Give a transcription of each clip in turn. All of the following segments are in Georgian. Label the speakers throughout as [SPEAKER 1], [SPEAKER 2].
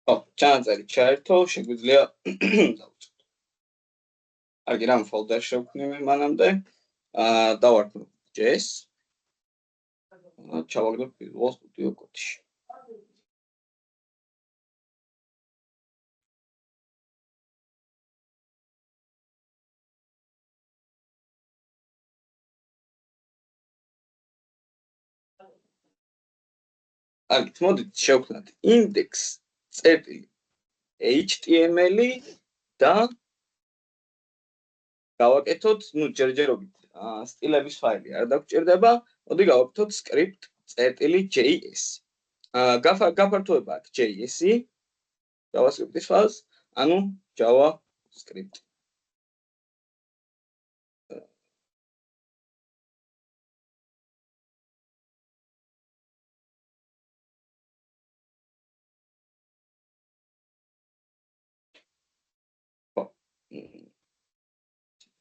[SPEAKER 1] ხო, ჩანაწერი ჩაერთო, შეგვიძლია დავუწყოთ. კარგი, რამ folder შევქმნი მე მანამდე. დავარქმევ JS. ჩავაგდებ Visual Studio Code-ში. კარგი, მოდით შევქმნათ index.html და გავაკეთოთ, ჯერჯერობით სტილების ფაილი არ დაგჭირდება, მოდი გავაკეთოთ script.js. გაფართოება აქვს JS-ი, JavaScript-ის ფაილს, ანუ JavaScript.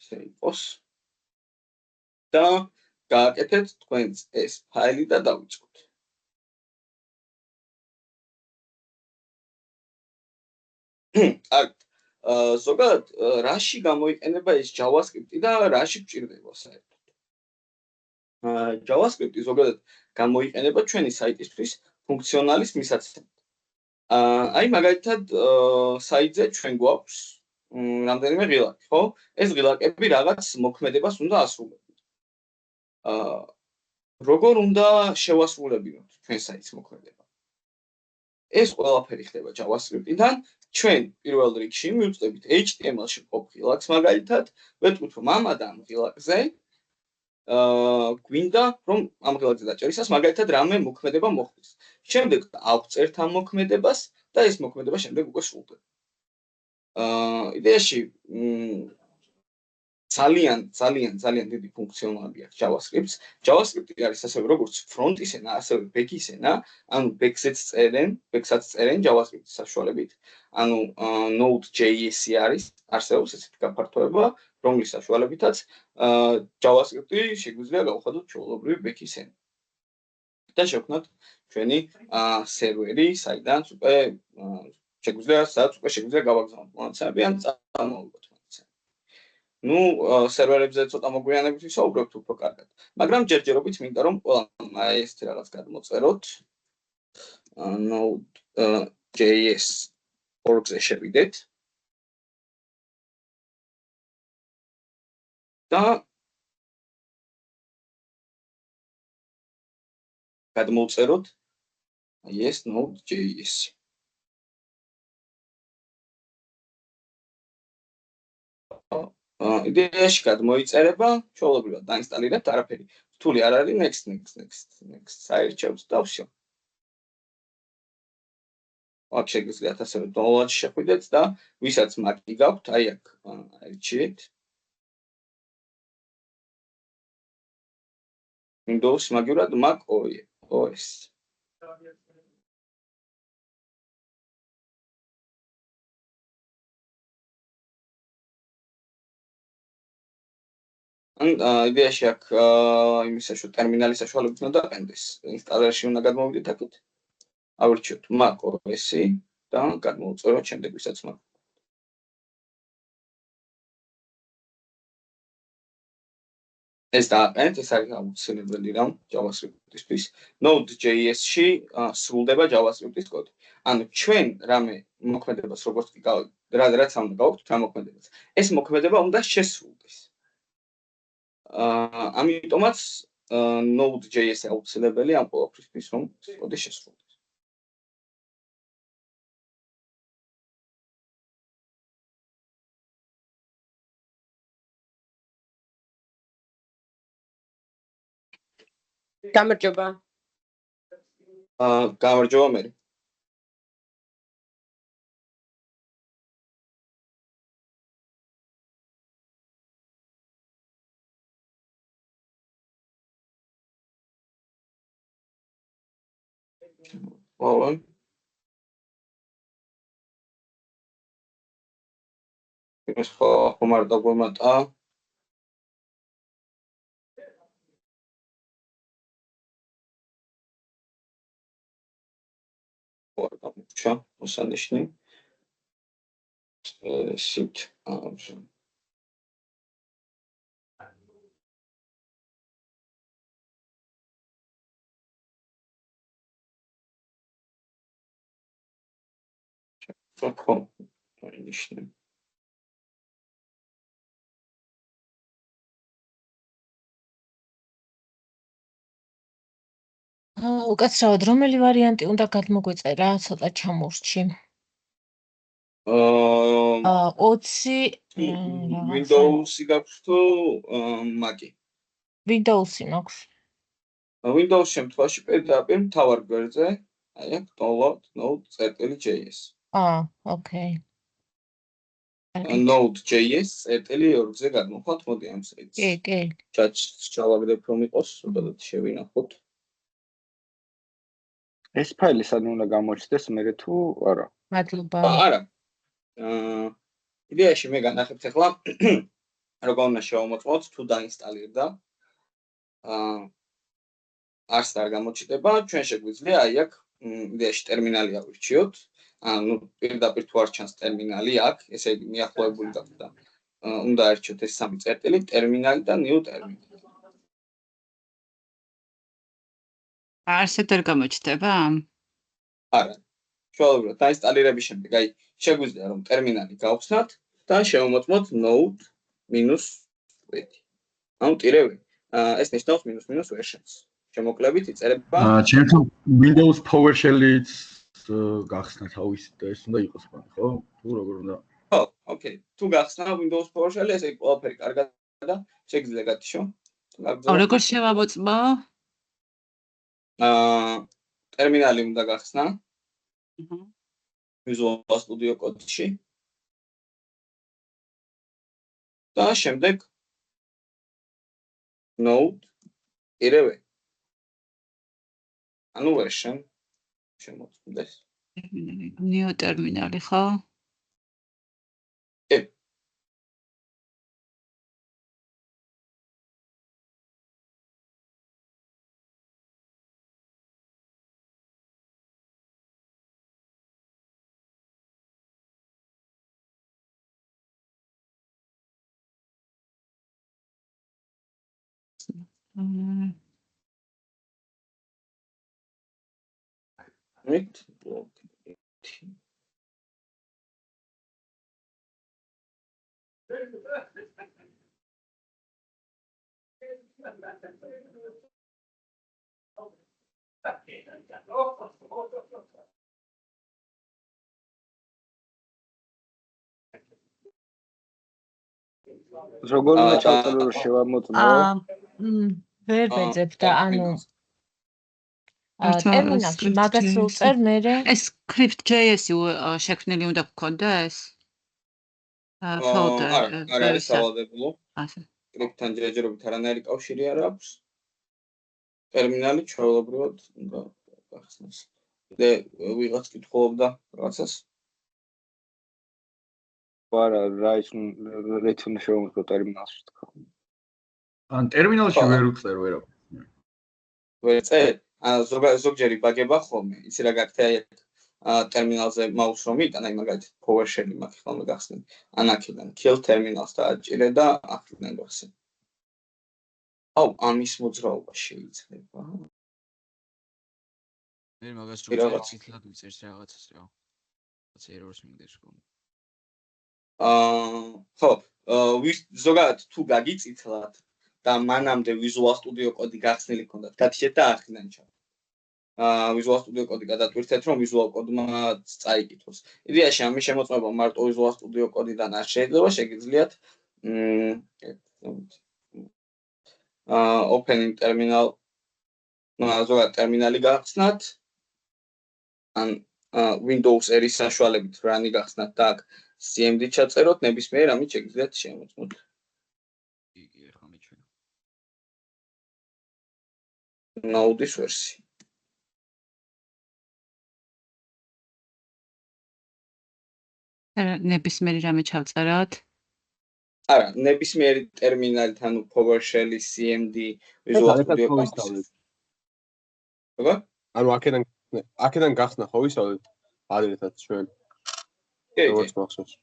[SPEAKER 1] იყოს და გააკეთეთ თქვენს ეს ფაილი და დავიწყოთ. ზოგადად რაში გამოიყენება ეს JavaScript და რაში გვჭირდება საერთოდ? JavaScript ზოგადად გამოიყენება ჩვენი საიტისთვის ფუნქციონალის მისაცემად. აი მაგალითად საიტზე ჩვენ გვაქვს რამდენიმე ღილაკი, ხო? ეს ღილაკები რაღაც მოქმედებას უნდა ასრულებდნენ. როგორ უნდა შევასრულებინოთ ჩვენ საიტის მოქმედება? ეს ყველაფერი ხდება JavaScript-დან. ჩვენ პირველ რიგში მივუწყდებით HTML-ში ყოფ ღილაკს მაგალითად, ვეთქვით რომ ამ ღილაკზე გვინდა რომ ამ ღილაკზე დაჭერისას მაგალითად რამე მოქმედება მოხდეს. შემდეგ ავწერთ ამ მოქმედებას და ეს მოქმედება შემდეგ უკვე სრულდება. იდეაში ძალიან დიდი ფუნქციონალი აქვს JavaScript-ს. JavaScript-ი არის ასევე როგორც front-ის ენა, ასევე back-ის ენა, ანუ back-საც წერენ JavaScript-ის საშუალებით. ანუ Node.js-ი არსებობს ესეთი გაფართოება, რომლის საშუალებითაც JavaScript-ი შეგვიძლია გავხადოთ ჩვეულებრივი back-ის ენა. და შევქმნათ ჩვენი სერვერი, საიდანაც უკვე შეგვიძლია გავაგზავნოთ მონაცემები ან წარმოვიდგოთ. სერვერებზე ცოტა მოგვიანებით ვისაუბრებთ უფრო კარგად. მაგრამ ჯერჯერობით მინდა რომ ყველა ეს რაღაც გადმოწეროთ. Node.js org-ზე შევიდეთ. და გადმოვწეროთ ეს Node.js. იდეაში გადმოიწერება, ჩვეულებრივად დაინსტალირებთ, არაფერი რთული არ არის, next საერთოდ და всё. აქ შეგიძლიათ ასევე download-ში შეხვიდეთ და ვისაც Mac-ი გაქვთ, აი აქ აირჩიეთ. Windows მაგივრად Mac OS. იდეაში აქ იმის ტერმინალის საშუალებით უნდა დაყენდეს. ინსტალერში უნდა გადმოვიდეთ აქეთ. ავირჩიოთ Mac OS-ი და გადმოვწეროთ შემდეგ ვისაც Mac. ეს დააყენეთ, ეს არის აუცილებელი რამ JavaScript-ისთვის. Node.js-ში სრულდება JavaScript-ის კოდი. ანუ ჩვენ რამე მოქმედებას როგორც კი რაც უნდა გავაკეთოთ ამ მოქმედებას. ეს მოქმედება უნდა შესრულდეს. ამიტომაც Node.js-ი აუცილებელი ამ ყველაფრისთვის რომ კოდი შესრულდეს.
[SPEAKER 2] გამარჯობა.
[SPEAKER 1] გამარჯობა მე. Well, ეს ხომ არ დაგვემატა. არ გამოჩა მოსანიშნი. Sit option.
[SPEAKER 2] უკაცრავად რომელი ვარიანტი უნდა გადმოგვეწერა ცოტა ჩამორჩი. 20
[SPEAKER 1] Windows-ი გაქვს თუ Mac-ი?
[SPEAKER 2] Windows-ი მაქვს.
[SPEAKER 1] Windows შემთხვევაში პირდაპირ მთავარ გვერდზე, აი აქ download node.js.
[SPEAKER 2] Okay.
[SPEAKER 1] Node.js წერტილი2-ზე გადმოხვალთ, მოდი ამ საიტს.
[SPEAKER 2] კი.
[SPEAKER 1] ჩავაგდებ რომ იყოს, უბრალოდ შევინახოთ.
[SPEAKER 3] ეს ფაილი სანამ უნდა გამოჩნდეს მე თუ არა?
[SPEAKER 2] მადლობა.
[SPEAKER 1] არა. იდეაში მე განახებთ ახლა როგორ უნდა შევამოწმოთ თუ დაინსტალირდა. არც არ გამოჩნდება, ჩვენ შეგვიძლია აი აქ იდეაში ტერმინალი ავირჩიოთ. ანუ პირდაპირ თუ არ ჩანს ტერმინალი აქ, ესე იგი მიახლოებული გახდა. უნდა არჩიოთ ეს სამი წერტილი, ტერმინალი და new ტერმინალი.
[SPEAKER 4] არსად არ გამოჩნდება?
[SPEAKER 1] არა. ჩვეულებრივად დაინსტალირების შემდეგ, აი შეგვიძლია რომ ტერმინალი გავხსნათ და შევამოწმოთ node-wet. ანუ ტირევი. ეს ნიშნავს მინუს versions. შემოკლებით იწერება.
[SPEAKER 3] ჩემთან Windows PowerShell-იც გახსნა თავისი და ეს უნდა იყოს პანი, ხო? თუ როგორ უნდა?
[SPEAKER 1] ხო, ოკეი. თუ გახსნა Windows PowerShell-ი, ესე იგი ყველაფერი კარგად და შეგიძლია გათიშო.
[SPEAKER 4] როგორ შევამოწმო?
[SPEAKER 1] ტერმინალი უნდა გახსნა. Visual Studio Code-ში. და შემდეგ node ირევე. ანუ version შემოწმდეს.
[SPEAKER 4] New ტერმინალი ხო?
[SPEAKER 1] კი. Right.
[SPEAKER 3] როგორ უნდა ჩავწერო რომ შევამოწმო?
[SPEAKER 2] ვერ ვეძებ და ანუ ტერმინალში მაგას უწერ მერე
[SPEAKER 4] ეს script.js-ი შექმნილი უნდა გქონდეს? folder.
[SPEAKER 1] არა არის სავალდებულო.
[SPEAKER 4] ასე.
[SPEAKER 1] script-თან ჯერჯერობით არანაირი კავშირი არ აქვს. ტერმინალი ჩვეულებრივად უნდა გახსნას. და ვიღაც კითხულობდა რაღაცას?
[SPEAKER 3] არა, რა უნდა შევამოწმო ტერმინალში თქვა.
[SPEAKER 5] ან ტერმინალში ვერ უწერ ვერაფერს.
[SPEAKER 1] ვერ წერ? ზოგჯერ იბაგება ხოლმე. იცი რა გაქვთ აი ტერმინალზე მაუს რომ იტან, აი მაგალითად PowerShell-ი მაქვს ხოლმე გახსნილი. ან აქედან kill terminals დააჭირე და აქედან გახსნე. აუ, ამის მოძრაობა შეიძლება.
[SPEAKER 6] მე მაგას რო ციტლად ვიწერს რაღაცას რა. რაც errors მიგდებს ხოლმე.
[SPEAKER 1] ხო, ზოგადად თუ გაგიწითლათ და მანამდე Visual Studio Code გახსნილი ქონდათ, გათიშეთ და ახიდან ჩავ. Visual Studio Code გადატვირთეთ, რომ Visual Code-მა წაიკითხოს. იდეაში ამის შემოწმება მარტო Visual Studio Code-დან არ შეიძლება, შეგიძლიათ opening terminal ზოგადად ტერმინალი გახსნათ, ან Windows ერის საშუალებით run-ი გახსნათ და აქ CMD ჩაწეროთ, ნებისმიერ ამით შეგიძლიათ შემოწმოთ.
[SPEAKER 6] იგი ახლა მიჩვენა.
[SPEAKER 1] Node-ის ვერსია.
[SPEAKER 4] ნებისმიერი რამე ჩავწეროთ?
[SPEAKER 1] არა, ნებისმიერი ტერმინალით, ანუ PowerShell-ი, CMD, Visual Studio Code.
[SPEAKER 7] ანუ აქედან გახსნა ხო ვისაუბრეთ? ადრეთაც ჩვენი.
[SPEAKER 1] კი,
[SPEAKER 7] როგორც მახსოვს.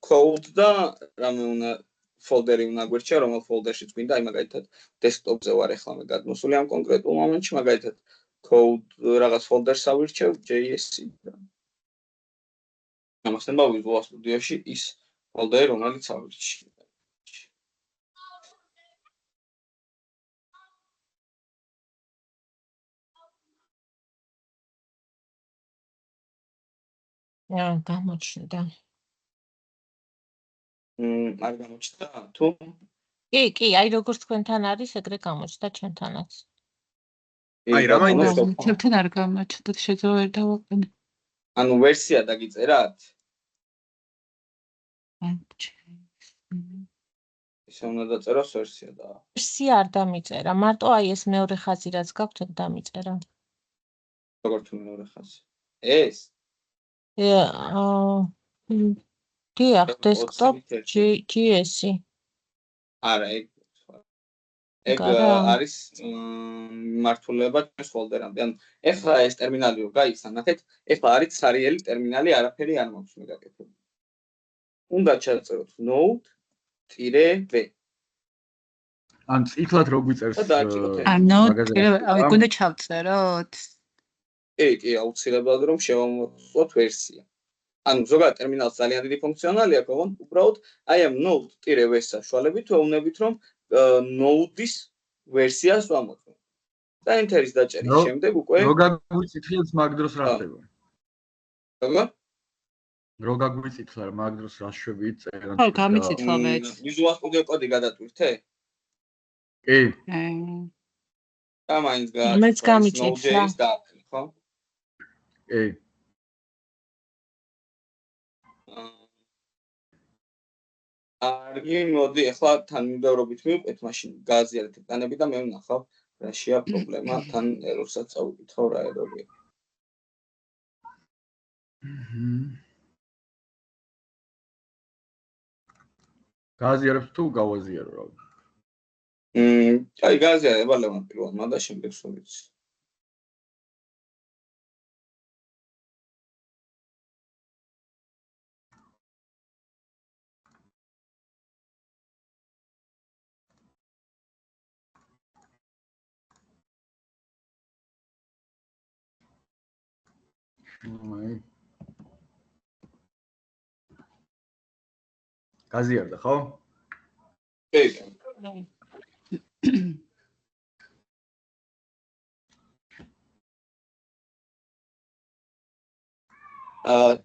[SPEAKER 1] code და რამე უნდა folder-ი უნდა გვერდჩა, რომელ folder-შიც გვინდა, აი მაგალითად desktop-ზე ვარ ახლა მე გადმოსული ამ კონკრეტულ მომენტში, მაგალითად code რაღაც folder-ს ავირჩევ JS-ი და ამასთან Visual Studio-ში ის folder-ი რომელიც ავირჩიე.
[SPEAKER 2] გამოჩნდა.
[SPEAKER 1] არ გამოჩნდა თუ
[SPEAKER 2] კი, აი როგორც თქვენთან არის, ეგრე გამოჩნდა ჩვენთანაც.
[SPEAKER 5] აი, რა მაინდა?
[SPEAKER 4] ჩემთან არ გამოჩნდა, შეიძლება ვერ დავაყენე.
[SPEAKER 1] ანუ ვერსია დაგიწერათ? ისე უნდა დაწეროს ვერსია და
[SPEAKER 2] ვერსია არ დამიწერა, მარტო აი ეს მეორე ხაზი რაც გაქვთ, ეგ დამიწერა.
[SPEAKER 1] როგორ თუ მეორე ხაზი? ეს?
[SPEAKER 2] დიახ, desktop JS-ი.
[SPEAKER 1] არა, ეგ არის მართულება ჩვენს folder-ამდე. ანუ ეხლა ეს ტერმინალი რო გაიხსნათ, ეხლა არის სარიელი ტერმინალი, არაფერი არ მაქვს მე გაკეთებული. უნდა ჩაწეროთ node-v.
[SPEAKER 3] ან წითლად რო გვიწერს
[SPEAKER 4] აი გონდა ჩავწეროთ.
[SPEAKER 1] კი, აუცილებლად რომ შევამოწმოთ ვერსია. ანუ ზოგადად ტერმინალს ძალიან დიდი ფუნქციონალი აქვს, ოღონდ უბრალოდ აი ამ node-v-ს საშუალებით ვეუბნებით რომ node-ის ვერსიას ვამოწმოთ. და enter-ის დაჭერის შემდეგ უკვე
[SPEAKER 3] რო გაგვიწითლებს მაგ დროს რა ხდება?
[SPEAKER 1] როგორ?
[SPEAKER 3] რო გაგვიწითლა მაგ დროს რა შვებით წერან?
[SPEAKER 4] ხო, გამიწითლა მეც.
[SPEAKER 1] Visual Studio კოდი გადატვირთე?
[SPEAKER 3] კი.
[SPEAKER 1] და მაინც
[SPEAKER 2] მეც გამიწითლა.
[SPEAKER 1] Node.js დააყენე, ხო?
[SPEAKER 3] კი.
[SPEAKER 1] კარგი, მოდი, ახლა თანმიმდევრობით მივყვეთ, მაშინ გააზიარეთ ეტანები და მე ვნახავ, რაშია პრობლემა, თან ერორსაც წავიკითხავ რა ერორია.
[SPEAKER 3] გააზიარებ თუ გავაზიარო რა.
[SPEAKER 1] აი გააზიარებ ვალევან პირველმა და შემდეგ სულიც.
[SPEAKER 3] გაზიარდა ხო?
[SPEAKER 1] კი.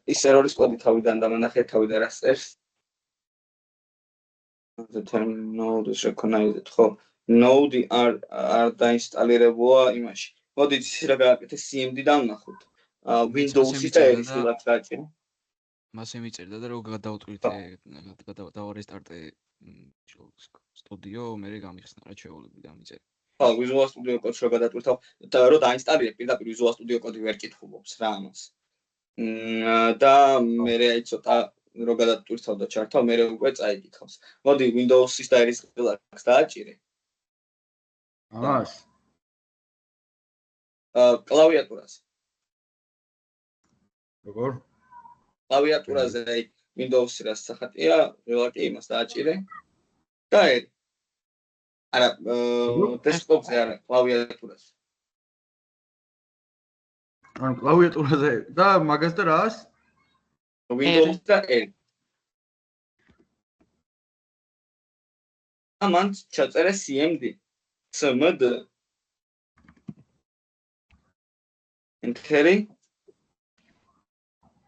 [SPEAKER 1] ის ერორის კოდი თავიდან დამანახე, თავიდან რას წერს? The term node is recognized, ხო? Node არ დაინსტალირებულა იმაში. მოდით ის რა გააკეთე CMD დავნახოთ. Windows-ის და ერისულად გააჭირე.
[SPEAKER 6] მას იმიწერდა და რო გადავტვირთე, დავარესტარტე სტუდიო, მე გამიხსნა რა შეეულები დამიწერე.
[SPEAKER 1] ხო, Visual Studio კოდს რო გადატვირთავ და რო დაინსტალირებ, პირდაპირ Visual Studio კოდი ვერ კითხულობს რა ამას. და მე აი ცოტა რო გადატვირთავ და ჩართავ, მე უკვე წაიკითხავს. მოდი Windows-ის და ერისულად დააჭირე.
[SPEAKER 3] ამას?
[SPEAKER 1] კლავიატურას.
[SPEAKER 3] როგორ?
[SPEAKER 1] კლავიატურაზე აი Windows-ი რაც სახატია, ველაკი იმას დააჭირე. და არა, desktop-ზე არა, კლავიატურაზე.
[SPEAKER 3] ან კლავიატურაზე და მაგას და რას?
[SPEAKER 1] Windows და L. ამან ჩაწერე CMD. CMD. Enter-ი.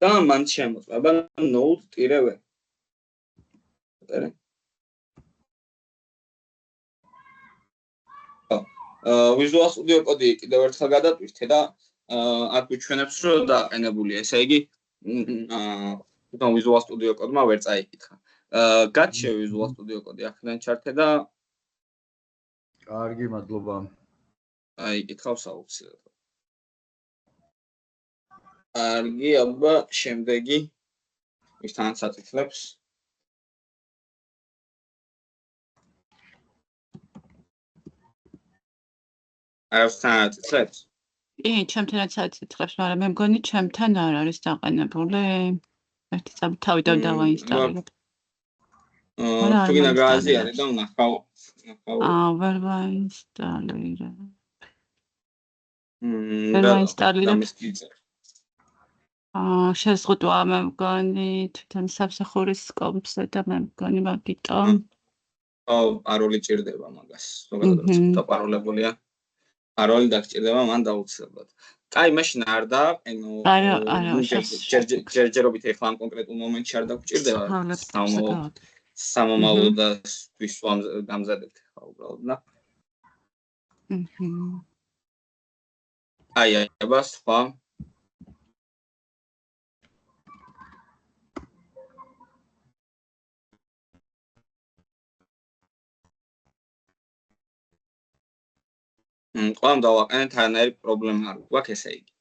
[SPEAKER 1] და მან შემოწმება node-v. წერე. Visual Studio კოდი კიდევ ერთხელ გადატვირთე და აქ გვიჩვენებს რომ დააყენებულია. ესე იგი, Visual Studio კოდმა ვერ წაიკითხა. გაჩვე Visual Studio კოდი აქედან ჩართე და
[SPEAKER 3] კარგი, მადლობა.
[SPEAKER 1] აიკითხავს აუცილებლად. კარგი, აბა, შემდეგი ვისთან საწითლებს. არასთან აწითლებს?
[SPEAKER 4] კი, ჩემთანაც აცეცხლებს, მაგრამ მე მგონი ჩემთან არ არის დაყენებული. ერთი წამი თავიდან დავაინსტალირებ.
[SPEAKER 1] თუ გინდა გააზიარე და ვნახავ.
[SPEAKER 4] ვერ ვაინსტალირებ.
[SPEAKER 1] და
[SPEAKER 4] ვაინსტალირებ.
[SPEAKER 1] ამის გიძე.
[SPEAKER 4] შეზღუდვა მე მგონი თვითონ სამსახურის კომპზე და მე მგონი მაგიტომ.
[SPEAKER 1] პაროლი ჭირდება მაგას. ზოგადად როცა დაპაროლებულია. პაროლი დაგჭირდება მან დაუცილებლად. კაი, მაშინ არ დააყენო. ჯერჯერობით ეხლა ამ კონკრეტულ მომენტში არ დაგჭირდება. სამომავლო და თვის გამზადებთ ხა უბრალოდ და. აი, აბა სხვა. ყველამ დავაყენეთ, არანაირი პრობლემა არ გვაქვს, ესე იგი.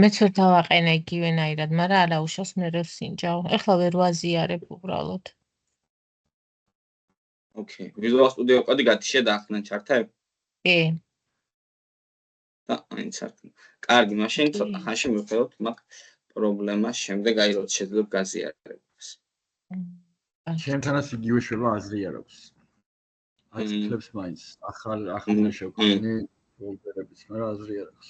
[SPEAKER 2] მეც ვერ დავაყენე იგივენაირად, მაგრამ არა უშავს მე რევ სინჯავ. ეხლა ვერ ვაზიარებ უბრალოდ.
[SPEAKER 1] ოკეი. Visual Studio Code გათიშე დაახსნა ჩარტებ?
[SPEAKER 2] კი.
[SPEAKER 1] და აინც არ. კარგი, მაშინ ცოტა ხანში მივხვდეთ მაგ პრობლემას, შემდეგ აი როცა შეძლებ გაზიარებას.
[SPEAKER 3] ჩემთანაც იგივე შევა აზრი არ აქვს. აცეცხლებს მაინც ახალი შევქონი ვოლტერების, მაგრამ აზრი არ აქვს.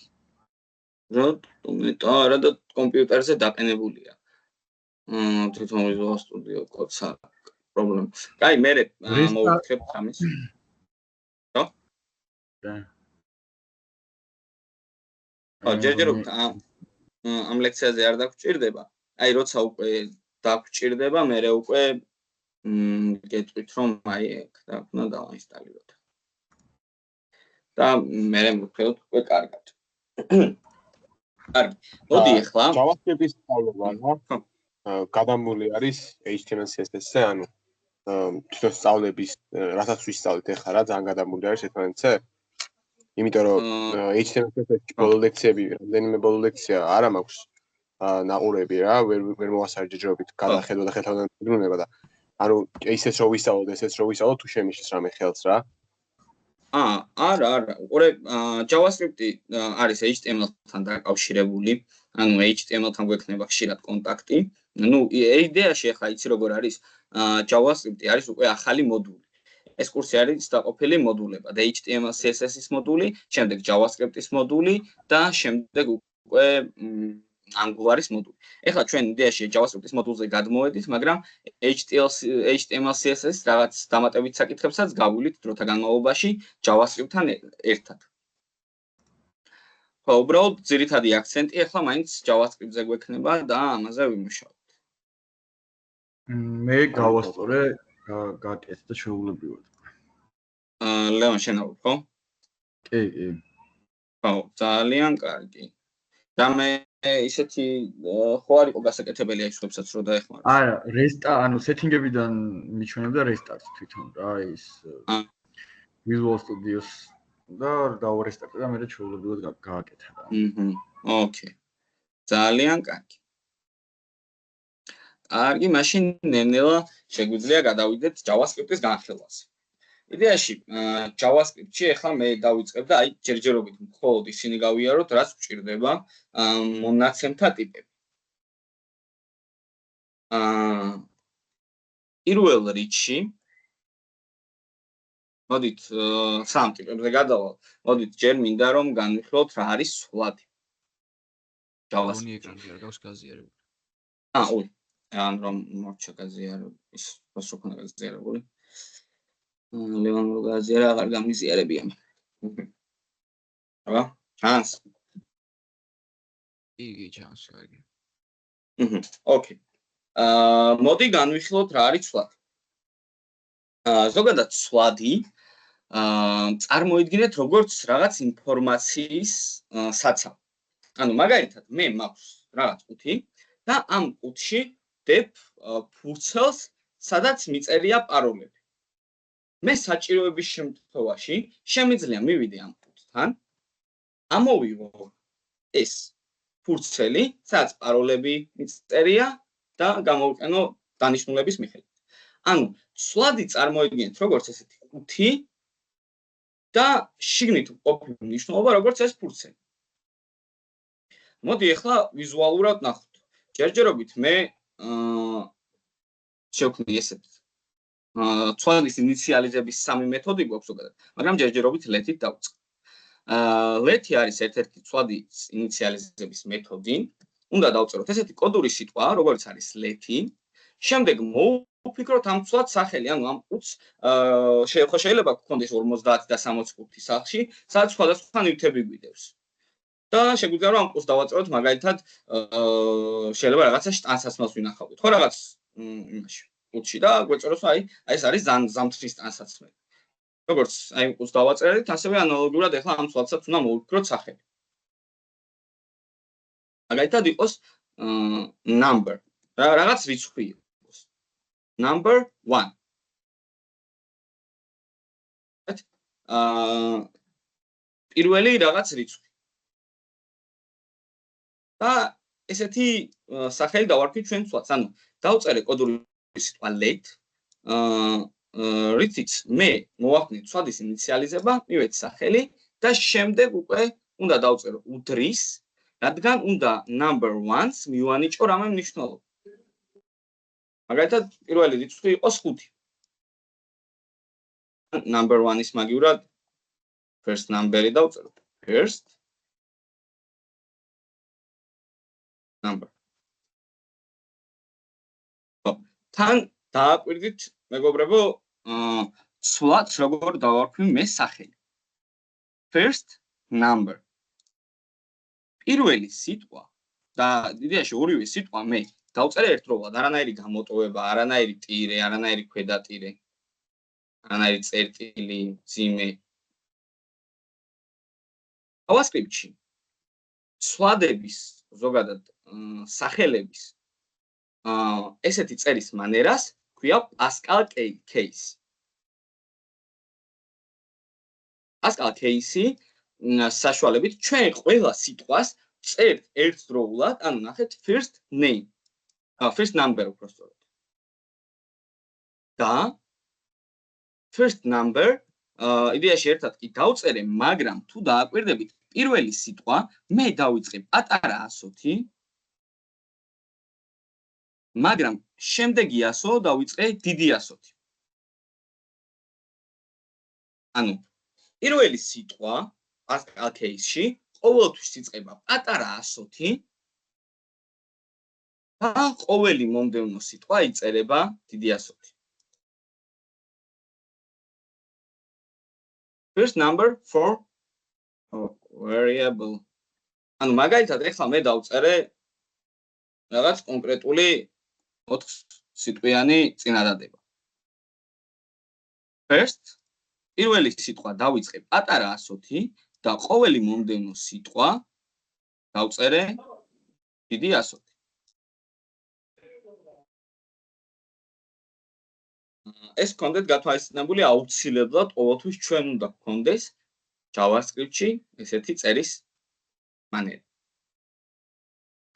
[SPEAKER 1] რა და კომპიუტერზე დაყენებულია. თვითონ Visual Studio Code-ს პრობლემა. კაი, მე მოვიქრებ ამის. რა? ჯერჯერობით ამ ლექციაზე არ დაგჭირდება. აი, როცა უკვე დაგჭირდება, მე უკვე გეტყვით რომ აი ეგ და უნდა დავაინსტალიროთ. და მე მოვიქრებთ უკვე კარგად. კარგი. მოდი ახლა
[SPEAKER 7] JavaScript-ის სწავლება, გადამული არის HTML CSS-ზე, ანუ თვითონ სწავლების, რასაც ვისწავლეთ ახლა რა ძალიან გადამული არის ერთმანეთზე. იმიტომ რომ HTML CSS-ში ბოლო ლექციები, რამდენიმე ბოლო ლექცია არა მაქვს ნაყურები რა, ვერ მოვასწარე ჯერჯერობით გადახედვა და ხელთან დაბრუნება და ანუ ისეც რო ვისწავლოთ, ესეც რო ვისწავლოთ, თუ შემიშლის რამე ხელს რა.
[SPEAKER 1] არა. უყურე JavaScript-ი არის HTML-თან დაკავშირებული, ანუ HTML-თან გვექნება ხშირად კონტაქტი. ნუ იდეაში ახლა იცი როგორ არის, JavaScript-ი არის უკვე ახალი მოდული. ეს კურსი არის დაყოფილი მოდულებად, HTML CSS-ის მოდული, შემდეგ JavaScript-ის მოდული და შემდეგ უკვე Angular-ის მოდული. ეხლა ჩვენ იდეაში JavaScript-ის მოდულზე გადმოვედით, მაგრამ HTML CSS რაღაც დამატებით საკითხებსაც გავვილით დროთა განმავლობაში JavaScript-თან ერთად. ხო, უბრალოდ ძირითადი აქცენტი ეხლა მაინც JavaScript-ზე გვექნება და ამაზე ვიმუშავებთ.
[SPEAKER 3] მე გავასწორე გაკეთე და შეუულებრივად.
[SPEAKER 1] ლეონ შენაურ, ხო?
[SPEAKER 3] კი.
[SPEAKER 1] ხო, ძალიან კარგი. და მე ისეთი ხო არ იყო გასაკეთებელი აი სხვებსაც რო დაეხმაროს.
[SPEAKER 3] არა, ანუ setting-ებიდან მიჩვენებდა restart-ს თვითონ რა, ის Visual Studio-ს და დავარესტარტე და მე შეუულებრივად გააკეთა რა.
[SPEAKER 1] ოკეი. ძალიან კარგი. კარგი, მაშინ ნელ-ნელა შეგვიძლია გადავიდეთ JavaScript-ის განხილვაზე. იდეაში JavaScript-ში ახლა მე დავიწყებ და აი ჯერჯერობით მხოლოდ ისინი გავიაროთ, რაც გვჭირდება მონაცემთა ტიპები. პირველ რიგში მოდით სამ ტიპებზე გადავალ. მოდით ჯერ მინდა რომ განვიხილოთ რა არის სვლადი.
[SPEAKER 6] JavaScript ეკრანზე არ გავს გაზიარებული.
[SPEAKER 1] ან რომ მოჩა გაზიარებული, ის რას რო ქონა გაზიარებული. ლევან რო გაზიარა აღარ გამიზიარებია. აბა, ჩანს.
[SPEAKER 6] იგი ჩანს, კარგი.
[SPEAKER 1] ოკეი. მოდი განვიხილოთ რა არის სვლადი. ზოგადად სვლადი წარმოიდგინეთ როგორც რაღაც ინფორმაციის საცავ. ანუ მაგალითად მე მაქვს რაღაც ყუთი და ამ ყუთში ვდებ ფურცელს, სადაც მიწერია პაროლები. მე საჭიროების შემთხვევაში შემიძლია მივიდე ამ ყუთთან, ამოვიღო ეს ფურცელი, სადაც პაროლები მიწერია და გამოვყენო დანიშნულების მიხედვით. ანუ სვლადი წარმოიდგინეთ როგორც ესეთი ყუთი, და შიგნით ყოფილი მნიშვნელობა როგორც ეს ფურცელი. მოდი ახლა ვიზუალურად ნახოთ. ჯერჯერობით მე შევქმნი ესეთ ცვალის ინიციალიზების სამი მეთოდი გვაქვს ზოგადად, მაგრამ ჯერჯერობით let-ით დავწყ. let-ი არის ერთ-ერთი ცვალის ინიციალიზების მეთოდი. უნდა დავწეროთ ესეთი კოდური სიტყვა, როგორც არის let-ი. შემდეგ მოვფიქროთ ამ ცვლად სახელი, ანუ ამ ყუთს შეიძლება გქონდეს 50 და 65 სახში, სადაც სხვადასხვა ნივთები გვიდევს. და შეგვიძლია რომ ამ ყუთს დავაწეროთ მაგალითად შეიძლება რაღაცა ტანსაცმელს ვინახავთ. ხო რაღაც იმაში ყუთში და გვეწეროს აი ეს არის ზამთრის ტანსაცმელი. როგორც აი ყუთს დავაწერეთ, ასევე ანალოგიურად ახლა ამ ცვლადსაც უნდა მოვფიქროთ სახელი. მაგალითად იყოს number. რაღაც რიცხვი იყოს. Number 1. პირველი რაღაც რიცხვი. და ესეთი სახელი დავარქვით ჩვენ ცვლადს. ანუ დავწერე კოდური სიტყვა let, რითიც მე მოვახდნით ცვლადის ინიციალიზება, მივეცი სახელი და შემდეგ უკვე უნდა დავწერო უდრის, რადგან უნდა number 1-ს მივანიჭო რამე მნიშვნელობა. მაგალითად, პირველი რიცხვი იყოს 5. number 1-ის მაგივრად first number-ი დავწერო. first number. თან დააკვირდით, მეგობრებო, ცვლადს როგორ დავარქვი მე სახელი. first number. პირველი სიტყვა და იდეაში ორივე სიტყვა მე დავწერე ერთდროულად, არანაირი გამოტოვება, არანაირი ტირე, არანაირი ქვედატირე, არანაირი წერტილი, ძიმე. JavaScript-ში ცვლადების ზოგადად სახელების ესეთი წერის მანერას ქვია Pascal case. Pascal case-ი საშუალებით ჩვენ ყველა სიტყვას წერთ ერთდროულად, ანუ ნახეთ first name. First number უბრალოდ. და first number იდეაში ერთად კი დავწერე, მაგრამ თუ დააკვირდებით, პირველი სიტყვა მე დავიწყე პატარა ასოთი, მაგრამ შემდეგი ასო დავიწყე დიდი ასოთი. ანუ პირველი სიტყვა Pascal case-ში ყოველთვის იწყება პატარა ასოთი და ყოველი მომდევნო სიტყვა იწერება დიდი ასოთი. First number for variable. ანუ მაგალითად ეხლა მე დავწერე რაღაც კონკრეტული 4 სიტყვიანი წინადადება. First პირველი სიტყვა დავიწყე პატარა ასოთი და ყოველი მომდევნო სიტყვა დავწერე დიდი ასოთი. ეს კონტენტ გათვალისწინებული აუცილებლად ყოველთვის ჩვენ უნდა გქონდეს JavaScript-ში ესეთი წერის მანერა.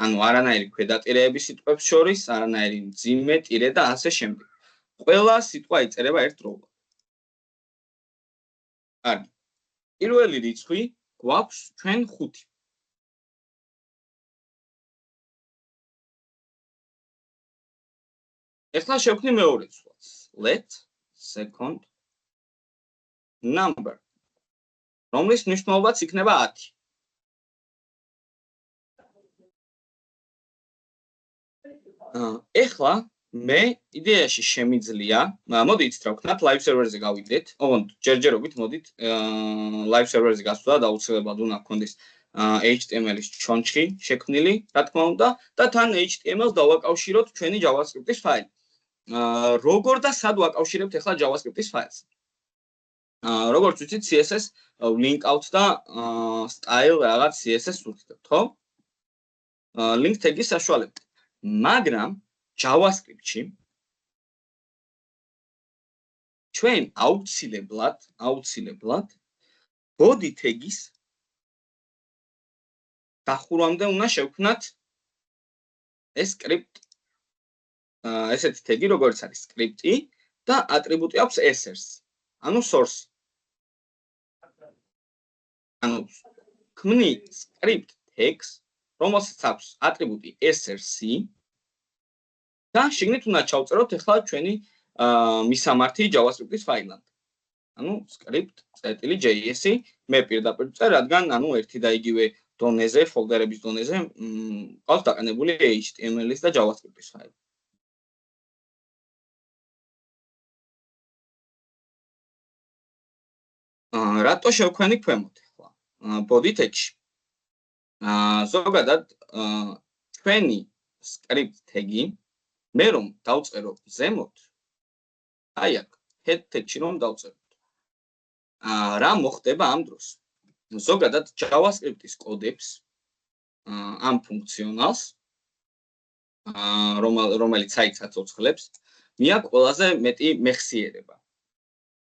[SPEAKER 1] ანუ არანაირი ქვედატირეების სიტყვებს შორის, არანაირი მძიმე ტირე და ასე შემდეგ. ყველა სიტყვა იწერება ერთდროულად. კარგი. პირველი რიცხვი გვაქვს ჩვენ 5. ეხლა შევქმნი მეორე ცვლადს. Let second number. რომლის მნიშვნელობაც იქნება 10. ეხლა მე იდეაში შემიძლია, მოდი იცით რა ვქნათ, live server-ზე გავიდეთ. ოღონდ ჯერჯერობით მოდით live server-ზე გასვლა და აუცილებლად უნდა გქონდეს HTML-ის ჩონჩხი შექმნილი, რა თქმა უნდა, და თან HTML-ს დავაკავშიროთ ჩვენი JavaScript-ის ფაილი. როგორ და სად ვაკავშირებთ ახლა JavaScript-ის ფაილს? როგორც ვიცით, CSS link out და style რაღაც CSS ვუხდით, ხო? link tag-ის საშუალებით. მაგრამ JavaScript-ში ჩვენ აუცილებლად body tag-ის დახურვამდე უნდა შევქმნათ ეს script, ესეთი tag-ი როგორც არის script-ი და ატრიბუტი აქვს asserts, ანუ source. ანუ ქმნი script text, რომელსაც აქვს ატრიბუტი src და შიგნით უნდა ჩავწეროთ ახლა ჩვენი მისამართი JavaScript-ის ფაილად. ანუ script.js მე პირდაპირ წერ, რადგან ანუ ერთი და იგივე დონეზე, ფოლდერების დონეზე ყავს დაყენებული HTML-ის და JavaScript-ის ფაილი. რატო შევქმნი ქვემოთ ახლა? body tag-ში. ზოგადად ჩვენი script tag-ი მე რომ დავწერო ზემოთ, აი აქ head tag-ში რომ დავწერო. რა მოხდება ამ დროს? ზოგადად JavaScript-ის კოდებს ამ ფუნქციონალს რომელიც საიტს აცოცხლებს, მიაქვს ყველაზე მეტი მეხსიერება.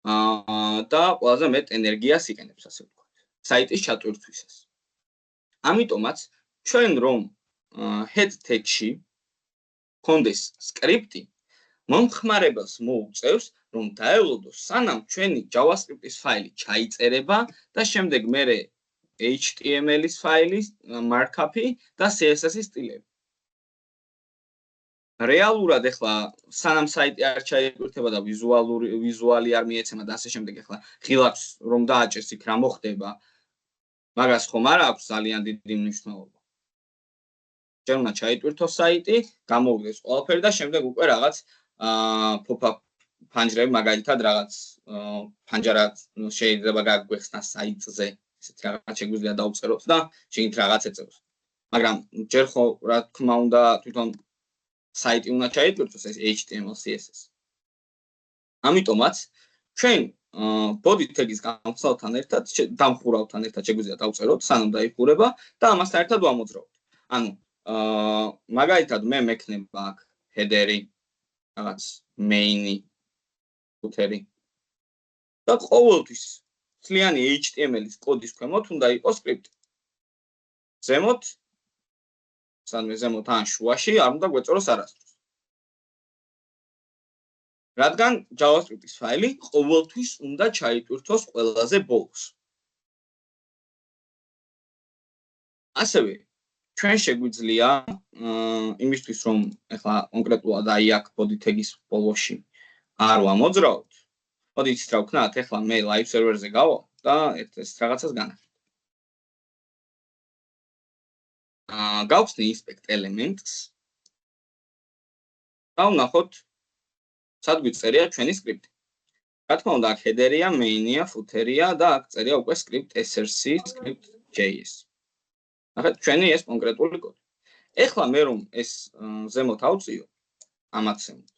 [SPEAKER 1] და ყველაზე მეტ ენერგიას იყენებს, ასე ვთქვათ, საიტის ჩატვირთვისას. ამიტომაც ჩვენ რომ head tag-ში კონდეს სკრიპტი, მომხმარებელს მოუწევს, რომ დაელოდოს, სანამ ჩვენი JavaScript-ის ფაილი ჩაიწერება და შემდეგ მერე HTML-ის ფაილის markup-ი და CSS-ის სტილები. რეალურად ახლა სანამ საიტი არ ჩაიტვირთება და ვიზუალი არ მიეცემა და ასე შემდეგ ახლა ღილაკს რომ დააჭერს იქ რა მოხდება, მაგას ხომ არ აქვს ძალიან დიდი მნიშვნელობა. ჯერ უნდა ჩაიტვირთოს საიტი, გამოვიდეს ყველაფერი და შემდეგ უკვე რაღაც pop-up ფანჯრები მაგალითად რაღაც ფანჯარა შეიძლება გაგვეხსნას საიტზე, ესეთ რაღაც შეგვიძლია დავწეროთ და შეგით რაღაც ეწევს. მაგრამ ჯერ ხო რა თქმა უნდა თვითონ საიტი უნდა ჩაიტვირთოს ეს HTML CSS. ამიტომაც ჩვენ body tag-ის გამხსნელთან ერთად დამხურავთან ერთად შეგვიძლია დავწეროთ, სანამ დაიხურება და ამასთან ერთად ვამოძრავოთ. ანუ მაგალითად მე მექნება აქ header-ი, რაღაც main-ი, footer-ი და ყოველთვის მთლიანი HTML-ის კოდის ქვემოთ უნდა იყოს script. ზემოთ სანამ ზემოთ ან შუაში არ უნდა გვეწოროს არასდროს. რადგან JavaScript-ის ფაილი ყოველთვის უნდა ჩაიტვირთოს ყველაზე ბოლოს. ასევე ჩვენ შეგვიძლია იმისთვის რომ ახლა კონკრეტულად აი აქ body tag-ის ბოლოში არ ვამოძრავოთ. მოდი იცით რა ვქნათ, ახლა მე live server-ზე გავა და ეს რაღაცას განახილავ. გავხსნი inspect elements და ვნახოთ სად გვიწერია ჩვენი სკრიპტი. რა თქმა უნდა, აქ header-ია, main-ია, footer-ია და აქ წერია უკვე script src, script js. ნახეთ, ჩვენი ეს კონკრეტული კოდი. ეხლა მე რომ ეს ზემოთ ავწიო, ამათ ზემოთ.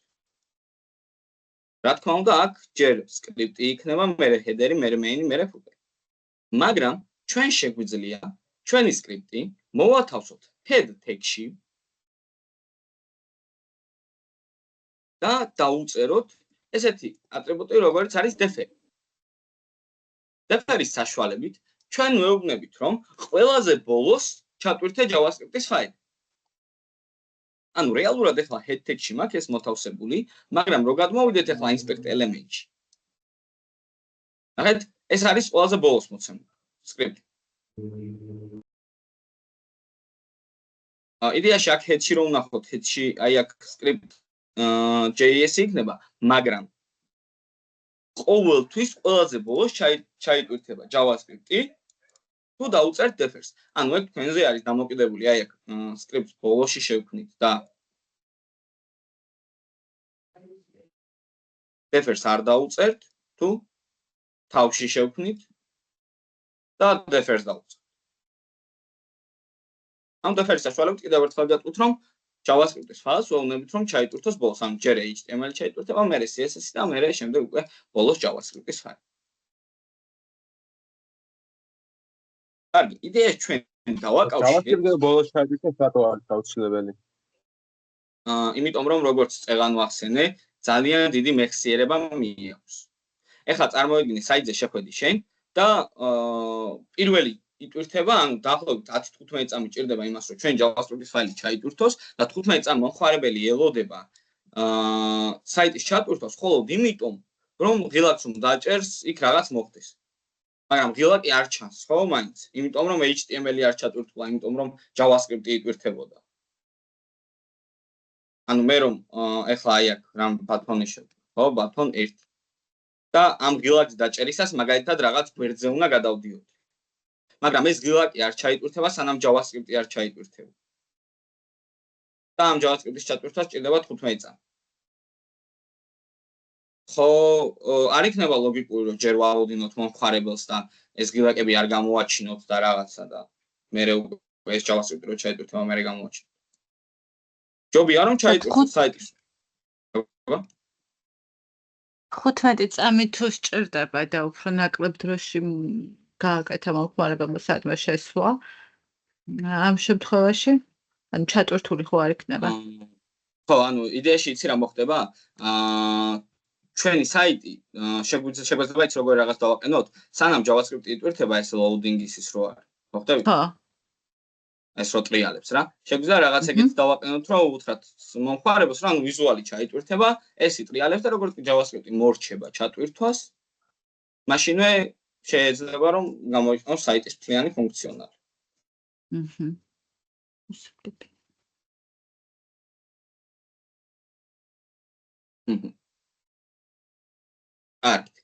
[SPEAKER 1] რა თქმა უნდა, აქ ჯერ სკრიპტი იქნება, მერე header-ი, მერე main-ი, მერე footer-ი. მაგრამ ჩვენ შეგვიძლია ჩვენი სკრიპტი მოვათავსოთ head tag-ში და დაუწეროთ ესეთი ატრიბუტი, როგორც არის defer. defer-ის საშუალებით ჩვენ ვეუბნებით, რომ ყველაზე ბოლოს ჩატვირთე JavaScript-ის ფაილი. ანუ რეალურად ახლა head tag-ში მაქვს ეს მოთავსებული, მაგრამ რო გადმოვიდეთ ახლა inspect element-ში. ნახეთ, ეს არის ყველაზე ბოლოს მოცემული სკრიპტი. იდეაში აქ head-ში რომ ვნახოთ, head-ში აი აქ script js იქნება, მაგრამ ყოველთვის ყველაზე ბოლოს ჩაიტვირთება JavaScript-ი თუ დაუწერთ defer-ს. ანუ ეგ თქვენზე არის დამოკიდებული, აი აქ script ბოლოში შევქმნით და defer-ს არ დაუწერთ, თუ თავში შევქმნით და defer-ს დაუწერთ. ამ defer-ის საშუალებით კიდევ ერთხელ გეტყვით, რომ JavaScript-ის ფაილს ვეუბნებით, რომ ჩაიტვირთოს ბოლოს, ანუ ჯერ HTML ჩაიტვირთება, მერე CSS და მერე შემდეგ უკვე ბოლოს JavaScript-ის ფაილი. კარგი, იდეაში ჩვენ დავაკავშირეთ.
[SPEAKER 7] JavaScript-ზე ბოლოს ჩაიტვირთოს რატო არის აუცილებელი?
[SPEAKER 1] იმიტომ რომ როგორც წეგან ვახსენე, ძალიან დიდი მეხსიერება მიაქვს. ეხლა წარმოვიდგინე საიტზე შეხვედი შენ და პირველი იტვირთება, ანუ დაახლოებით 10-15 წამი ჭირდება იმას, რომ ჩვენ JavaScript-ის ფაილი ჩაიტვირთოს და 15 წამი მომხმარებელი ელოდება საიტის ჩატვირთვას, მხოლოდ იმიტომ, რომ ღილაკს რომ დაჭერს, იქ რაღაც მოხდეს. მაგრამ ღილაკი კი არ ჩანს, ხო, მაინც? იმიტომ რომ HTML-ი არ ჩატვირთულა, იმიტომ რომ JavaScript-ი იტვირთებოდა. ანუ მე რომ ეხლა აი აქ რამ ბატონი შევდო, ხო, ბატონ 1. და ამ ღილაკს დაჭერისას მაგალითად რაღაც გვერდზე უნდა გადავდიოდი. მაგრამ ეს ღილაკი არ ჩაიტვირთება, სანამ JavaScript-ი არ ჩაიტვირთება. და ამ JavaScript-ის ჩატვირთვას ჭირდება 15 წამი. ხო, არ იქნება ლოგიკური, რომ ჯერ ვავოდინოთ მომხმარებელს და ეს ღილაკები არ გამოვაჩინოთ და რაღაცა და მე ეს JavaScript-ი რო ჩაიტვირთება, მე გამოვაჩინოთ. ჯობია რომ ჩაიტვირთოთ საიტის.
[SPEAKER 4] 15 წამი თუ სჭირდება და უფრო ნაკლებ დროში გააკეთა მომხმარებელმა საიტმა შესვლა. ამ შემთხვევაში ანუ ჩატვირთული ხო არ იქნება?
[SPEAKER 1] ხო, ანუ იდეაში იცი რა მოხდება? ჩვენი საიტი შეგვიძლია ის როგორ რაღაც დავაყენოთ, სანამ JavaScript-ი იტვირთება ეს loading-ის ის რო არის. მოხდები?
[SPEAKER 4] ხო.
[SPEAKER 1] ეს რო ტრიალებს რა. შეგვიძლია რაღაც ეგეთი დავაყენოთ, რომ უთხრათ მომხმარებელს, რომ ანუ ვიზუალი ჩაიტვირთება, ეს იტრიალებს და როგორც კი JavaScript-ი მორჩება ჩატვირთვას, მაშინვე შეიძლება რომ გამოიყენოს საიტის მთლიანი ფუნქციონალი.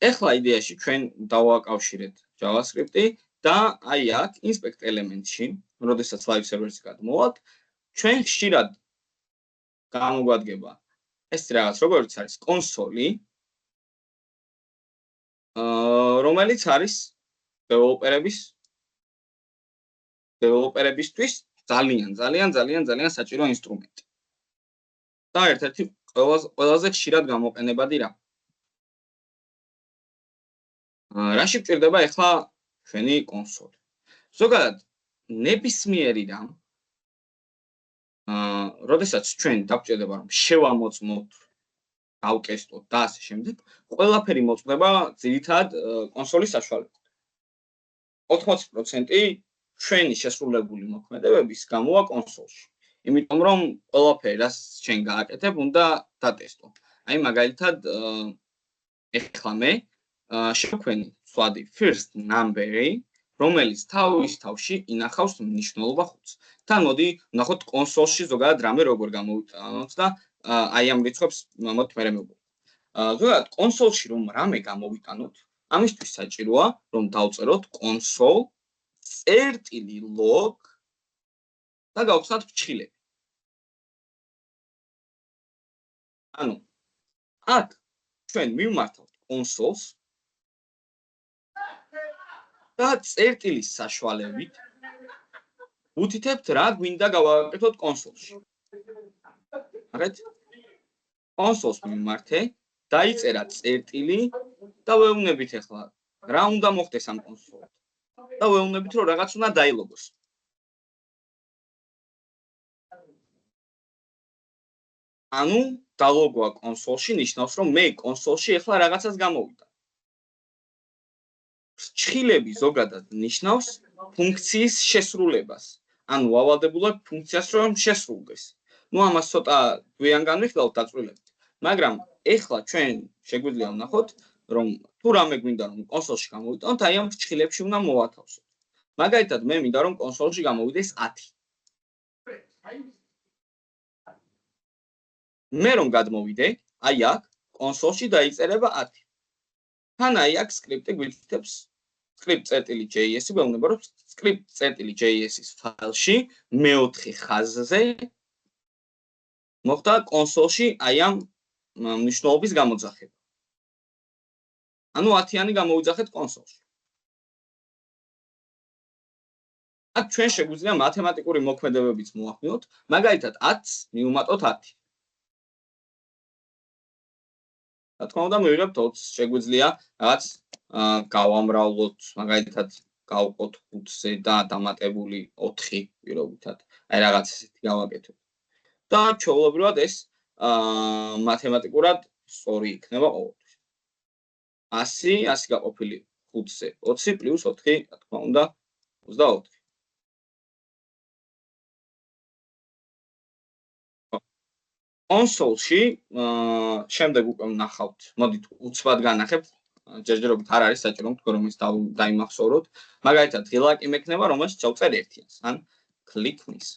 [SPEAKER 1] ეხლა იდეაში ჩვენ დავაკავშირეთ JavaScript-ი და აი აქ inspect element-ში, როდესაც live server-ში გადმოვავალთ, ჩვენ ხშირად გამოგვადგება ეს რაღაც როგორც არის კონსოლი, რომელიც არის დეველოპერებისთვის ძალიან საჭირო ინსტრუმენტი. და ერთ-ერთი ყველაზე ხშირად გამოყენებადი რა. რაში გვჭირდება ახლა ჩვენი კონსოლი. ზოგადად ნებისმიერი რამ როდესაც ჩვენ დაგვჭირდება რომ შევამოწმოთ, გავკესტოთ და ასე შემდეგ, ყველაფერი მოწდება ძირითადად კონსოლის საშუალებით. 80% ჩვენი შესრულებული მოქმედებების გამოვა კონსოლში. იმიტომ რომ ყველაფერი რაც ჩვენ გააკეთებ, უნდა დატესტო. აი მაგალითად ეხლა მე შევქვენი სვადი first number-ი, რომელიც თავის თავში ინახავს მნიშვნელობა 5-ს. თან მოდი ვნახოთ კონსოლში ზოგადად რამე როგორ გამოვიტანოთ და აი ამ რიცხვებს მოდით მე მოვუყუროთ. ზოგადად კონსოლში რომ რამე გამოვიტანოთ, ამისთვის საჭიროა რომ დავწეროთ console.log და გავხსნათ ფრჩხილები. ანუ აქ ჩვენ მივმართავთ კონსოლს და წერტილის საშუალებით უთითებთ რა გვინდა გავაკეთოთ კონსოლში. აღეთ? კონსოლს მიმართე, დაიწერა წერტილი და ვეუბნებით ახლა რა უნდა მოხდეს ამ კონსოლთან. და ვეუბნებით რომ რაღაც უნდა დაილოგოს. ანუ დალოგვა კონსოლში ნიშნავს რომ მე კონსოლში ახლა რაღაცას გამოვიდა. ფრჩხილები ზოგადად ნიშნავს ფუნქციის შესრულებას. ანუ ავალდებულად ფუნქციას რომ შესრულდეს. ნუ ამას ცოტა გვიან განვიხილავთ დაწვრილებით. მაგრამ ეხლა ჩვენ შეგვიძლია ვნახოთ რომ თუ რამე გვინდა რომ კონსოლში გამოვიტანოთ, აი ამ ფრჩხილებში უნდა მოვათავსოთ. მაგალითად მე მინდა რომ კონსოლში გამოვიდეს 10. მე რომ გადმოვიდე, აი აქ კონსოლში დაიწერება 10. თან აი აქ სკრიპტი გვიწევს script.js-ი, გვეუბნება რომ script.js-ის ფაილში მეოთხე ხაზზე მოხდა კონსოლში აი ამ მნიშვნელობის გამოძახება. ანუ 10-იანი გამოვიძახეთ კონსოლში. აქ ჩვენ შეგვიძლია მათემატიკური მოქმედებებიც მოვახდინოთ, მაგალითად 10-ს მივუმატოთ 10. რა თქმა უნდა მივიღებთ 20, შეგვიძლია რაღაც გავამრავლოთ, მაგალითად გავყოთ 5-ზე და დამატებული 4 პირობითად. აი რაღაც ესეთი გავაკეთოთ. და ჩვეულებრივად ეს მათემატიკურად სწორი იქნება ყოველთვის. 100 გაყოფილი 5-ზე 20 პლუს 4, რა თქმა უნდა 24. კონსოლში შემდეგ უკვე ვნახავთ, მოდით უცბად განახებთ ჯერჯერობით არ არის საჭირო თქვენ რომ ის დაიმახსოვროთ. მაგალითად, ღილაკი მექნება, რომელშიც ჩავწერ 1-ს, ან click-nis.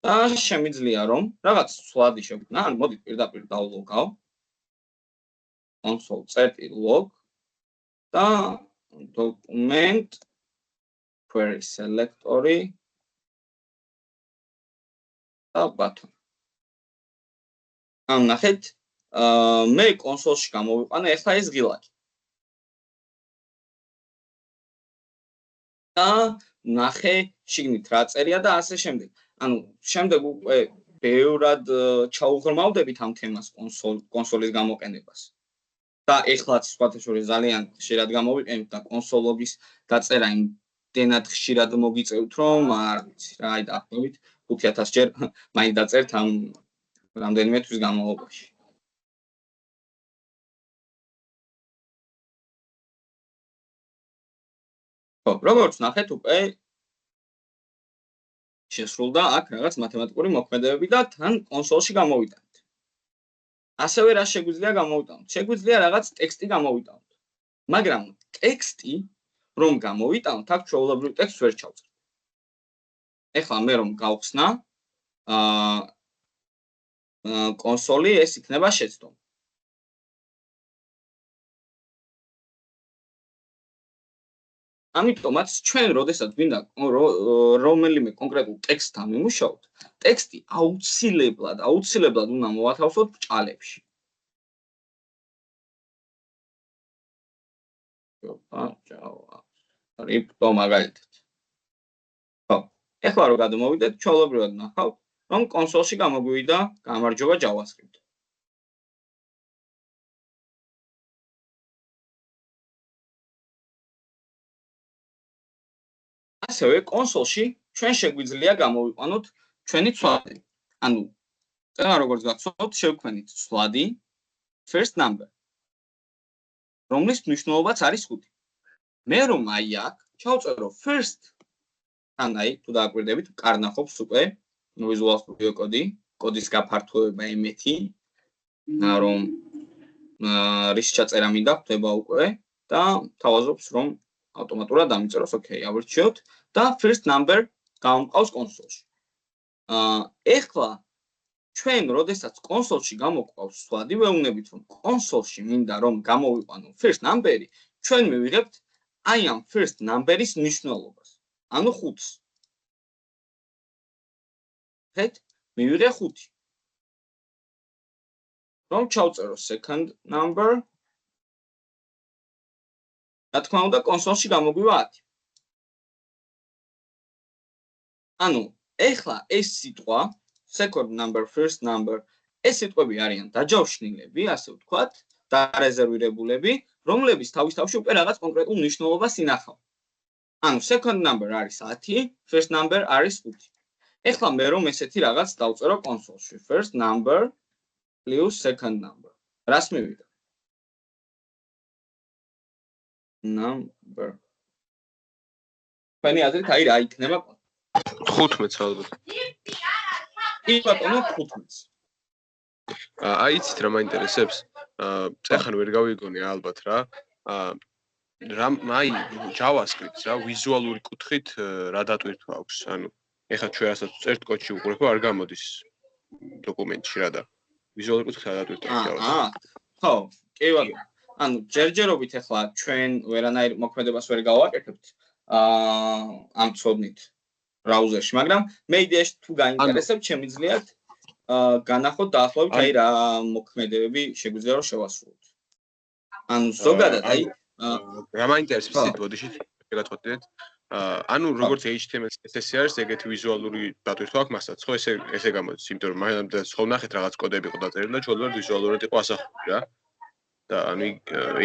[SPEAKER 1] და შემიძლია რომ რაღაც სვლადი შევქმნა, ან მოდით პირდაპირ დავლოგავ. console.log და document query selector-ი და button. ან ნახეთ, მე კონსოლში გამოვიყვანე ახლა ეს ღილაკი. და ნახე შიგნით რა წერია და ასე შემდეგ. ანუ შემდეგ უკვე ბევრად ჩაუღრმავდებით ამ თემას კონსოლის გამოყენებას. და ეხლაც სხვათა შორის ძალიან ხშირად გამოვიყენებთ და კონსოლობის დაწერა იმდენად ხშირად მოგიწევთ რომ არ ვიცი რა აი დაახლოებით 5000 ჯერ მაინც დაწერთ ამ რამდენიმე თვის განმავლობაში. ხო, როგორც ნახეთ უკვე შესრულდა აქ რაღაც მათემატიკური მოქმედებები და თან კონსოლში გამოვიტანთ. ასევე რა შეგვიძლია გამოვიტანოთ? შეგვიძლია რაღაც ტექსტი გამოვიტანოთ. მაგრამ ტექსტი რომ გამოვიტანოთ, აქ ჩვეულებრივ ტექსტს ვერ ჩავწერთ. ეხლა მე რომ გავხსნა კონსოლი, ეს იქნება შეცდომა. ამიტომაც ჩვენ როდესაც გვინდა რომელიმე კონკრეტულ ტექსტთან ვიმუშაოთ, ტექსტი აუცილებლად უნდა მოვათავსოთ ბრჭყალებში. რიპტო მაგალითად. ხო, ეხლა რომ გადმოვიდეთ, ჩვეულებრივად ნახავთ, რომ კონსოლში გამოგვივიდა გამარჯობა JavaScript. ასევე კონსოლში ჩვენ შეგვიძლია გამოვიყვანოთ ჩვენი ცვლადი. ანუ წინა როგორც გახსოვთ, შევქმნით ცვლადი first number, რომლის მნიშვნელობაც არის 5. მე რომ აი აქ ჩავწერო first, ან აი თუ დააკვირდებით, კარნახობს უკვე Visual Studio Code, კოდის გაფართოება ემეთი, რომ რის ჩაწერა მინდა ხდება უკვე და თავაზობს რომ ავტომატურად დამიწეროს, ოკეი, ავირჩიოთ და first number გამოვყავს კონსოლში. ეხლა ჩვენ როდესაც კონსოლში გამოგვყავს სვლადი, ვეუბნებით რომ კონსოლში მინდა რომ გამოვიყვანო first number-ი, ჩვენ მივიღებთ აი ამ first number-ის მნიშვნელობას. ანუ 5-ს. ხეთ, მივიღე 5. რომ ჩავწერო second number, რა თქმა უნდა კონსოლში გამოგვივა 10. ანუ ეხლა ეს სიტყვა second number, first number, ეს სიტყვები არიან დაჯავშნილები, ასე ვთქვათ, დარეზერვირებულები, რომლებიც თავის თავში უკვე რაღაც კონკრეტულ მნიშვნელობას ინახავენ. ანუ second number არის 10, first number არის 5. ეხლა მე რომ ესეთი რაღაც დავწერო კონსოლში, first number plus second number. რას მივიღებ? Number. Pani აზრით აი რა იქნება?
[SPEAKER 7] 15 ალბათ.
[SPEAKER 1] კი ბატონო 15.
[SPEAKER 7] აი იცით რა მაინტერესებს? წეხან ვერ გავიგონე ალბათ რა. აი JavaScript-ს რა ვიზუალური კუთხით რა დატვირთვა აქვს. ანუ ეხლა ჩვენ რასაც წერთ კოდში უყურებ არ გამოდის დოკუმენტში რა და ვიზუალური კუთხით რა დატვირთვა JavaScript.
[SPEAKER 1] ხო, კი ბატონო. ანუ ჯერჯერობით ეხლა ჩვენ ვერანაირ მოქმედებას ვერ გავაკეთებთ ამ ცოდნით ბრაუზერში, მაგრამ მე იდეაში თუ გაინტერესებთ, შემიძლიათ განახოთ დაახლოებით აი რა მოქმედებები შეგვიძლია რომ შევასრულოთ. ანუ ზოგადად აი
[SPEAKER 7] რა მაინტერესებს ის ბოდიში გაგათხოვდეთ. ანუ როგორც HTML CSS-ი არის, ეგეთი ვიზუალური დატვირთვა აქვს მასაც, ხო ესე გამოდის, იმიტომ რომ მაგალითად ხო ნახეთ რაღაც კოდები იყო დაწერილი და ჩვეულებრივ ვიზუალურად იყო ასახული რა. და ანუ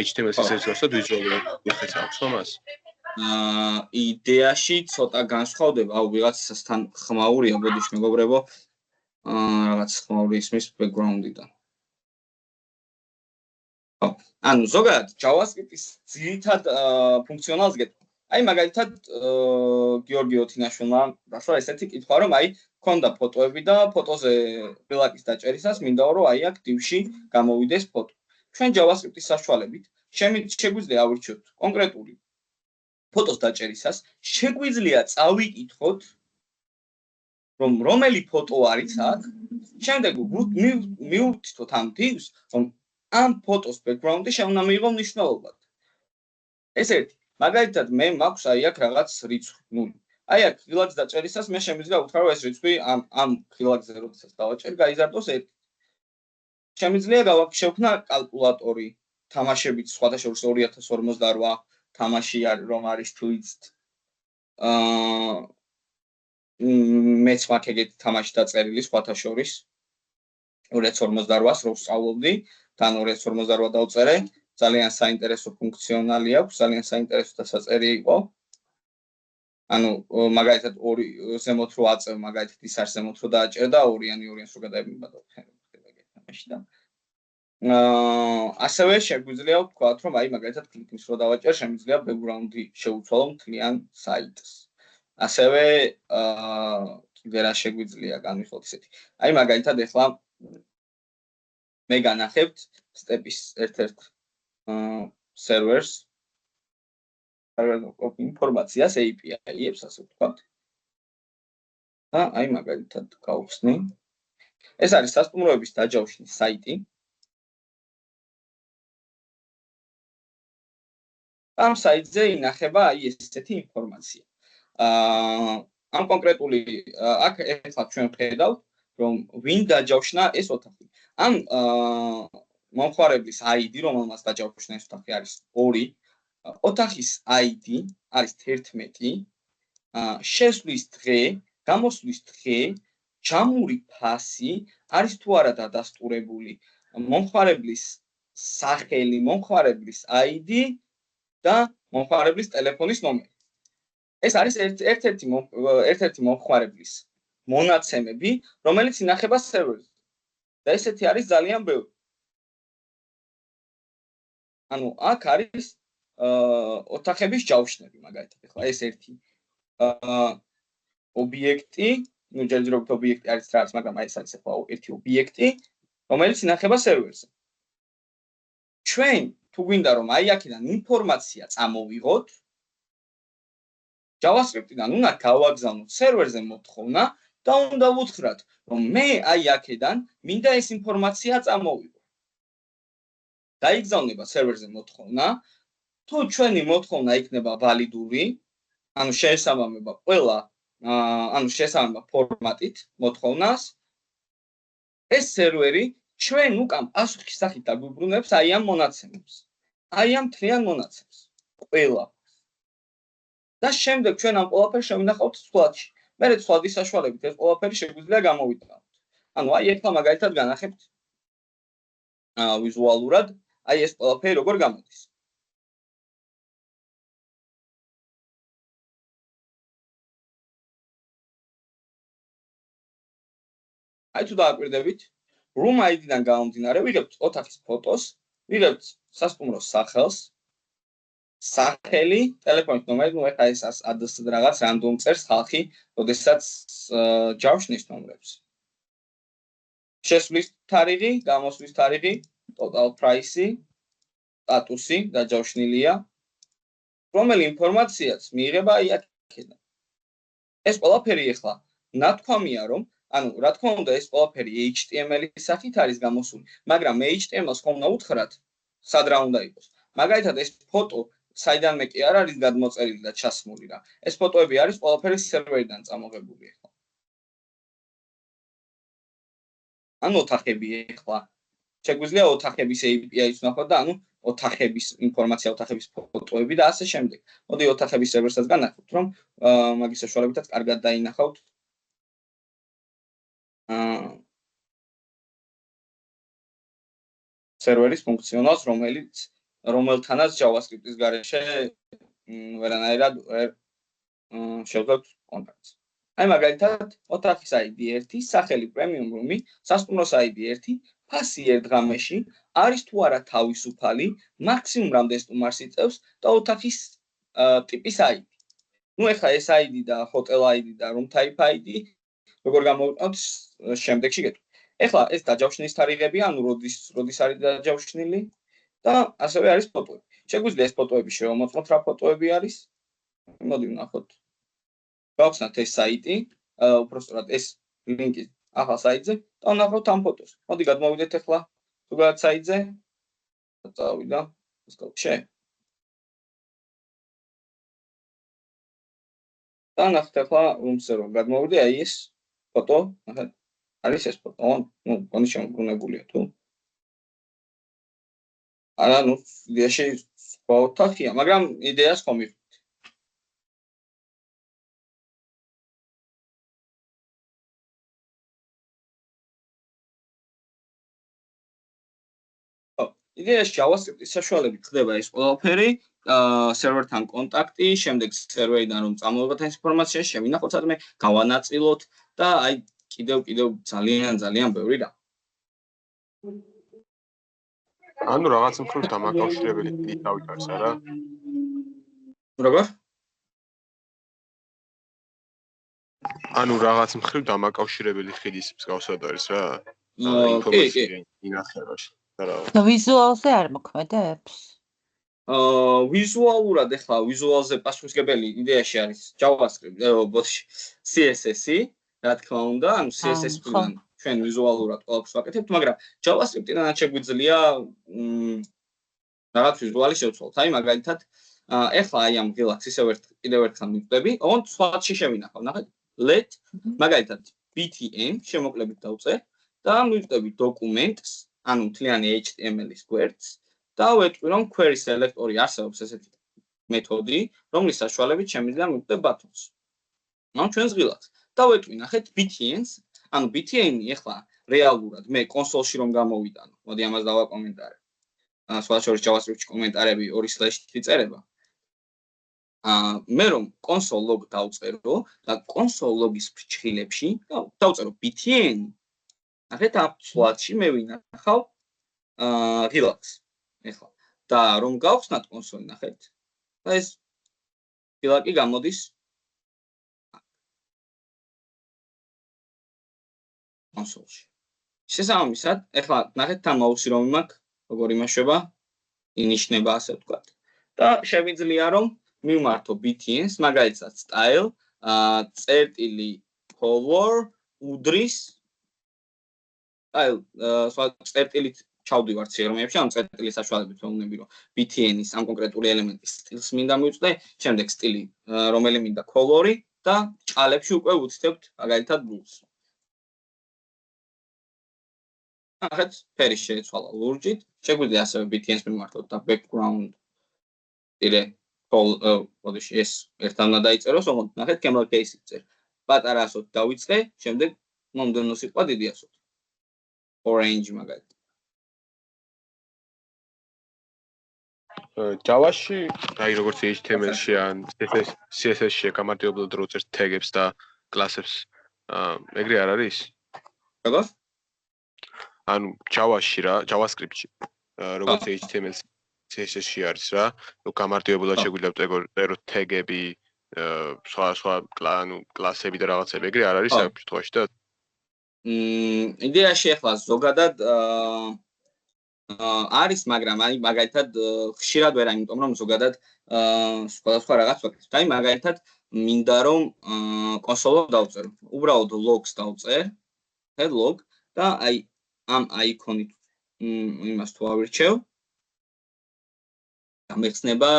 [SPEAKER 7] HTML CSS-ს ვასწავლეთ ვიზუალურად ვიხეთ აქვს ხო მას?
[SPEAKER 1] იდეაში ცოტა განსხვავდება, აუ ვიღაცასთან ხმაურია, ბოდიში მეგობრებო, რაღაც ხმაური ისმის background-დან. ხო, ანუ ზოგადად JavaScript-ის ძირითად ფუნქციონალს გეტყვი. აი მაგალითად გიორგი ოთინაშვილმა დასვა ესეთი კითხვა, რომ აი ქონდა ფოტოები და ფოტოზე ღილაკის დაჭერისას მინდა რომ აი აქ div-ში გამოვიდეს ფოტო. ჩვენ JavaScript-ის საშუალებით შეგვიძლია ავირჩიოთ კონკრეტული ფოტოს დაჭერისას, შეგვიძლია წავიკითხოთ რომ რომელი ფოტო არის აქ, შემდეგ მივუთითოთ ამ divs, რომ ამ ფოტოს background-ი შეუნა მიიღო მნიშვნელობა. ეს ერთი. მაგალითად, მე მაქვს აი აქ რაღაც რიცხვი 0. აი აქ ღილაკს დაჭერისას მე შემიძლია უთხრა რომ ეს რიცხვი ამ ღილაკზე როდესაც დავაჭერ, გაიზარდოს 1. შემიძლია შევქნა კალკულატორი, თამაშებით სხვათა შორის 2058 თამაში არის რომ არის twist. მეც მაქვს ეგეთი თამაში დაწერილი სხვათა შორის 2058-ს რო ვსწავლობდი, თან 2058 დავწერე, ძალიან საინტერესო ფუნქციონალი აქვს, ძალიან საინტერესო დასაწერი იყო. ანუ მაგალითად 2 ზემოთ რო აწევ, მაგალითად ის არის ზემოთ რო დააჭერდა 2-იანი 2-იანს რო გადაებინება და ხდება ეგეთი თამაში და ასევე შეგვიძლია ვთქვათ, რომ აი მაგალითად კლიკის რო დავაჭერ, შემიძლია background-ი შევუცვალო მთლიან საიტს. ასევე კიდე რა შეგვიძლია განვიხილოთ ისეთი. აი მაგალითად ახლა მე განახებთ სტეპის ერთ-ერთ servers ინფორმაციას API-ებს ასე ვთქვათ. და აი მაგალითად გავხსნი. ეს არის სასტუმროების დაჯავშნის საიტი. ამ საიტზე ინახება აი ესეთი ინფორმაცია. ამ კონკრეტული აქ ახლა ჩვენ ვხედავთ, რომ ვინ დაჯავშნა ეს ოთახი. ამ მომხმარებლის ID, რომელმაც დაჯავშნა ეს ოთახი არის 2, ოთახის ID არის 11, შესვლის დღე, გამოსვლის დღე, ჯამური ფასი არის თუ არა დადასტურებული, მომხმარებლის სახელი, მომხმარებლის ID და მომხმარებლის ტელეფონის ნომერი. ეს არის ერთ-ერთი მომხმარებლის მონაცემები, რომელიც ინახება სერვერზე. და ესეთი არის ძალიან ბევრი. ანუ აქ არის ოთახების ჯავშნები, მაგალითად, ახლა ეს ერთი ობიექტი, ну ჯერჯერობით ობიექტი არის რაღაც, მაგრამ აი ეს არის ახლა ერთი ობიექტი, რომელიც ინახება სერვერზე. ჩვენ თუ გვინდა რომ აი აქედან ინფორმაცია წამოვიღოთ, JavaScript-დან უნდა გავაგზავნოთ სერვერზე მოთხოვნა და უნდა ვუთხრათ, რომ მე აი აქედან მინდა ეს ინფორმაცია წამოვიღო. დაიგზავნება სერვერზე მოთხოვნა, თუ ჩვენი მოთხოვნა იქნება ვალიდური, ანუ შეესაბამება ყველა, ანუ შეესაბამება ფორმატით მოთხოვნას, ეს სერვერი ჩვენ უკან პასუხის სახით დაგვიბრუნებს აი ამ მონაცემებს. აი ამ მთლიან მონაცემს. ყველა. და შემდეგ ჩვენ ამ ყველაფერს შევინახავთ ცვლადში. მერე ცვლადის საშუალებით ეს ყველაფერი შეგვიძლია გამოვიტანოთ. ანუ აი ახლა მაგალითად განახებთ ვიზუალურად, აი ეს ყველაფერი როგორ გამოდის. აი თუ დააკვირდებით, room ID-დან გამომდინარე, ვიღებთ ოთახის ფოტოს, ვიღებთ სასტუმროს სახელს, სახელი, ტელეფონის ნომერი, ну ეხლა ეს ADS რაღაც რანდომ წერს ხალხი, როდესაც ჯავშნის ნომრებს. შესვლის თარიღი, გამოსვლის თარიღი, total price-ი, სტატუსი დაჯავშნილია, რომელი ინფორმაციაც მიიღება აი აქედან. ეს ყველაფერი ეხლა ნათქვამია, რომ ანუ რა თქმა უნდა ეს ყველაფერი HTML-ის სახით არის გამოსული, მაგრამ HTML-ს ხომ უნდა უთხრათ, სად რა უნდა იყოს. მაგალითად ეს ფოტო საიდანმე კი არ არის გადმოწერილი და ჩასმული რა. ეს ფოტოები არის ყველაფერი სერვერიდან წამოღებული ახლა. ანუ ოთახები ახლა შეგვიძლია ოთახების API-ს ვნახოთ და ანუ ოთახების ინფორმაცია, ოთახების ფოტოები და ასე შემდეგ. მოდი ოთახების სერვერსაც განახოთ, რომ მაგის საშუალებითაც კარგად დაინახავთ. სერვერის ფუნქციონალს, რომელთანაც JavaScript-ის გარეშე ვერანაირად შევძლებთ კონტაქტს. აი მაგალითად, ოთახის ID 1, სახელი premium room-ი, სასტუმროს ID 1, ფასი ერთ ღამეში არის თუ არა თავისუფალი, მაქსიმუმ რამდენ სტუმარს იწევს და ოთახის ტიპის ID. ну ეხლა ეს ID და hotel ID და room type ID როგორ გამოვიყენოთ შემდეგში გეტყვი. ეხლა ეს დაჯავშნის თარიღები, ანუ როდის არის დაჯავშნილი, და ასევე არის ფოტოები. შეგვიძლია ეს ფოტოები შევამოწმოთ, რა ფოტოები არის. მოდი ვნახოთ. გავხსნათ ეს საიტი, უпростоრად ეს ლინკი ახალ საიტზე და ვნახოთ ამ ფოტოს. მოდი გადმოვიდეთ ახლა ზოგადად საიტზე. წავიდა სკოლში. და ნახეთ ახლა რუმზე რომ გადმოვიდე, აი ეს ფოტო, ნახეთ. არის ეს ფოტო, ნუ კონი შემოგვუნებულია თუ. არა, ნუ იდეაში სხვა ოთახია, მაგრამ იდეას ხომ მივხვდი. იდეაში JavaScript-ის საშუალებით ხდება ეს ყველაფერი, სერვერთან კონტაქტი, შემდეგ სერვერიდან რომ წამოვიღოთ ეს ინფორმაცია, შევინახოთ სადმე, გავანაწილოთ და აი კიდევ ძალიან ბევრი რამ.
[SPEAKER 7] ანუ რაღაც მხრივ დამაკავშირებელი ხიდი დავიტანს არა?
[SPEAKER 1] როგორ?
[SPEAKER 7] ანუ რაღაც მხრივ დამაკავშირებელი ხიდის მსგავსად არის რა?
[SPEAKER 1] კი.
[SPEAKER 7] ინახებაში.
[SPEAKER 4] და ვიზუალზე არ მოქმედებს?
[SPEAKER 1] ვიზუალურად ახლა ვიზუალზე პასუხისმგებელი იდეაში არის JavaScript, CSS-ი, რა თქმა უნდა, ანუ CSS-იდან ჩვენ ვიზუალურად ყველაფერს ვაკეთებთ, მაგრამ JavaScript-დანაც შეგვიძლია რაღაც ვიზუალი შევცვალოთ. აი მაგალითად, ახლა აი ამ ღილაკს კიდევ ერთხელ მივხვდები, ოღონდ სხვაში შევინახავ, ნახეთ, let მაგალითად btn შემოკლებით დავწერ და მივხვდები დოკუმენტს, ანუ მთლიანი HTML-ის გვერდს და ვეტყვი რომ query selector-ი არსებობს ესეთი მეთოდი, რომლის საშუალებით შემიძლია მივხვდე ბატონს. ანუ ჩვენს ღილაკს. და ვეტყვი ნახეთ btn-ს, ანუ btn-ი ახლა რეალურად მე კონსოლში რომ გამოვიტანო, მოდი ამას დავაკომენტარებ. სხვა შორის JavaScript-ში კომენტარები 2//-ით იწერება. მე რომ console log დავწერო და console log-ის ფრჩხილებში დავწერო btn, ნახეთ ამ სლაიდში მე ვინახავ ღილაკს. ეხლა და რომ გავხსნათ კონსოლი, ნახეთ. და ეს ღილაკი გამოდის კონსოლში. შესაბამისად, ეხლა ნახეთ თან მაუსი რომ იმაქვს, როგორ იმაშება, ინიშნება ასე ვთქვათ. და შევიძლია რომ მივმართო btn-ს, მაგალითად style, წერტილი color, უდრის სხვა წერტილით ჩავდივარ ციგნებში, ამ წერტილის საშუალებით ვეუბნები, რომ btn-ის ამ კონკრეტული ელემენტის სტილს მინდა მივწვდე, შემდეგ სტილი, რომელი მინდა color-ი და ჭალებში უკვე ვუცდებთ მაგალითად blues. ნახეთ, ფერი შეეცვალა ლურჯით, შეგვიძლია ასევე btn-ს მიმართოთ და background ტირე მოდიში ეს ერთად უნდა დაიწეროს, ოღონდ ნახეთ camel case-ით წერ. პატარა ასოთ დავიწყე, შემდეგ მომდევნო სიტყვა დიდი ასოთ. orange მაგალითად.
[SPEAKER 7] Java-ში, აი როგორც HTML-ში ან CSS-ში გამარტივებლად რო წერს tag-ებს და class-ებს, ეგრე არ არის?
[SPEAKER 1] როგორ?
[SPEAKER 7] ანუ Java-ში რა, JavaScript-ში, როგორც HTML CSS-ში არის რა, ნუ გამარტივებლად შეგვიძლია წეროთ tag-ები, სხვა ანუ class-ები და რაღაცები, ეგრე არ არის ამ შემთხვევაში და
[SPEAKER 1] იდეაში ახლა ზოგადად არის, მაგრამ აი მაგალითად ხშირად ვერ, იმიტომ რომ ზოგადად სხვადასხვა რაღაც ვაკეთებ. აი მაგალითად მინდა რომ კონსოლს დავწერო. უბრალოდ logs დავწერ, log და აი ამ აიკონით იმას თუ ავირჩევ, გამეხსნება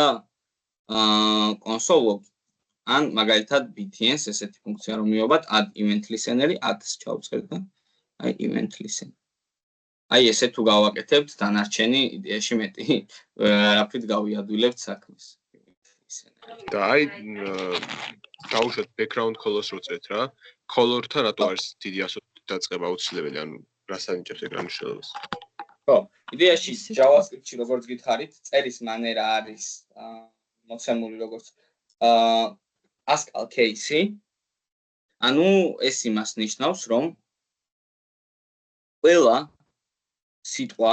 [SPEAKER 1] console log. ან მაგალითად btn-ს ესეთი ფუნქცია რომ მივაბად add event listener-ი, add-ს ჩავწერ და აი event listener. აი ესე თუ გავაკეთებთ, დანარჩენი იდეაში მეტი არაფრით გავიადვილებთ საქმეს.
[SPEAKER 7] და აი დაუშვათ background colors რო წერთ რა, color-თან რატო არის დიდი ასოთი დაწყება აუცილებელი, ანუ რას ანიჭებს ეგ მნიშვნელობას?
[SPEAKER 1] ხო, იდეაში JavaScript-ში როგორც გითხარით, წერის მანერა არის მოცემული როგორც Pascal case-ი. ანუ ეს იმას ნიშნავს, რომ ყველა სიტყვა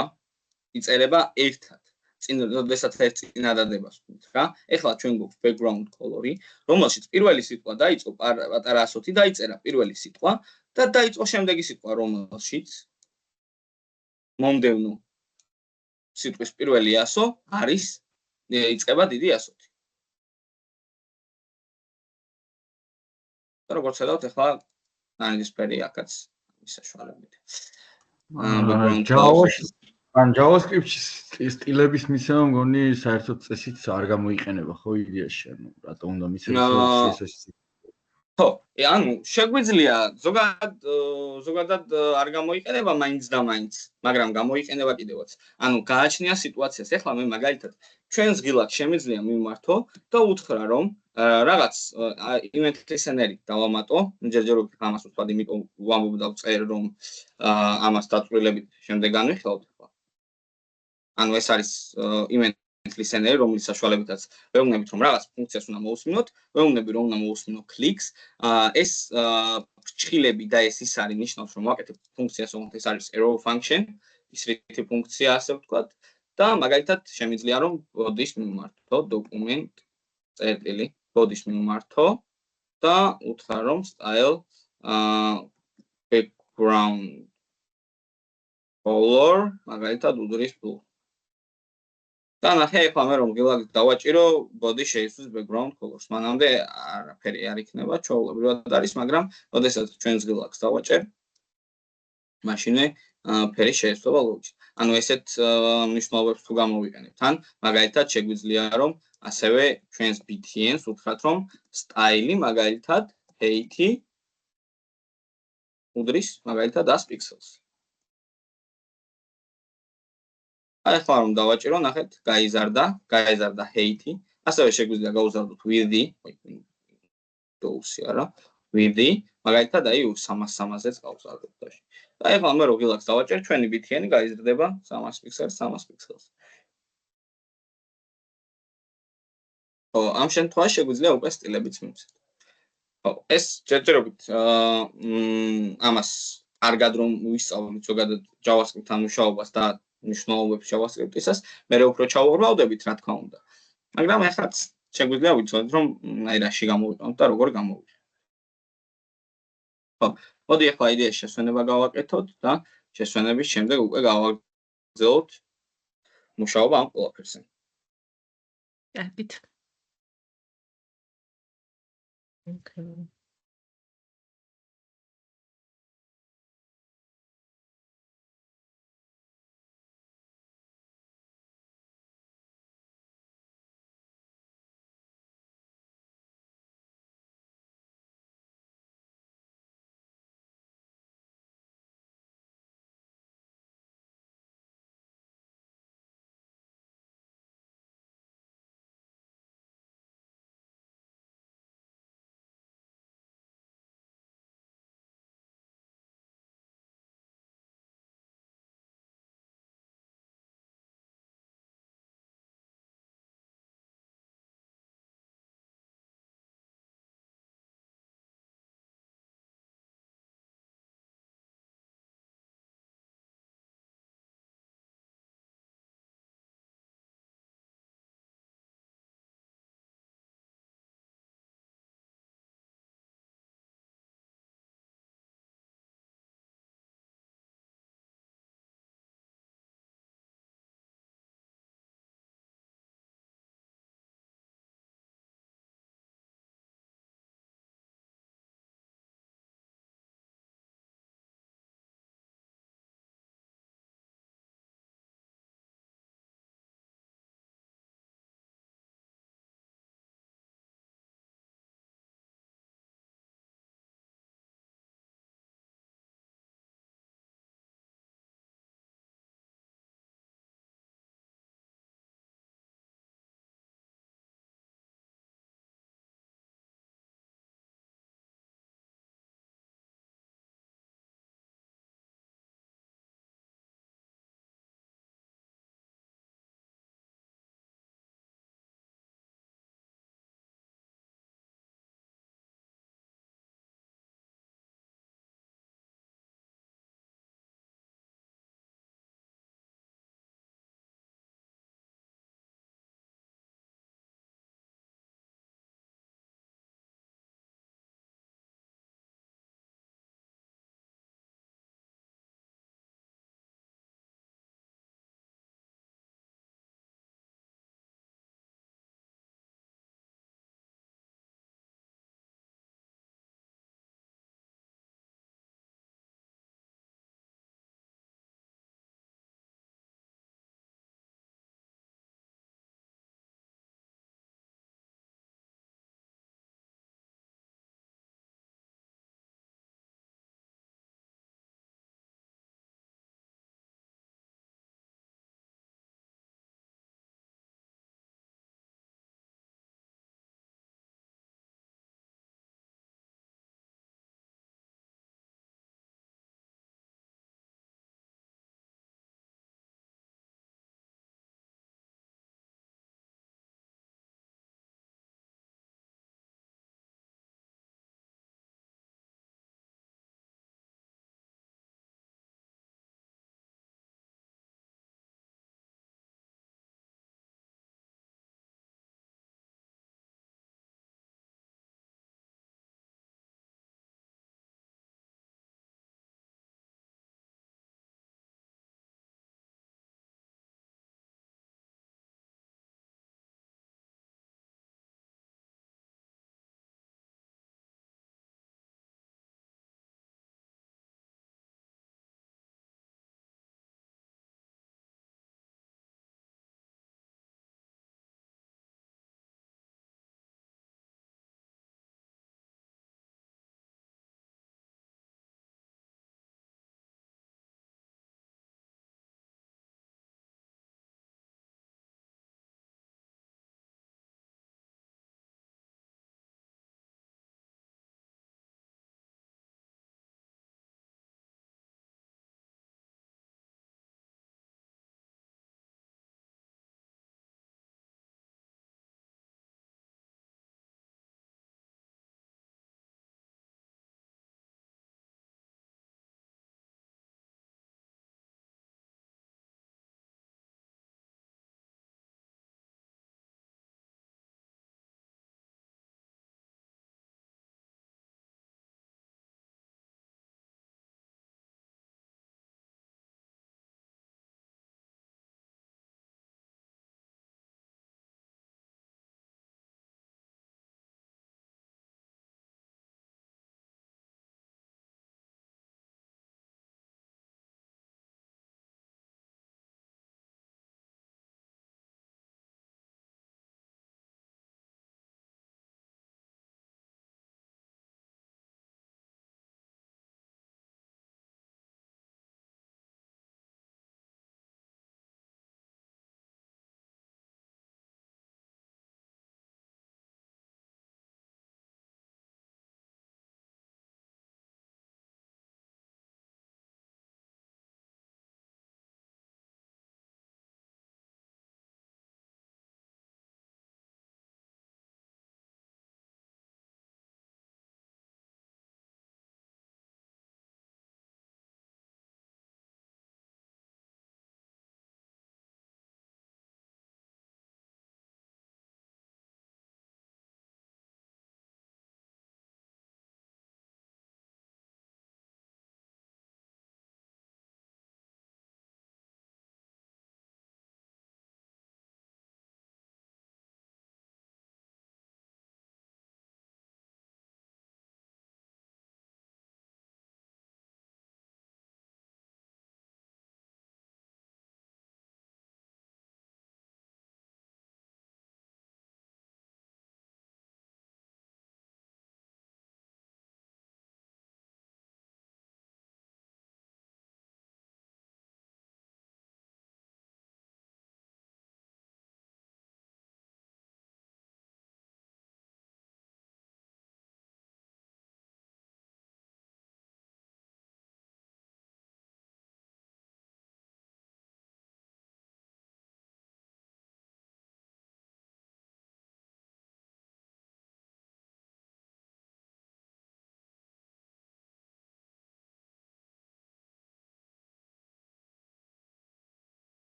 [SPEAKER 1] იწერება ერთად. როდესაც ერთ წინადადებას ვქნით რა. ეხლა ჩვენ გვაქვს background color-ი, რომელშიც პირველი სიტყვა დაიწყო პატარა ასოთი დაიწერა პირველი სიტყვა და დაიწყო შემდეგი სიტყვა, რომელშიც მომდევნო სიტყვის პირველი ასო არის იწყება დიდი ასოთი. და როგორც ხედავთ, ახლა ნარინჯისფერი აქაც ის საშუალებით.
[SPEAKER 3] JavaScript-ის სტილების მიცემა მგონი საერთოდ წესით არ გამოიყენება ხო იდეაში, ანუ რატომ უნდა მიცემს CSS-ი?
[SPEAKER 1] ხო, ანუ შეგვიძლია ზოგადად არ გამოიყენება მაინც და მაინც, მაგრამ გამოიყენება კიდევაც. ანუ გააჩნია სიტუაციას. ეხლა მე მაგალითად ჩვენს ღილაკს შემიძლია მივმართო და უთხრა რომ რაღაც event listener-ით დავამატო, ჯერჯერობით ამას ვთქვათ, იმიტომ ვამბობ და ვწერ რომ ამას დაწვრილებით შემდეგ განვიხილავთ ახლა. ანუ ეს არის event listener-ი, რომლის საშუალებითაც ვეუბნებით რომ რაღაც ფუნქციას უნდა მოусმინოთ, ვეუბნები რომ უნდა მოусმინო clicks, ეს ფრჩხილები და ეს ის არის ნიშნავს რომ ვაკეთებ ფუნქციას, რომელიც ეს არის arrow function, ის რითი ფუნქცია ასე ვთქვათ და მაგალითად შემიძლია რომ body-ს მივმართო document წერტილი body-ს მივმართო და უთხრა რომ style background color მაგალითად უდრის blue. და ნახე ახლა მე რომ ღილაკს დავაჭირო body შეიცავს background colors. მანამდე არაფერი არ იქნება, ჩვეულებრივად არის, მაგრამ ოდესაც ჩვენს ღილაკს დავაჭერ მაშინე ფერი შეიცვალა ლოგში. ანუ ესეთ მნიშვნელობებს თუ გამოვიყენებთ, ან მაგალითად შეგვიძლია რომ ასევე ჩვენს btn-ს უთხრათ რომ style-ი მაგალითად height-ი უდრის მაგალითად 100 pixels. ახლა რომ დავაჭირო, ნახეთ, გაიზარდა height-ი, ასევე შეგვიძლია გავუზარდოთ width-ი, width-ი არა, width-ი, მაგალითად აი 300-300-ზე გავუზარდოთ დაში. და ახლა მე რო ღილაკს დავაჭერ, ჩვენი btn-ი გაიზრდება 300 pixels. ხო, ამ შემთხვევაში შეგვიძლია უკვე სტილებიც მივცეთ. ხო, ეს ჯერჯერობით ამას კარგად რომ ვისწავლოთ ზოგადად JavaScript-თან მუშაობას და მნიშვნელობებს JavaScript-ისას, მე უფრო ჩავუყრავდებით, რა თქმა უნდა. მაგრამ ახლა შეგვიძლია ვიცოდეთ რომ აი რაში გამოვიყენოთ და როგორ გამოვიყენოთ. ხო, მოდი ახლა იდეის შესვენება გავაკეთოთ და შესვენების შემდეგ უკვე გავაგრძელოთ მუშაობა ამ ყველაფერზე.
[SPEAKER 4] კარგით.
[SPEAKER 2] Okay.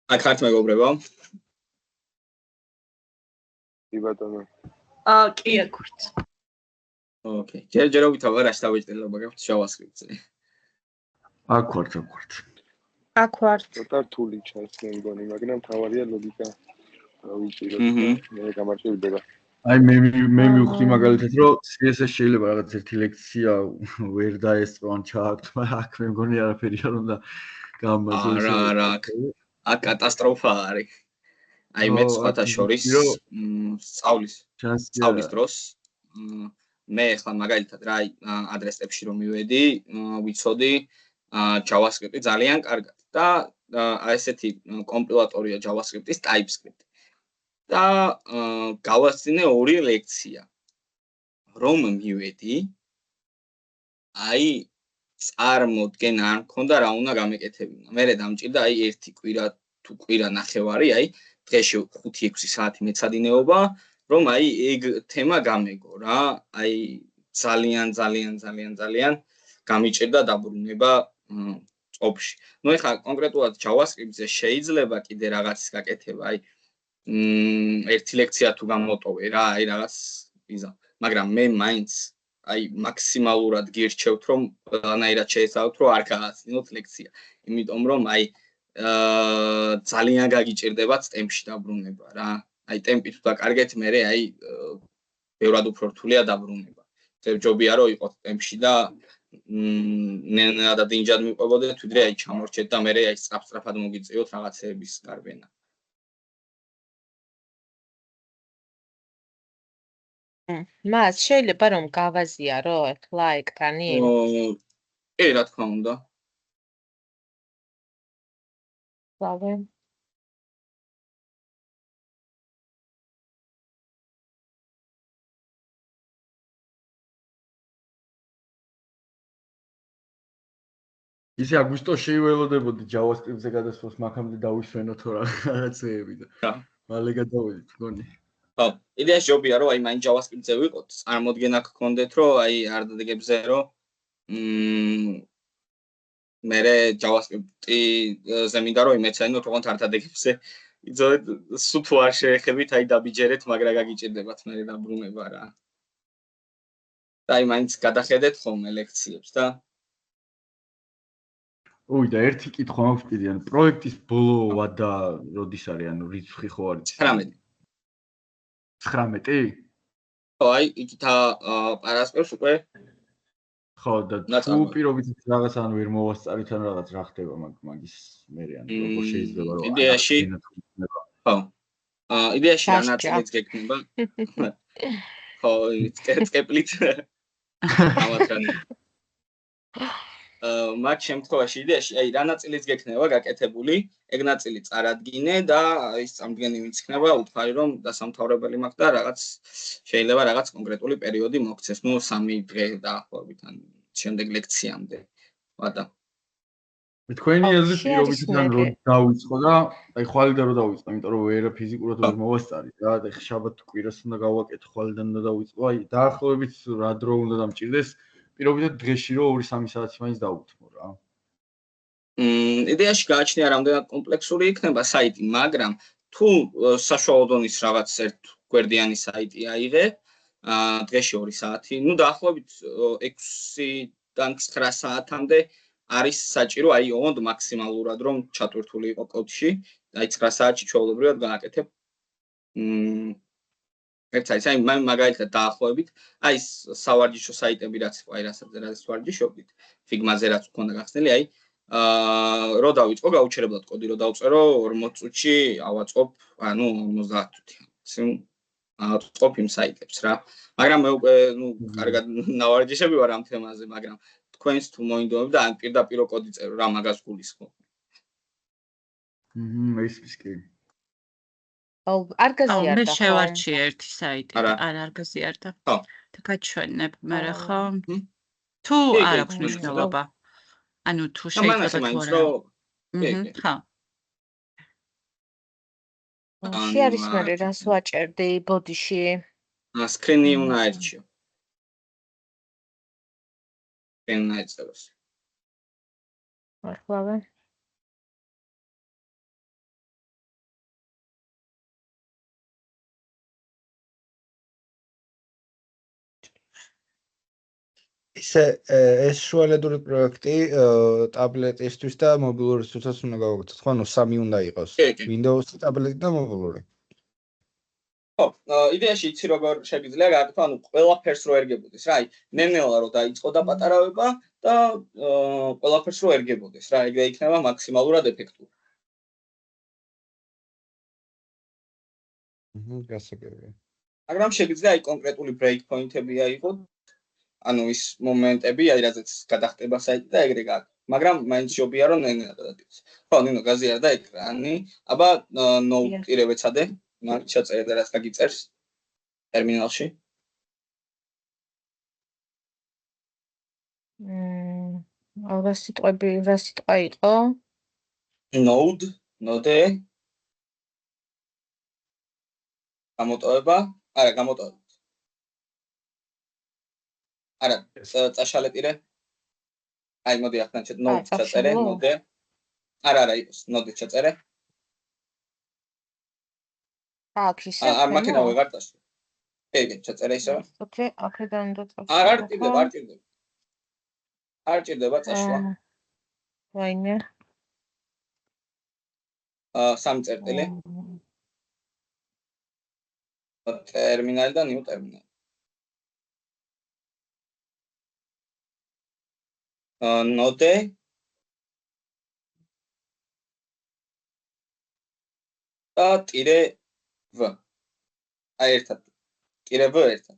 [SPEAKER 1] აქ ხართ მეგობრებო?
[SPEAKER 7] კი ბატონო.
[SPEAKER 4] კი აქვთ.
[SPEAKER 1] ოკეი. ჯერჯერობით აღარ დავიჭრილობა გაქვთ JavaScript-ზე.
[SPEAKER 3] აქ ვართ.
[SPEAKER 2] აქ ვარ.
[SPEAKER 7] ცოტა რთული ჩანს მე მგონი, მაგრამ თავარია ლოგიკა. ავიჭიროთ და მე გამარჯვება.
[SPEAKER 3] აი მე მივხვდი მაგალითად რომ CSS შეიძლება რაღაც ერთი ლექცია ვერ დაესწრო ან ჩააქვთ, მაგრამ აქ მე მგონი არაფერი არ უნდა გამაზრდეს.
[SPEAKER 1] არა, აქ კატასტროფა არის. აი მე სხვათა შორის სწავლის დროს მე ხლა მაგალითად რა ადრესებში რომ მივედი, ვიცოდი JavaScript-ი ძალიან კარგად და ესეთი კომპილატორია JavaScript-ის TypeScript. და გავასწინე ორი ლექცია. რომ მივედი, აი წარმოდგენ არ მქონდა რა უნდა გამეკეთებინა. მერე დამჭირდა აი ერთი კვირა თუ კვირა ნახევარი, აი დღეში 5-6 საათი მეცადინეობა, რომ აი ეგ თემა გამეგო რა. აი ძალიან გამიჭირდა დაბრუნება ოფში. ნუ ეხლა კონკრეტულად JavaScript-ზე შეიძლება კიდე რაღაცის გაკეთება, აი ერთი ლექცია თუ გამოტოვე რა, აი რაღაც იზა, მაგრამ მე მაინც აი მაქსიმალურად გირჩევთ რომ ყველანაირად შეესწავლოთ რომ არ გააცნოთ ლექცია. იმიტომ რომ აი ძალიან გაგიჭირდებათ ტემპში დაბრუნება რა. აი ტემპი თუ დაკარგეთ, მერე აი ბევრად უფრო რთულია დაბრუნება. ჯობია რომ იყოთ ტემპში და და დინჯად მიყვებოდეთ, ვიდრე აი ჩამორჩეთ და მერე აი სწრაფად მოგიწიოთ რაღაცეების გარბენა.
[SPEAKER 2] მას შეიძლება რომ გავაზიარო ახლა ეკრანი?
[SPEAKER 1] კი, რა თქმა უნდა.
[SPEAKER 2] ლავე.
[SPEAKER 3] ისე აგვისტოში ველოდებოდი JavaScript-ზე გადასვლას, მაგამდე დავისვენო თუ რაღაცეები და მალე გადავედით, მგონი.
[SPEAKER 1] ხო, იდეაში ჯობია რომ აი მაინც JavaScript-ზე ვიყოთ, წარმოდგენა გქონდეთ რომ აი არ დაგეგებზე რომ მერე JavaScript-ზე მინდა რომ იმეცანოთ ოღონდ არ დაგეგებზე. იცოდეთ, სულ თუ არ შეეხებით, აი დაბიჯერეთ, მაგრამ გაგიჭირდებათ მერე დაბრუნება რა. და აი მაინც გადახედეთ ხოლმე ლექციებს და
[SPEAKER 3] ოი და ერთი კითხვა მაქვს კიდე, ანუ პროექტის ბოლო ვადა როდის არის, ანუ რიცხვი ხო არის?
[SPEAKER 1] 19.
[SPEAKER 3] 19?
[SPEAKER 1] ხო, აი იქით პარასპერს უკვე
[SPEAKER 3] ხო და თუ პირობითად რაღაც ან ვერ მოვასწარით ან რაღაც რა ხდება მაგის მერე ან როგორ შეიძლება რომ
[SPEAKER 1] იდეაში ხო იდეაში რა ნაწილიც გექნება ხო წკეპლით ამათანი მაგ შემთხვევაში იდეაში აი რა ნაწილიც გექნება გაკეთებული ეგ ნაწილი წარადგინე და ის წამდგენი ვინც იქნება უთხარი რომ დასამთავრებელი მაქვს და რაღაც შეიძლება რაღაც კონკრეტული პერიოდი მოგცეს ნუ 3 დღე დაახლოებით ან შემდეგ ლექციამდე ვადა
[SPEAKER 3] თქვენი აზრით პირობითად რომ დავიწყო და აი ხვალიდან რომ დავიწყო იმიტომ რომ ვერ ფიზიკურად ვერ მოვასწარი რა და შაბათ კვირას უნდა გავაკეთო ხვალიდან უნდა დავიწყო აი დაახლოებით რა დრო უნდა დამჭირდეს პირობითად დღეში რომ 2-3 საათი მაინც დავუთმო რა
[SPEAKER 1] იდეაში გააჩნია რამდენად კომპლექსური იქნება საიტი მაგრამ თუ საშუალო დონის რაღაც ერთ გვერდიანი საიტი აიღე დღეში 2 საათი ნუ დაახლოებით 6-დან 9 საათამდე არის საჭირო აი ოღონდ მაქსიმალურად რომ ჩატვირთული იყო კოდში აი 9 საათში ჩვეულებრივად გააკეთებ ერთ საიტს აი მაგალითად დაახლოებით აი სავარჯიშო საიტები რაც იყო აი რასაც ვარჯიშობდით ფიგმაზე რაც მქონდა გახსნილი აი რო დავიწყო გაუჩერებლად კოდი რო დავწერო 40 წუთში ავაწყობ ანუ 50 წუთი ავაწყობ იმ საიტებს რა მაგრამ მე უკვე ნუ კარგად ნავარჯიშები ვარ ამ თემაზე მაგრამ თქვენს თუ მოინდომებ და ან პირდაპირ კოდი წერო რა მაგას გულისხმობ
[SPEAKER 3] ის კი
[SPEAKER 2] აუ არ გაზიარდა
[SPEAKER 4] მე შევარჩიე ერთი საიტი არ გაზიარდა და გაჩვენებ მე ხო თუ არ აქვს მნიშვნელობა ანუ თუ შეიძლება თუ არა ხო
[SPEAKER 2] შეარის მე რას ვაჭერდი ბოდიში
[SPEAKER 1] სკრინი უნდა ერჩიო ენაიცებს
[SPEAKER 2] ახლა
[SPEAKER 8] ისე ეს შუალედური პროექტი ტაბლეტისთვის და მობილურისთვისაც უნდა გავაკეთოთ, ხო? ანუ სამი უნდა იყოს. Windows-ი, ტაბლეტი და მობილური.
[SPEAKER 1] ხო, იდეაში იცი როგორ შეგიძლია გააკეთო, ანუ ყველაფერს რო ერგებოდეს რა, აი, ნელ-ნელა რო დაიწყო და პატარავება და ყველაფერს რო ერგებოდეს რა, ეგრე იქნება მაქსიმალურად ეფექტური.
[SPEAKER 8] გასაგებია.
[SPEAKER 1] მაგრამ შეგიძლია აი კონკრეტული break point-ები აიღოთ, ანუ ის მომენტები, აი რაზეც გადახტება საიტი და ეგრე გააკეთო. მაგრამ მაინც ჯობია რომ ნელ-ნელა გადადგეს. ხო, ნინო გაზიარდა ეკრანი, აბა ნოუტირე ვეცადე, მაგ ჩაწერე და რაც დაგიწერს ტერმინალში.
[SPEAKER 2] რა სიტყვა იყო?
[SPEAKER 1] node გამოტოვება, არა, გამოტოვება. არა, წაშალეტირე. აი, მოდი ახლა node ჩაწერე, node. არა, იყოს, node ჩაწერე.
[SPEAKER 2] აქ ისე.
[SPEAKER 1] არ მაქენა ვეღარ წაშლე. ეგ ჩაწერე ისევ.
[SPEAKER 2] ოკეი, აქედან უნდა წავშალო.
[SPEAKER 1] არ ჭირდება წაშლა.
[SPEAKER 2] ვაიმე.
[SPEAKER 1] სამი წერტილი. ტერმინალი და new ტერმინალი. node და ტირე v. აი ერთად. ტირე v ერთად.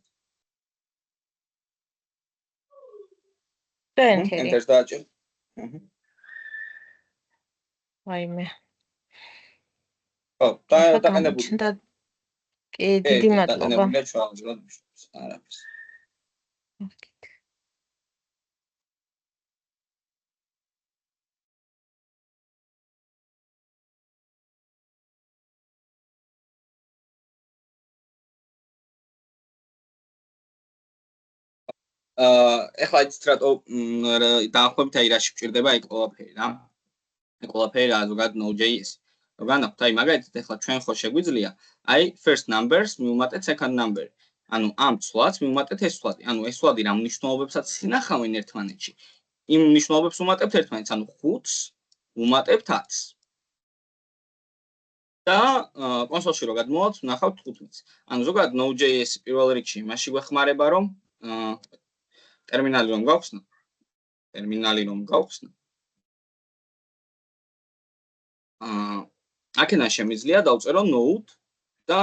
[SPEAKER 2] enter-ს
[SPEAKER 1] დააჭირე.
[SPEAKER 2] ვაიმე.
[SPEAKER 1] ხო, დაყენებული.
[SPEAKER 2] კი, დიდი მადლობა.
[SPEAKER 1] დაყენებულია ჩვეულებრივად არაფერს. ეხლა იცით რატო დაახლოებით აი რაში გვჭირდება აი ყველაფერი რა. ყველაფერი რა ზოგადად Node.js. ზოგადად აი მაგალითად ეხლა ჩვენ ხო შეგვიძლია აი first numbers მივუმატეთ second number. ანუ ამ ცვლადს მივუმატეთ ეს ცვლადი. ანუ ეს ცვლადი რა მნიშვნელობებსაც ინახავენ ერთმანეთში. იმ მნიშვნელობებს ვუმატებთ ერთმანეთს, ანუ 5-ს ვუმატებთ 10-ს. და კონსოლში რო გადმოვთ, ვნახავთ 15-ს. ანუ ზოგადად Node.js პირველ რიგში იმაში გვეხმარება რომ ტერმინალი რომ გავხსნა. აქედან შემიძლია დავწერო node და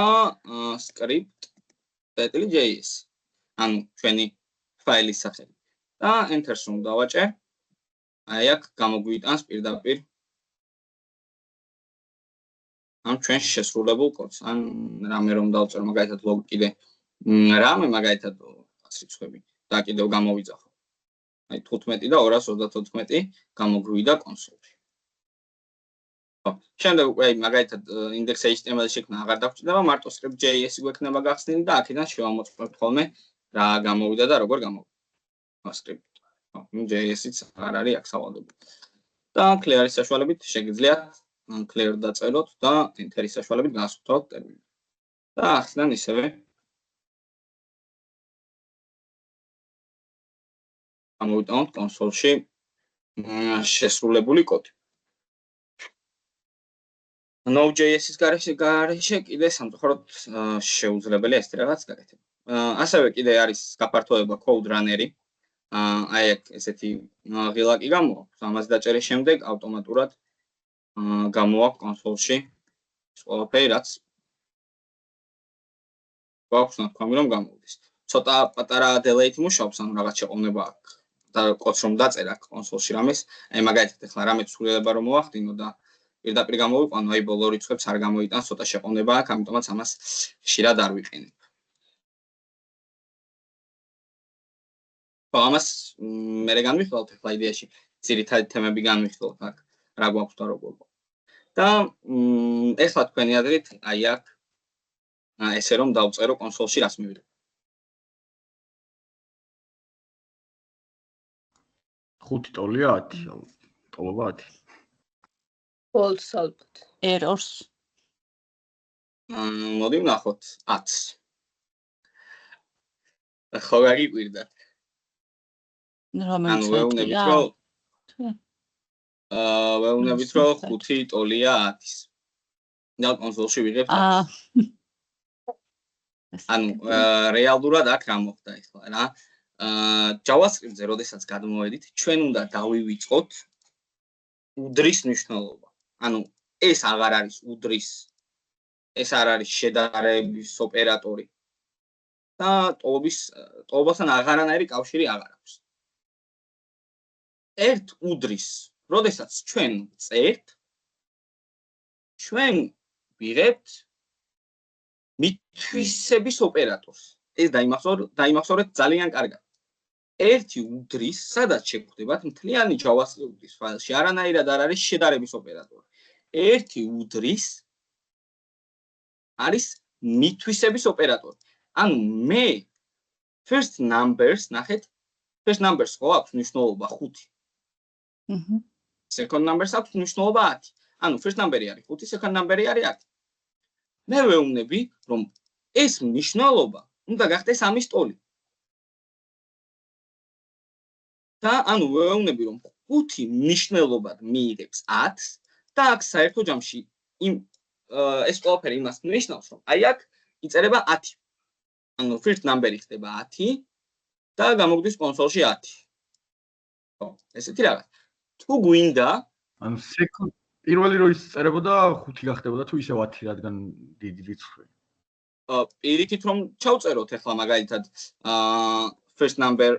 [SPEAKER 1] script.js. ანუ ჩვენი ფაილის სახელი. და enter-ს რომ დავაჭერ, აი აქ გამოგვიტანს პირდაპირ ამ ჩვენ შესრულებულ კოდს. ან რამე რომ დავწერო, მაგალითად log კიდე რამე მაგალითად 100 რიცხვები და კიდევ გამოვიძახო. აი 15 და 234 გამოგვივიდა კონსოლში. ხო, შემდეგ უკვე აი მაგალითად index.html შექმნა აღარ დაგჭირდება, მარტო script.js გვექნება გახსნილი და აქედან შევამოწმებთ ხოლმე რა გამოვიდა და როგორ გამოვიდა. script. ხო, JS-იც არ არის აქ სავალდებულო. და clear-ის საშუალებით შეგიძლიათ clear დაწეროთ და enter-ის საშუალებით გაასრულოთ ტერმინალი. და ახლა ისევე გამოვიტანოთ კონსოლში შესრულებული კოდი. Node.js-ის გარეშე კიდე სამწუხაროდ შეუძლებელია ეს რაღაც გაკეთება. ასევე კიდე არის გაფართოება code runner-ი. აი აქ ესეთი ღილაკი გამოაქვს. ამას დაჭერის შემდეგ ავტომატურად გამოაქვს კონსოლში ყველაფერი რაც გვაქვს ნათქვამი რომ გამოვიდეს. ცოტა პატარა delay-ით მუშაობს, ანუ რაღაც შეყოვნება აქვს. და კოდს რომ დაწერ აქ კონსოლში რამეს, აი მაგალითად ეხლა რამე ცვლილება რომ მოახდინო და პირდაპირ გამოვიყვანო, აი ბოლო რიცხვებს არ გამოიტანს, ცოტა შეყოვნება აქვს, ამიტომაც ამას ხშირად არ ვიყენებ. ხო, ამას მერე განვიხილავთ ეხლა იდეაში, ძირითადი თემები განვიხილავთ აქ, რა გვაქვს და როგორ. და ეხლა თქვენი აზრით, აი აქ ესე რომ დავწერო კონსოლში რას მივიღებ.
[SPEAKER 3] ხუთი ტოლია 10, ტოლობა 10.
[SPEAKER 4] False ალბათ.
[SPEAKER 2] errors.
[SPEAKER 1] მოდი ვნახოთ 10. ხო გაგიკვირდათ.
[SPEAKER 4] რომელიც
[SPEAKER 1] ვეუბნებით რომ ვეუბნებით რომ 5 ტოლია 10-ის. და კონსოლში ვიღებთ 10. რეალურად აქ რა მოხდა ახლა რა? JavaScript-ზე როდესაც გადმოვედით, ჩვენ უნდა დავივიწყოთ უდრის მნიშვნელობა. ეს აღარ არის უდრის, ეს არ არის შედარების ოპერატორი. და ტოლობასთან აღარანაირი კავშირი აღარ აქვს. ერთ უდრის, როდესაც ჩვენ წერთ, ჩვენ ვიღებთ მითვისების ოპერატორს. ეს დაიმახსოვრეთ ძალიან კარგად. ერთი უდრის, სადაც შეგხვდებათ მთლიანი JavaScript-ის ფაილში, არანაირად არ არის შედარების ოპერატორი. ერთი უდრის არის მითვისების ოპერატორი. მე first numbers ნახეთ, first numbers ხო აქვს მნიშვნელობა 5. second numbers აქვს მნიშვნელობა 10. first number-ი არის 5, second number-ი არის 10. მე ვეუბნები, რომ ეს მნიშვნელობა უნდა გახდეს ამის ტოლი. და ვეუბნები, რომ 5 მნიშვნელობად მიიღებს 10-ს და აქ საერთო ჯამში ეს ყველაფერი იმას ნიშნავს, რომ აქ იწერება 10. first number-ი ხდება 10 და გამოგდის კონსოლში 10. ხო, ესეთი რაღაც. თუ გვინდა,
[SPEAKER 3] second პირველი რო ისწერებოდა 5 გახდებოდა თუ ისევ 10, რადგან დიდი რიცხვი.
[SPEAKER 1] პირიქით რომ ჩავწეროთ ახლა მაგალითად first number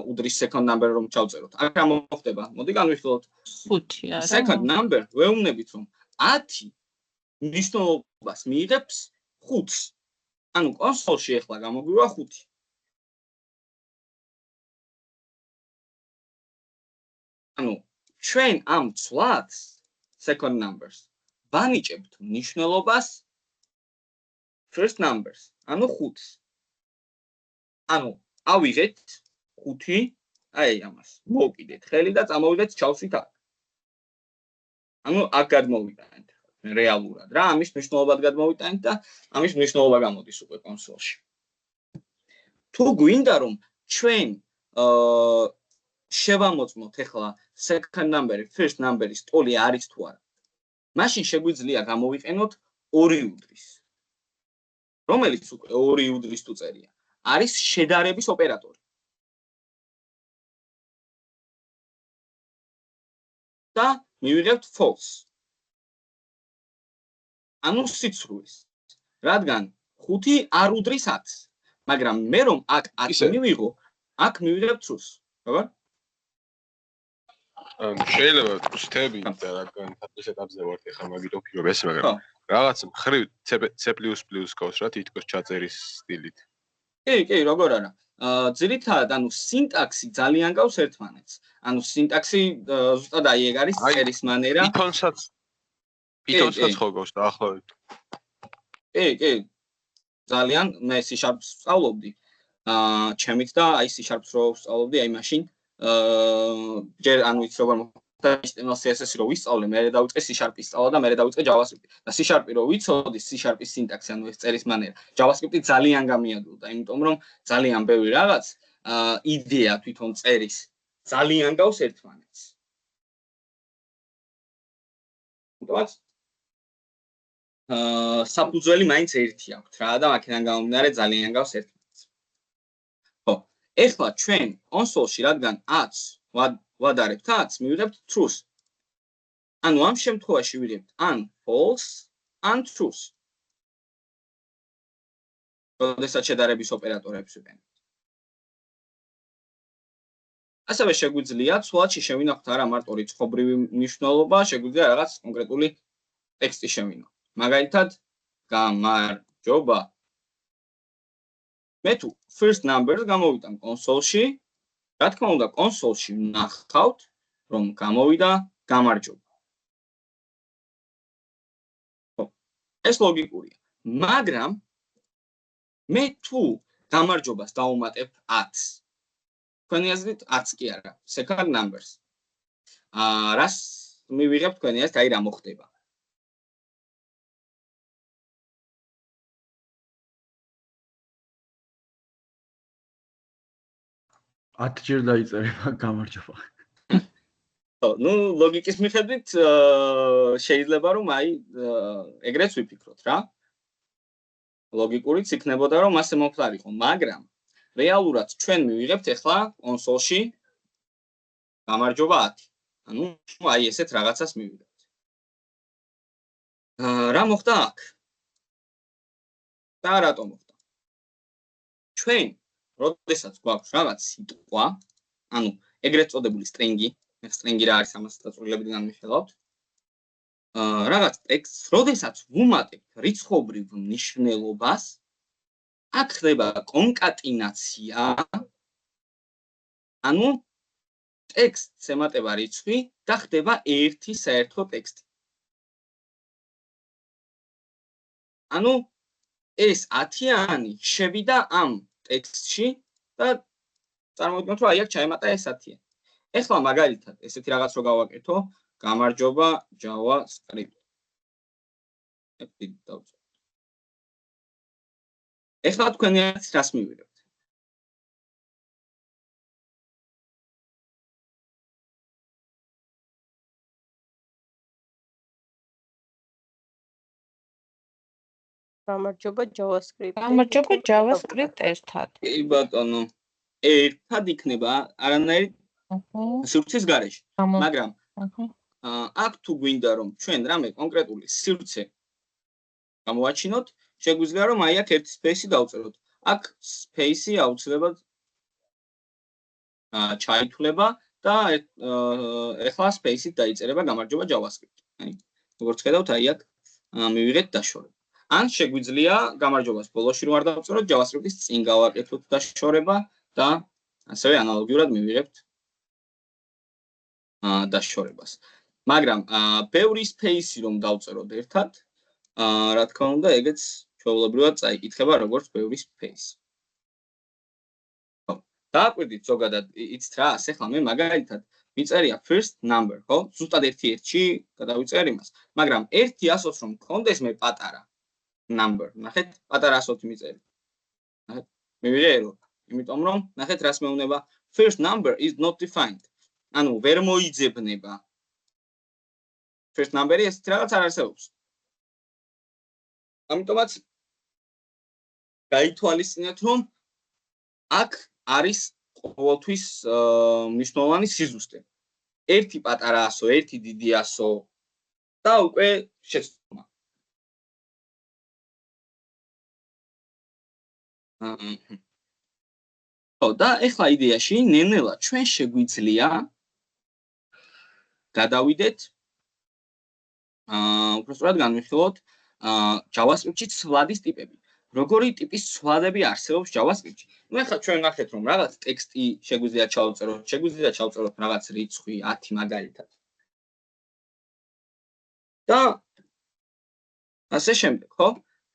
[SPEAKER 1] უდრის second number რომ ჩავწეროთ. აქ რა მოხდება? მოდი განვიხილოთ.
[SPEAKER 4] 5 არა.
[SPEAKER 1] second number ვეუბნებით რომ 10 მნიშვნელობას მიიღებს 5-ს. კონსოლში ახლა გამოგვივა 5. ჩვენ ამ ცვლადს second numbers ვანიჭებთ მნიშვნელობას first numbers, 5-ს. ავიღეთ 5, ამას მოვკიდეთ ხელი და წამოვიდეთ ჩავსვით აქ. აქ გადმოვიტანეთ რეალურად რა, ამის მნიშვნელობად გადმოვიტანეთ და ამის მნიშვნელობა გამოდის უკვე კონსოლში. თუ გვინდა რომ ჩვენ შევამოწმოთ ახლა second number-ი first number-ის ტოლი არის თუ არა, მაშინ შეგვიძლია გამოვიყენოთ ორი უდრის. რომელიც უკვე ორი უდრის თუ წერია, არის შედარების ოპერატორი. და მივიღებთ false. სიცრუეს. რადგან 5 არ უდრის 10-ს, მაგრამ მე რომ აქ 10 მივიღო, აქ მივიღებ truth. ხაბარ?
[SPEAKER 7] შეიძლება ვწდები და რადგან თავის ეტაპზე ვართ ახლა მაგით ვფიქრობ ესე, მაგრამ რაღაც მხრივ C++ გავს რა თითქოს ჩაწერის სტილით.
[SPEAKER 1] კი, როგორ არა. ძირითადად სინტაქსი ძალიან გავს ერთმანეთს. სინტაქსი ზუსტად ეგ არის წერის მანერა.
[SPEAKER 7] Python-საც ხო გავს დაახლოებით.
[SPEAKER 1] კი. ძალიან მე C# ვსწავლობდი. ჩემით და C# რო ვსწავლობდი, მაშინ ჯერ იცი როგორ მოხდა HTML CSS-ი რო ვისწავლე, მე დავიწყე C#-ის სწავლა და მე დავიწყე JavaScript-ი. და C# რო ვიცოდი, C#-ის სინტაქსი, ეს წერის მანერა, JavaScript-ი ძალიან გამიადვილდა, იმიტომ რომ ძალიან ბევრი რაღაც იდეა თვითონ წერის ძალიან გავს ერთმანეთს. თუმცა საფუძველი მაინც ერთი აქვს რა და მაქედან გამომდინარე ძალიან გავს ერთმანეთს. ხო, ეხლა ჩვენ კონსოლში რადგან 10-ს ვადარებთ 10-ს, მივიღებთ truth. ამ შემთხვევაში ვიღებთ ან false, ან truth. როდესაც შედარების ოპერატორებს ვიყენებთ. ასევე შეგვიძლია ცვლადში შევინახოთ არა მარტო რიცხობრივი მნიშვნელობა, შეგვიძლია რაღაც კონკრეტული ტექსტი შევინახოთ. მაგალითად, გამარჯობა. მე თუ first numbers გამოვიტან კონსოლში, რა თქმა უნდა, კონსოლში ვნახავთ, რომ გამოვიდა გამარჯობა. ხო, ეს ლოგიკურია. მაგრამ მე თუ გამარჯობას დავუმატებ 10-ს, თქვენი აზრით 10 კი არა, second numbers. რას მივიღებ თქვენი აზრით, რა მოხდება?
[SPEAKER 3] 10 ჯერ დაიწერება გამარჯობა.
[SPEAKER 1] ნუ ლოგიკის მიხედვით შეიძლება რომ აი ეგრეც ვიფიქროთ რა. ლოგიკურიც იქნებოდა რომ ასე მოვხდარიყო, მაგრამ რეალურად ჩვენ მივიღებთ ახლა კონსოლში გამარჯობა 10. ანუ აი ესეთ რაღაცას მივიღებთ. რა მოხდა აქ? და რატომ მოხდა? ჩვენ როდესაც გვაქვს რაღაც სიტყვა, ანუ ეგრეთ წოდებული სტრინგი, სტრინგი რა არის ამას დაწვრილებიდან განვიხილავთ. რაღაც ტექსტს, როდესაც ვუმატებთ რიცხობრივ მნიშვნელობას, აქ ხდება კონკატინაცია, ანუ ტექსტს ემატება რიცხვი და ხდება ერთი საერთო ტექსტი. ანუ ეს 10-იანი შევიდა ამ ტექსტში და წარმოვიდგინოთ, რომ აი აქ ჩაემატა ეს 10-იანი. ეხლა მაგალითად ესეთი რაღაც რო გავაკეთო, გამარჯობა JavaScript. ეხლა თქვენი რას მივიღებთ?
[SPEAKER 9] გამარჯობა JavaScript.
[SPEAKER 2] გამარჯობა JavaScript ერთად.
[SPEAKER 1] კი ბატონო. ერთად იქნება არანაირი სივრცის გარეშე. მაგრამ აქ თუ გვინდა რომ ჩვენ რამე კონკრეტული სივრცე გამოვაჩინოთ, შეგვიძლია რომ აი აქ ერთი სპეისი დავწეროთ. აქ სპეისი აუცილებლად ჩაითვლება და ეხლა სპეისით დაიწერება გამარჯობა JavaScript. აი, როგორც ხედავთ, აი აქ მივიღეთ დაშორება. ან შეგვიძლია გამარჯობას ბოლოში რომ არ დავწეროთ, JavaScript-ის წინ გავაკეთოთ დაშორება და ასევე ანალოგიურად მივიღებთ დაშორებას. მაგრამ ბევრი სპეისი რომ დავწეროთ ერთად, რა თქმა უნდა, ეგეც ჩვეულებრივად წაიკითხება როგორც ბევრი სპეისი. ხო, დააკვირდით ზოგადად იცით რა, ახლა მე მაგალითად მიწერია first number, ხო? ზუსტად ერთი-ერთში გადავიწერ იმას. მაგრამ 100-ს რომ მქონდეს მე პატარა number, ნახეთ, პატარა 100 მიწერია. ნახეთ, მივიღე error. იმიტომ რომ ნახეთ რას მეუნება first number is not defined. ანუ ვერ მოიძებნება. first number-ი ეს რაღაც არ არსებობს. ამიტომაც გაითვალისწინეთ რომ აქ არის ყოველთვის მნიშვნელოვანი სიზუსტე. ერთი პატარა 100, ერთი დიდი 100 და უკვე შეცდომა. და ეხლა იდეაში ნელ-ნელა ჩვენ შეგვიძლია გადავიდეთ უბრალოდ განვიხილოთ JavaScript-ში ცვლადის ტიპები. როგორი ტიპის ცვლადები არსებობს JavaScript-ში? ნუ ეხლა ჩვენ ნახეთ რომ რაღაც ტექსტი შეგვიძლია ჩავწეროთ რაღაც რიცხვი 10 მაგალითად. და ასე შემდეგ, ხო?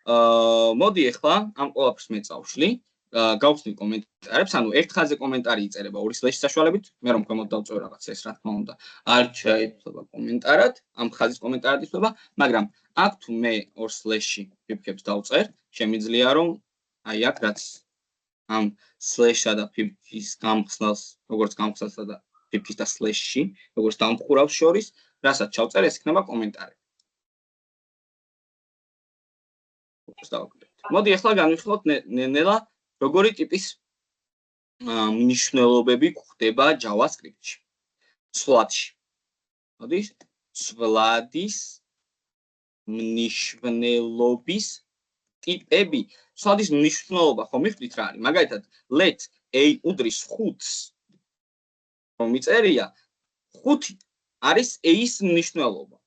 [SPEAKER 1] მოდი ეხლა ამ ყველაფერს მე წავშლი. გავხსნი კომენტარებს, ანუ ერთ ხაზზე კომენტარი იწერება 2 სლეშის საშუალებით, მე რომ ქვემოთ დავწევ რაღაც ეს რა თქმა უნდა, არ შეიძლება კომენტარად, ამ ხაზის კომენტარად იწება, მაგრამ აქ თუ მე 2 სლეში ფიფქებს დავწერ, შემიძლია რომ აი აქ რაც ამ სლეშსა და ფიფქის გამხსნელს, როგორც გამხსნელსა და ფიფქის და სლეშში, როგორც დამხურავს შორის, რასაც ჩავწერ, ეს იქნება კომენტარი. მოდი ახლა განვიხილოთ ნელა როგორი ტიპის მნიშვნელობები გვხდება JavaScript-ში. ცვლადში. მოდი, ცვლადის მნიშვნელობის ტიპები. ცვლადის მნიშვნელობა ხო მიხვდით რა არის? მაგალითად, let a უდრის 5-ს რომ მიწერია, 5 არის a-ის მნიშვნელობა.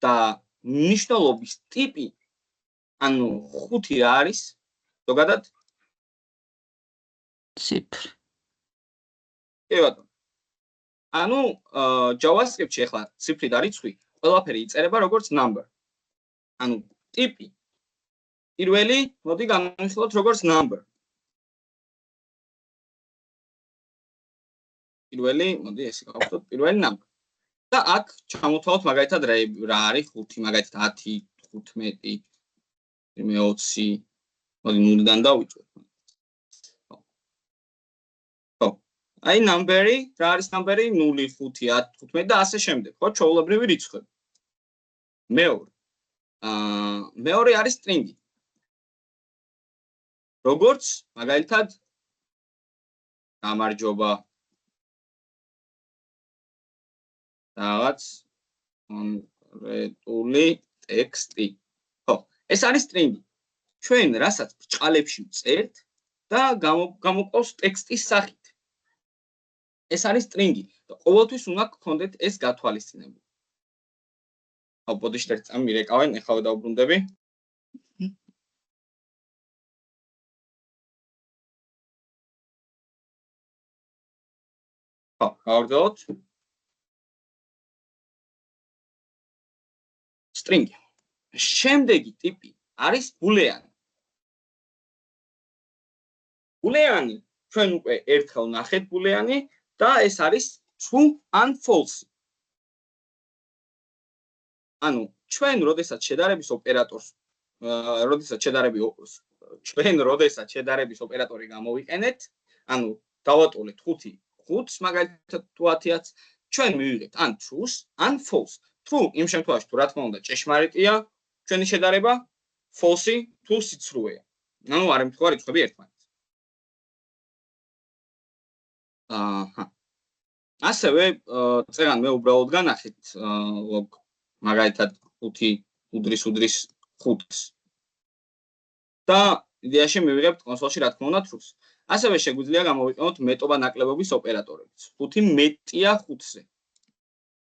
[SPEAKER 1] და მნიშვნელობის ტიპი ანუ 5 რა არის? ზოგადად
[SPEAKER 4] ციფრი.
[SPEAKER 1] კი ბატონო. ანუ JavaScript-ში ახლა ციფრი და რიცხვი ყველაფერი იწერება როგორც number. ანუ ტიპი პირველი, მოდი განვიხილოთ როგორც number. პირველი, მოდი ესე გავხსნათ, პირველი number. და აქ ჩამოთვალოთ მაგალითად რა არის 5, მაგალითად 10, 15, 20, მოდი 0-დან დავიწყოთ. აი ნამბერი, რა არის ნამბერი? 0, 5, 10, 15 და ასე შემდეგ, ხო? ჩვეულებრივი რიცხვები. მეორე არის string-ი. როგორც მაგალითად გამარჯობა რაღაც კონკრეტული ტექსტი. ხო, ეს არის string-ი. ჩვენ რასაც ბრჭყალებში ვწერთ და გამოყავს ტექსტის სახით. ეს არის string-ი და ყოველთვის უნდა გქონდეთ ეს გათვალისწინებული. აუ, ბოდიშით ერთ წამი მირეკავენ, ეხლა დავბრუნდები. ხო, გავაგრძელოთ. string-ი. შემდეგი ტიპი არის ბულეანი. ბულეანი, ჩვენ უკვე ერთხელ ნახეთ ბულეანი და ეს არის true and false. ანუ ჩვენ როდესაც შედარების ოპერატორს როდესაც შედარების ოპერატორი გამოვიყენეთ, ანუ დავატოვეთ 5 5-ს, მაგალითად თუ 10-აც, ჩვენ მივიღებთ ან true-ს, ან false. True იმ შემთხვევაში თუ რა თქმა უნდა ჭეშმარიტია ჩვენი შედარება, false თუ სიცრუეა. ანუ არ ემთხვევა რიცხვები ერთმანეთს. ასევე წერან მე უბრალოდ განახეთ log მაგალითად 5 უდრის 5-ს. და იდეაში მივიღებთ კონსოლში რა თქმა უნდა true-ს. ასევე შეგვიძლია გამოვიყენოთ მეტობა ნაკლებობის ოპერატორებიც. 5 მეტია 5-ზე.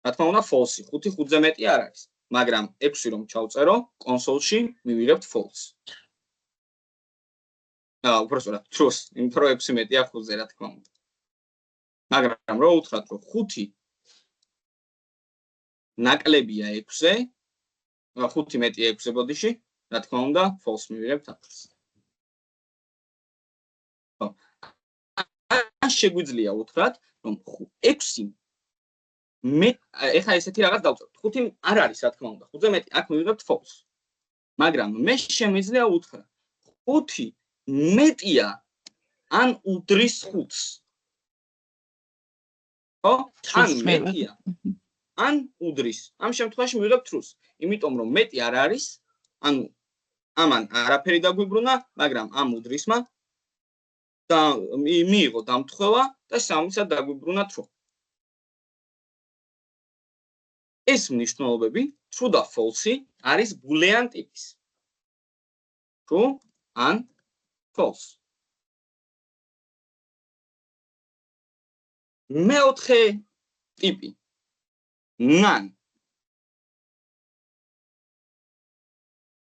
[SPEAKER 1] რა თქმა უნდა false. 5 5-ზე მეტი არ არის. მაგრამ 6 რომ ჩავწერო, კონსოლში მივიღებთ false. უბრალოდ true-ს, იმიტომ რომ 6 მეტია 5-ზე რა თქმა უნდა. მაგრამ რო უთხრათ რომ 5 ნაკლებია 6-ზე, 5 მეტია 6-ზე ბოდიში, რა თქმა უნდა false მივიღებთ ათს. ხო. ან შეგვიძლია უთხრათ რომ 6 ეხლა ესეთი რაღაც დავწეროთ. 5 არ არის რა თქმა უნდა, 5-ზე მეტი, აქ მივიღებთ false. მაგრამ მე შემიძლია უთხრა 5 მეტია ან უდრის 5-ს. ხო? ან მეტია ან უდრის. ამ შემთხვევაში მივიღებთ true-ს. იმიტომ რომ მეტი არ არის, ანუ ამან არაფერი დაგვიბრუნა, მაგრამ ამ უდრისმა და მიიღო დამთხევა და სამისად დაგვიბრუნა true. ეს მნიშვნელობები true და false არის boolean ტიპის. True and false. მეოთხე ტიპი none.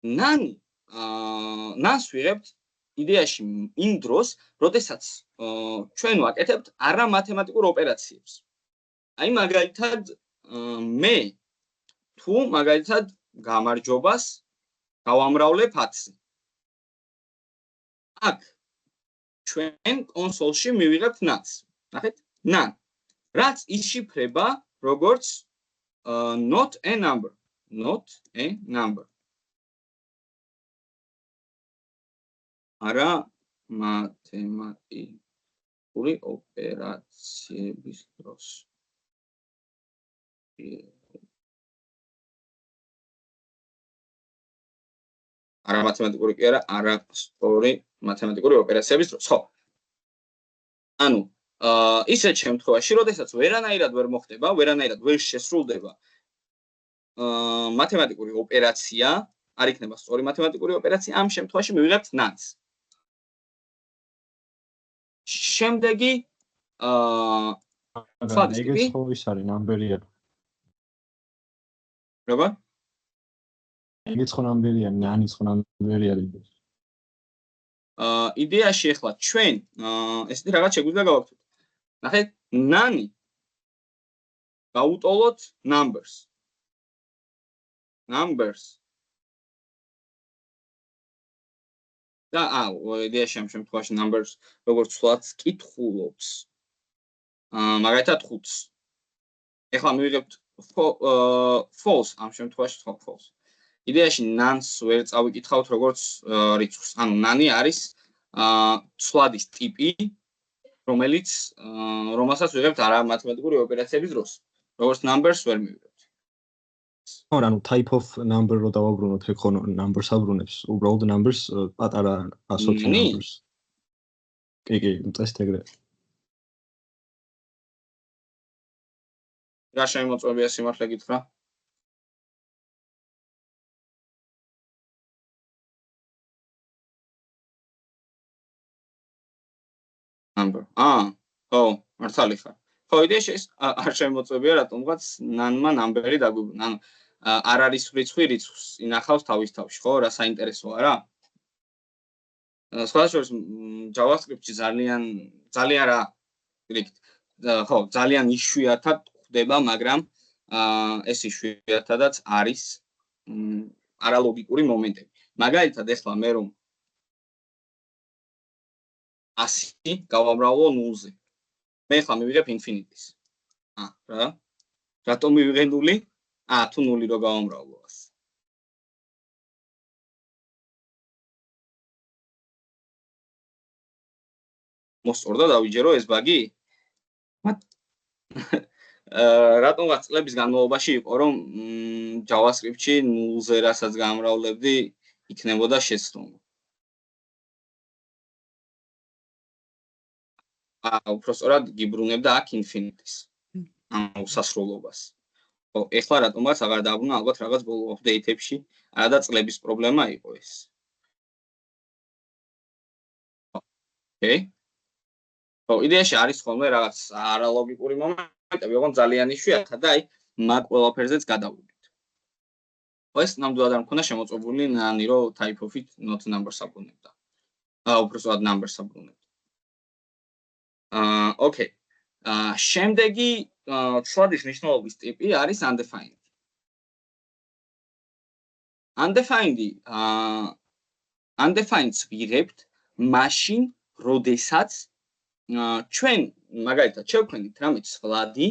[SPEAKER 1] none none-ს ვიღებთ იდეაში იმ დროს, როდესაც ჩვენ ვაკეთებთ არა მათემატიკურ ოპერაციებს. აი მაგალითად მე თუ მაგალითად გამარჯობას გავამრავლებ 10-ზე. აქ ჩვენ კონსოლში მივიღებთ none-ს. ნახეთ? none. რაც იშიფრება როგორც not a number. Not a number. არა მათემატიკური ოპერაციების დროს. არა მათემატიკური კი არა, არა სწორი მათემატიკური ოპერაციების დროს. ხო. ანუ ისეთ შემთხვევაში, როდესაც ვერანაირად ვერ მოხდება, ვერანაირად ვერ შესრულდება მათემატიკური ოპერაცია, არ იქნება სწორი მათემატიკური ოპერაცია, ამ შემთხვევაში მივიღებთ none-ს. შემდეგი
[SPEAKER 9] ეგეც ხო ის არის ნამბერია.
[SPEAKER 1] როგორ?
[SPEAKER 9] ეგეც ხო ნამბერია, none-ის ხო ნამბერია.
[SPEAKER 1] იდეაში ახლა ჩვენ ესეთი რაღაც შეგვიძლია გავაკეთოთ. ნახეთ, none გაუტოლოთ numbers. და იდეაში ამ შემთხვევაში numbers როგორც ვთქვათ, კითხულობს. მაგალითად 5-ს. ეხლა მივიღებთ false ამ შემთხვევაში false. იდეაში none-ს ვერ წავიკითხავთ როგორც რიცხვს. ანუ none არის ცვლადის ტიპი რომელსაც ვიღებთ არა მათემატიკური ოპერაციების დროს. როგორც numbers ვერ მივიღებთ.
[SPEAKER 9] ანუ type of number რო დავაბრუნოთ, ეგ ხო numbers აბრუნებს, უბრალოდ numbers პატარა ასოთი numbers. კი, წესით ეგრე.
[SPEAKER 1] რა შემოწმებია სიმართლე გითხრა? number. ხო, მართალი ხარ. ხო, იდეაში ეს არ შემოწმებია, რატომღაც ნანმა ნამბერი დაგვიბრუნა. ანუ არ არის რიცხვი რიცხვს ინახავს თავის თავში, ხო? რა საინტერესოა რა? სხვა შორის JavaScript-ში ძალიან რა ხო, ძალიან იშვიათად ხდება, მაგრამ ეს იშვიათადაც არის არალოგიკური მომენტები. მაგალითად, ეხლა მე რომ 100 გავამრავლო 0-ზე. მე ხა მივიღებ infinity-ს. რა? რატომ მივიღე 0? თუ 0 რო გავამრავლო 100. მოსწორდა დავიჯერო ეს ბაგი? რატომღაც წლების განმავლობაში იყო რომ JavaScript-ში 0-ზე რასაც გამრავლებდი იქნებოდა შეცდომა. უბრალოდ გიბრუნებდა აქ infinity-ს. ამ უსასრულობას. ხო, ეხლა რატომღაც აღარ დააბრუნა ალბათ რაღაც ბოლო update-ებში, არადა წლების პრობლემა იყო ეს. ოკეი. ხო, იდეაში არის ხოლმე რაღაც არალოგიკური მომენტები, ოღონდ ძალიან იშვიათად და აი მაგ ყველაფერზეც გადავიდეთ. ხო, ეს ნამდვილად არ მქონდა შემოწმებული ნანი რო type of it not numbers აბრუნებდა. უბრალოდ numbers აბრუნებდა. ოკეი. შემდეგი ცვლადის მნიშვნელობის ტიპი არის undefined. Undefined-ს ვიღებთ მაშინ, როდესაც ჩვენ მაგალითად შევქმნით რამე ცვლადი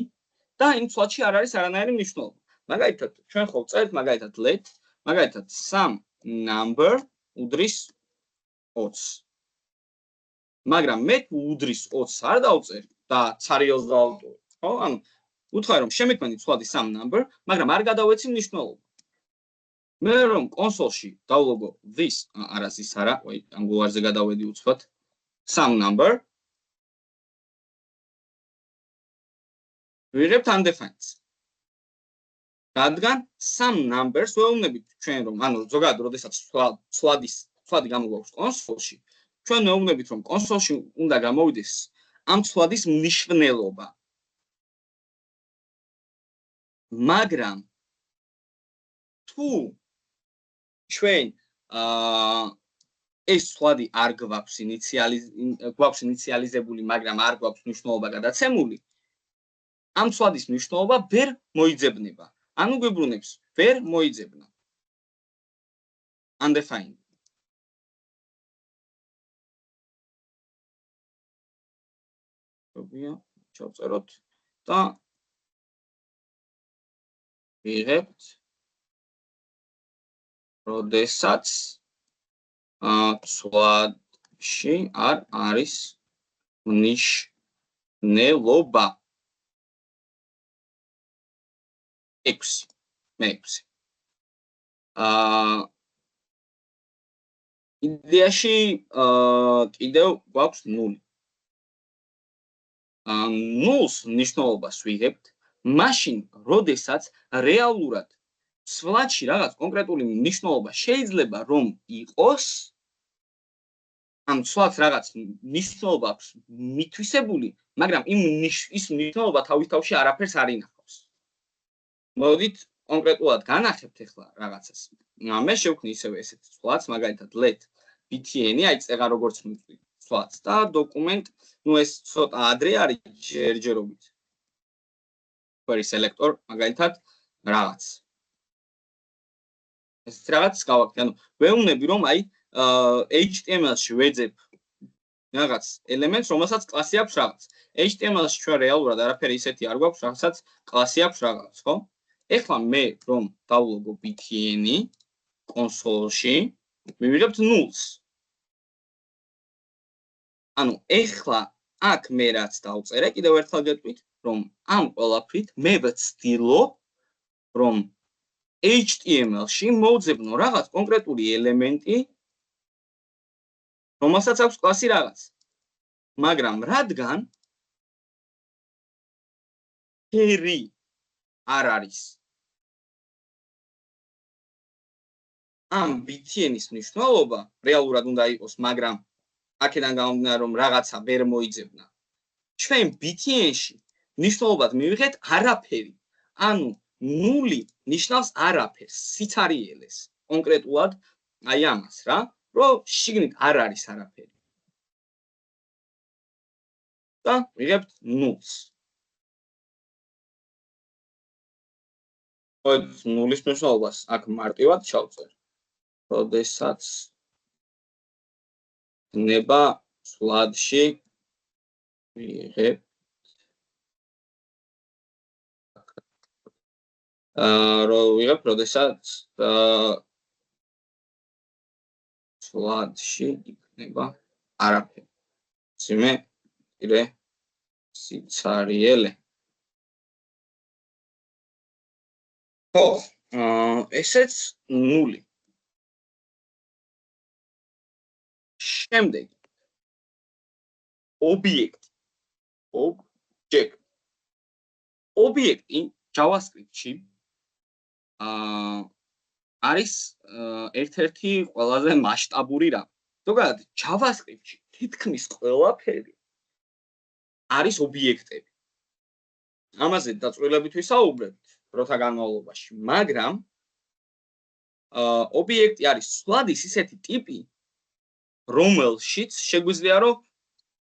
[SPEAKER 1] და იმ ცვლადში არ არის არანაირი მნიშვნელობა. მაგალითად, ჩვენ ხო ვწერთ მაგალითად let, მაგალითად some number უდრის 20. მაგრამ მე თუ უდრის 20 არ დავწერ და ცარიელს დავტოვებ, ხო? ანუ უთხარი რომ შემექმნი ცვლადი some number, მაგრამ არ გადავეცი მნიშვნელობა. მე რომ კონსოლში დავლოგო this, this არა, ანგულარზე გადავედი უცბად, some number ვიღებთ undefined. რადგან some numbers ვეუბნებით ჩვენ რომ, ანუ ზოგადად, როდესაც ცვლადი გამოგვაქვს კონსოლში, ჩვენ ვეუბნებით რომ კონსოლში უნდა გამოვიდეს ამ ცვლადის მნიშვნელობა. მაგრამ თუ ჩვენ ეს ცვლადი არ გვაქვს ინიციალიზებული, მაგრამ არ გვაქვს მნიშვნელობა გადაცემული, ამ ცვლადის მნიშვნელობა ვერ მოიძებნება. ანუ გვიბრუნებს ვერ მოიძებნა. Undefined. ჩავწეროთ და ვიღებთ როდესაც ცვლადში არ არის მნიშვნელობა. 6. იდეაში კიდევ გვაქვს 0. 0-ს მნიშვნელობას ვიღებთ მაშინ, როდესაც რეალურად ცვლადში რაღაც კონკრეტული მნიშვნელობა შეიძლება რომ იყოს, ამ ცვლადს რაღაც მნიშვნელობა აქვს მითვისებული, მაგრამ ის მნიშვნელობა თავის თავში არაფერს არ ინახავს. მოდით კონკრეტულად განახებთ ახლა რაღაცას. მე შევქმნი ისევ ესეთ ცვლადს, მაგალითად let btn-ი, აი წეღა როგორც მივხვდი ცვლადს და დოკუმენტ, ეს ცოტა ადრე არის ჯერჯერობით. query selector, მაგალითად რაღაც. ეს რაღაც გავაკეთე, ანუ ვეუბნები რომ აი HTML-ში ვეძებ რაღაც ელემენტს, რომელსაც კლასი აქვს რაღაც. HTML-ში ჩვენ რეალურად არაფერი ისეთი არ გვაქვს, რაღაცაც კლასი აქვს რაღაც, ხო? ეხლა მე რომ დავლოგო btn-ი კონსოლში, მივიღებთ 0-ს. ანუ ეხლა აქ მე რაც დავწერე, კიდევ ერთხელ გეტყვით, რომ ამ ყველაფრით მე ვცდილობ, რომ HTML-ში მოვძებნო რაღაც კონკრეტული ელემენტი, რომელსაც აქვს კლასი რაღაც. მაგრამ რადგან hairy არ არის ამ BTN-ის მნიშვნელობა, რეალურად უნდა იყოს, მაგრამ აქედან გამომდინარე, რომ რაღაცა ვერ მოიძებნა. ჩვენ BTN-ში მნიშვნელობად მივიღეთ არაფერი. ანუ 0 ნიშნავს არაფერს, სიცარიელეს. კონკრეტულად აი ამას რა, რომ შიგნით არ არის არაფერი. და ვიღებთ 0-ს. ოღონდ 0-ის მნიშვნელობას აქ მარტივად ჩავწერ. როდესაც ნება სლადში ვიღებ როდესაც სლადში იქნება არაფერი. ძიმე ირე სიცარიელე. ხო, ესეც 0. შემდეგ ობიექტი. ობიექტი JavaScript-ში არის ერთ-ერთი ყველაზე მასშტაბური რამ. ზოგადად JavaScript-ში თითქმის ყველაფერი არის ობიექტები. ამაზე დაწვრილებით ვისაუბრებთ დროთა განმავლობაში, მაგრამ ობიექტი არის სვლადის ისეთი ტიპი, რომელშიც შეგვიძლია რომ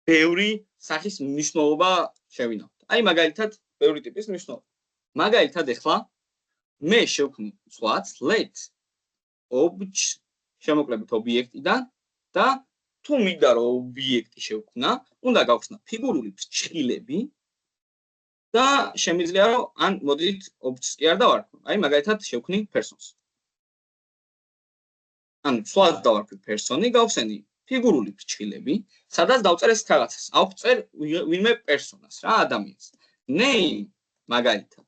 [SPEAKER 1] ბევრი სახის მნიშვნელობა შევინახოთ. აი მაგალითად, ბევრი ტიპის მნიშვნელობა. მაგალითად ახლა მე შევქმნი სვლადს let obj შემოკლებით ობიექტიდან და თუ მინდა რომ ობიექტი შევქმნა, უნდა გავხსნა ფიგურული ფრჩხილები და შემიძლია რომ ან მოდით objs კი არ დავარქვი. აი მაგალითად შევქმნი persons. ან სვლადს დავარქვი person-ი, გავხსენი ფიგურული ფრჩხილები, სადაც დავწერ ეს რაღაცას. ავწერ ვინმე პერსონას რა, ადამიანს. name მაგალითად.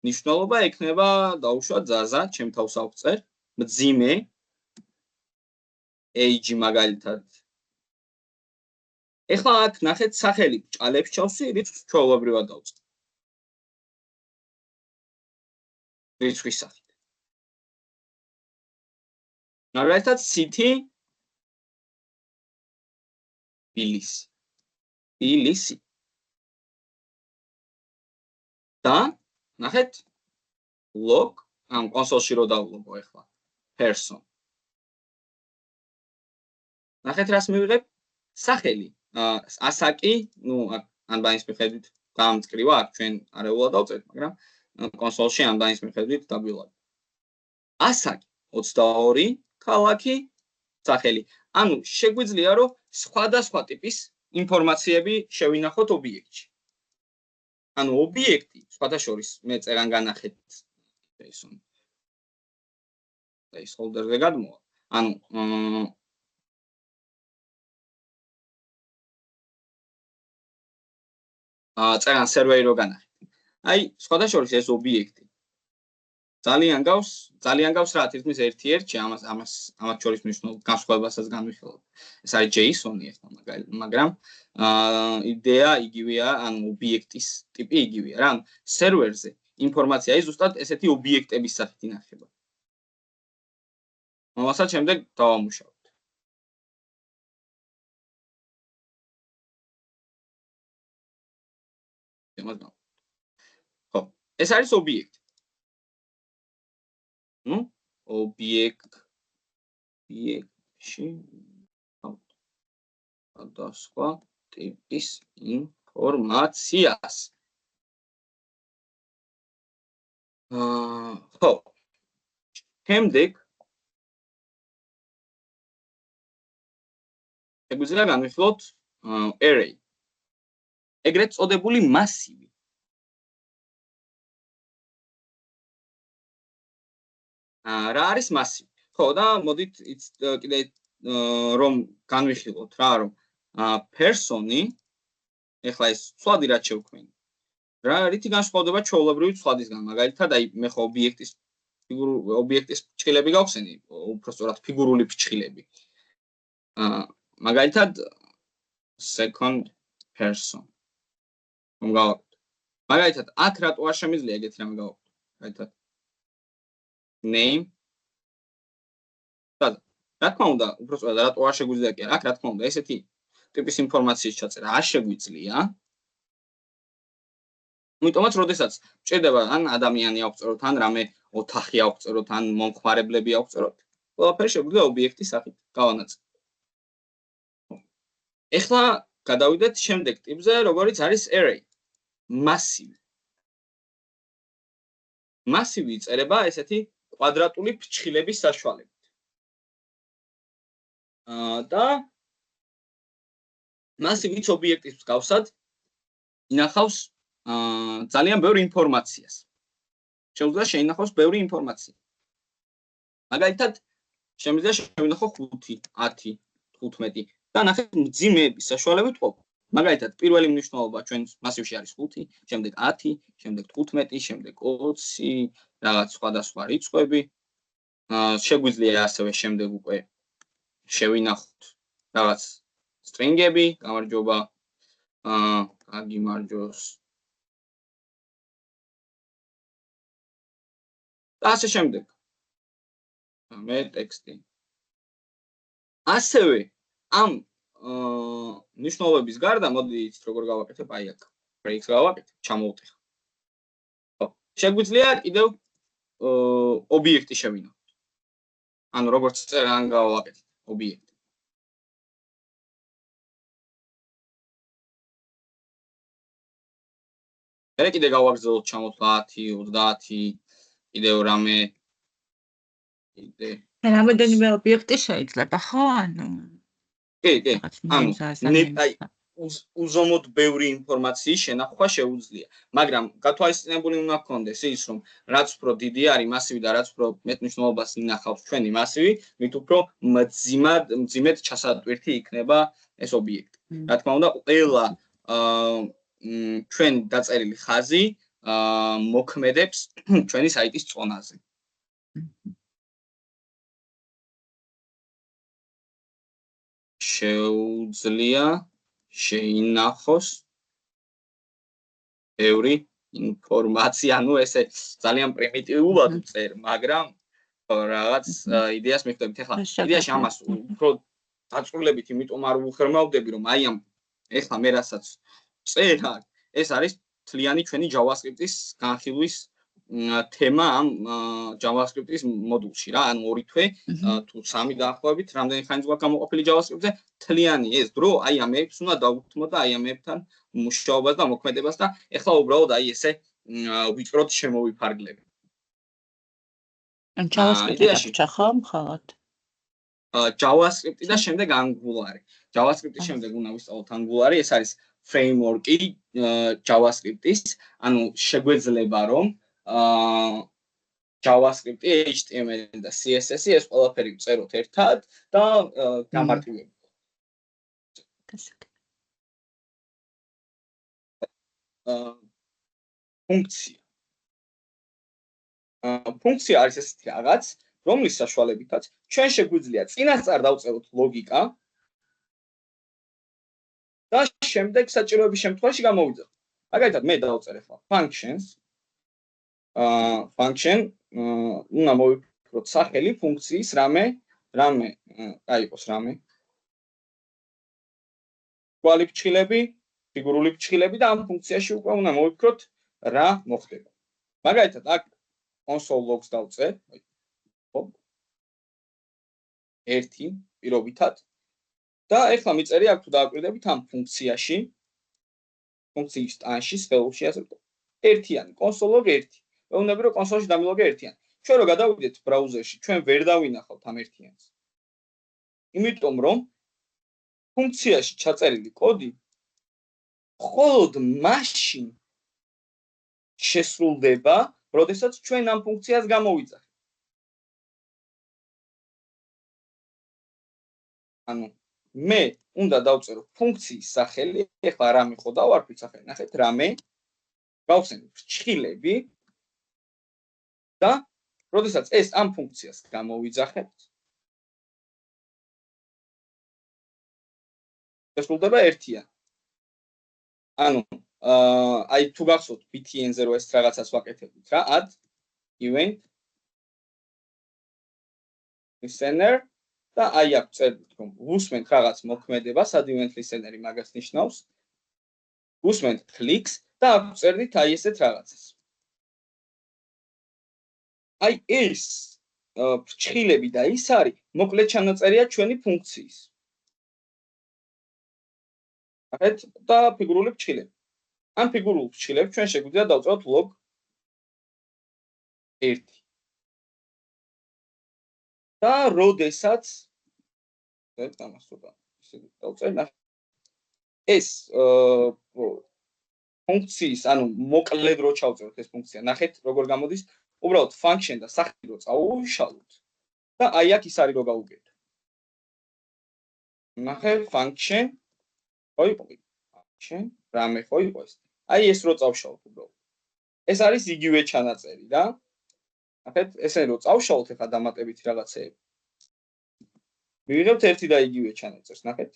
[SPEAKER 1] ნიშნულობა ექნება დაუშვა ზაზა, ჩემ თავს ავწერ, მძიმე age მაგალითად. ეხლა აქ ნახეთ სახელი ჭალებს ჩავსვი, რიცხვს ჩვეულებრივად დავწერ. რიცხვის სახით. მაგალითად city Bilisi. და ნახეთ log ამ კონსოლში რო დავლოგო ახლა person. ნახეთ რას მივიღებ? სახელი. ასაკი, ან ბანის მიხედვით გამწკრივა, აქ ჩვენ არეულად დავწერთ, მაგრამ კონსოლში ამ ბანის მიხედვით დაბილავ. ასაკი 22, ქალაქი, სახელი. ანუ შეგვიძლია რომ სხვადასხვა ტიპის ინფორმაციები შევინახოთ ობიექტში. ანუ ობიექტი სხვადასხვის მე წერან განახეთ ეს folder-ზე გადმოვა. ანუ წერან სერვერი რო განახეთ. აი სხვადასხვის ეს ობიექტი ძალიან გავს რა თითქმის ერთ-ერთში ამას შორის მნიშვნელოვან განსხვავებასაც განვიხილავთ. ეს არის JSON-ი ახლა მაგრამ იდეა იგივეა, ანუ ობიექტის ტიპი იგივეა რა. ანუ სერვერზე ინფორმაცია ის ზუსტად ესეთი ობიექტების სახით ინახება. რომელსაც შემდეგ დავამუშავებთ. ხო, ეს არის ობიექტი. ობიექტში სხვადასხვა ტიპის ინფორმაციას. ხო. შემდეგ შეგვიძლია განვიხილოთ array. ეგრეთ წოდებული მასივი. რა არის მასივი? ხო და მოდით კიდე რომ განვიხილოთ რა, რომ person-ი ეხლა ეს სვადი რაც შევქმნი. რა რითი განსხვავდება ჩვეულებრივი სვადისგან? მაგალითად, აი მე ხო ობიექტის ფრჩხილები გავხსენი, უფრო სწორად ფიგურული ფრჩხილები. მაგალითად second person. მოგავაკეთოთ. მაგალითად, აქ რატო არ შემიძლია ეგეთი რამე გავაკეთოთ? მაგალითად name რა თქმა უნდა, უფრო სწორად რატო არ შეგვიძლია კი არა, აქ რა თქმა უნდა, ესეთი ტიპის ინფორმაციის ჩაწერა არ შეგვიძლია. Მითომაც, როდესაც ჭირდება ან ადამიანი ავწეროთ, ან რამე ოთახი ავწეროთ, ან მომხმარებლები ავწეროთ, ყველაფერი შეგვიძლია ობიექტის სახით გავანაწილოთ. ეხლა გადავიდეთ შემდეგ ტიპზე, როგორიც არის array, მასივი. მასივი იწერება ესეთი კვადრატული ფრჩხილების საშუალებით. და მასივიც ობიექტის მსგავსად ინახავს ძალიან ბევრ ინფორმაციას. შეუძლია შეინახოს ბევრი ინფორმაცია. მაგალითად, შემიძლია შევინახო 5, 10, 15 და ნახეთ მძიმეების საშუალებით ყოფ. მაგალითად, პირველი მნიშვნელობა ჩვენ მასივში არის 5, შემდეგ 10, შემდეგ 15, შემდეგ 20, რაღაც სხვადასხვა რიცხვები. შეგვიძლია ასევე შემდეგ უკვე შევინახოთ რაღაც string-ები, გამარჯობა. გაგიმარჯოს. და ასე შემდეგ. მე ტექსტი. ასევე ამ ნიშნულების გარდა მოდით როგორ გავაკეთებ, აი აქ breaks გავაკეთებ, ჩამოვტეხ. შეგვიძლია კიდევ ობიექტი შევინახოთ. ანუ როგორც წერა ან გავაკეთეთ ობიექტი. მე კიდე გავაგრძელოთ ჩამოთვლა 10, 30 კიდევ რამე კიდე
[SPEAKER 4] რამოდენიმე ობიექტი შეიძლება, ხო? ანუ
[SPEAKER 1] კი, ანუ აი უზომოდ ბევრი ინფორმაციის შენახვა შეუძლია, მაგრამ გათვალისწინებული უნდა გქონდეს ის, რომ რაც უფრო დიდი არის მასივი და რაც უფრო მეტ მნიშვნელობას ინახავს ჩვენი მასივი, მით უფრო მძიმედ ჩასატვირთი იქნება ეს ობიექტი. რა თქმა უნდა, ყველა ჩვენ დაწერილი ხაზი მოქმედებს ჩვენი საიტის წონაზე. შეუძლია შეინახოს ბევრი ინფორმაცია, ანუ ესე ძალიან პრიმიტიულად წერ, მაგრამ რაღაც იდეას მიხვდებით. ეხლა იდეაში ამას უფრო დაწვრილებით იმიტომ არ უხერმავდები, რომ აი ამ ეხლა მე რასაც წერა, ეს არის მთლიანი ჩვენი JavaScript-ის განხილვის თემა ამ JavaScript-ის მოდულში რა, ანუ 2 თვე თუ 3 დაახლოებით, რამდენი ხანი გვაქვს გამოყოფილი JavaScript-ზე, მთლიანი ეს დრო აი ამებს უნდა დავუთმოთ და აი ამებთან მუშაობას და მოქმედებას და ეხლა უბრალოდ აი ესე ვიწროთ შემოვიფარგლები.
[SPEAKER 4] ან JavaScript-ი ჩახა მხოლოდ
[SPEAKER 1] JavaScript-ი და შემდეგ Angular-ი. JavaScript-ის შემდეგ უნდა ვისწავლოთ Angular-ი, ეს არის framework-ი JavaScript-ის, ანუ შეგვეძლება რომ JavaScript-ი, HTML და CSS-ი ეს ყველაფერი ვწეროთ ერთად და გამარტივებულად. ფუნქცია. ფუნქცია არის ესეთი რაღაც, რომლის საშუალებითაც ჩვენ შეგვიძლია წინასწარ დავწეროთ ლოგიკა და შემდეგ საჭიროების შემთხვევაში გამოვიძახოთ. მაგალითად, მე დავწერ ახლა functions. Function უნდა მოვიფიქროთ სახელი ფუნქციის რამე აიყოს რამე. კვალი ფრჩხილები, ფიგურული ფრჩხილები და ამ ფუნქციაში უკვე უნდა მოვიფიქროთ რა მოხდება. მაგალითად, აქ console logs დავწერ. 1 პირობითად და ეხლა მიწერია აქ თუ დააკვირდებით ამ ფუნქციაში ფუნქციის ტანში სხეულში ასე ვთქვათ. ერთიანი console log 1. ვეუბნები რომ კონსოლში დამილოგე ერთიანი. ჩვენ რო გადავიდეთ ბრაუზერში, ჩვენ ვერ დავინახავთ ამ ერთიანს. იმიტომ რომ ფუნქციაში ჩაწერილი კოდი მხოლოდ მაშინ შესრულდება, როდესაც ჩვენ ამ ფუნქციას გამოვიძახებთ. ანუ მე უნდა დავწერო ფუნქციის სახელი, ეხლა რამე ხო დავარქვით სახელი, ნახეთ, რამე გავხსენებ ფრჩხილები და როდესაც ეს ამ ფუნქციას გამოვიძახებთ, ესრულდება 1-იან. ანუ აი თუ გახსოვთ btn-ზე რო ეს რაღაცას ვაკეთებთ რა, add event listener და აი აქ წერდით რომ ვუსმენთ რაღაც მოქმედებას, ad event listener-ი მაგას ნიშნავს. ვუსმენთ clicks და აქ წერდით აი ესეთ რაღაცას. აი ეს ფრჩხილები და ის არის მოკლედ ჩანაწერია ჩვენი ფუნქციის. ახეთ და ფიგურული ფრჩხილები. ამ ფიგურულ ფრჩხილებს ჩვენ შეგვიძლია დავწეროთ log 1. და როდესაც ეს ფუნქციის, ანუ მოკლედ რო ჩავწეროთ ეს ფუნქცია, ნახეთ როგორ გამოდის, უბრალოდ function და სახელი რო წავუშალოთ და აი აქ ის არის რო გავუკეთოთ. ნახეთ function function რამე ხო იყო ეს. აი ეს რო წავშალოთ უბრალოდ. ეს არის იგივე ჩანაწერი რა. ნახეთ, ესე რო წავშალოთ ახლა დამატებითი რაღაცეები. მივიღებთ ერთი და იგივე ჩანაწერს, ნახეთ.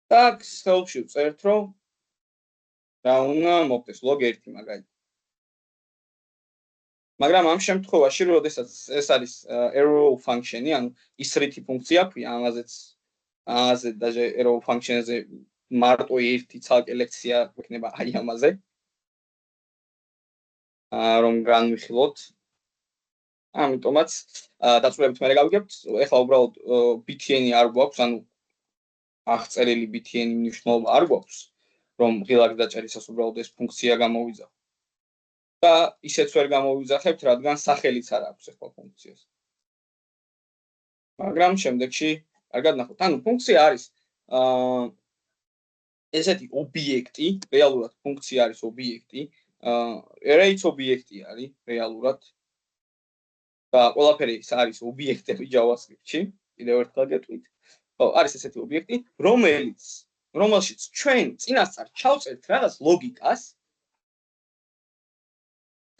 [SPEAKER 1] და აქ ხელში ვწერთ რომ რა უნდა მოვხდეს log 1 მაგალითად. მაგრამ ამ შემთხვევაში, როდესაც ეს არის arrow function-ი, ანუ ისრითი ფუნქცია ქვია, ამაზე და arrow function-ზე მარტო ერთი ცალკე ლექცია გვექნება აი ამაზე. რომ განვიხილოთ. ამიტომაც დაწვრილებით მე გავიგებთ, ეხლა უბრალოდ btn-ი არ გვაქვს, ანუ აღწერილი btn-ი მნიშვნელობა არ გვაქვს, რომ ღილაკ დაჭერისას უბრალოდ ეს ფუნქცია გამოვიძახოთ. და ისეც ვერ გამოვიძახებთ, რადგან სახელიც არ აქვს ეხლა ფუნქციას. მაგრამ შემდეგში კარგად ნახოთ. ანუ ფუნქცია არის ესეთი ობიექტი, რეალურად ფუნქცია არის ობიექტი, array-ც ობიექტი არის რეალურად. და ყველაფერი არის ობიექტები JavaScript-ში, კიდევ ერთხელ გეტყვით. ხო, არის ესეთი ობიექტი, რომელშიც ჩვენ წინასწარ ჩავწერთ რაღაც ლოგიკას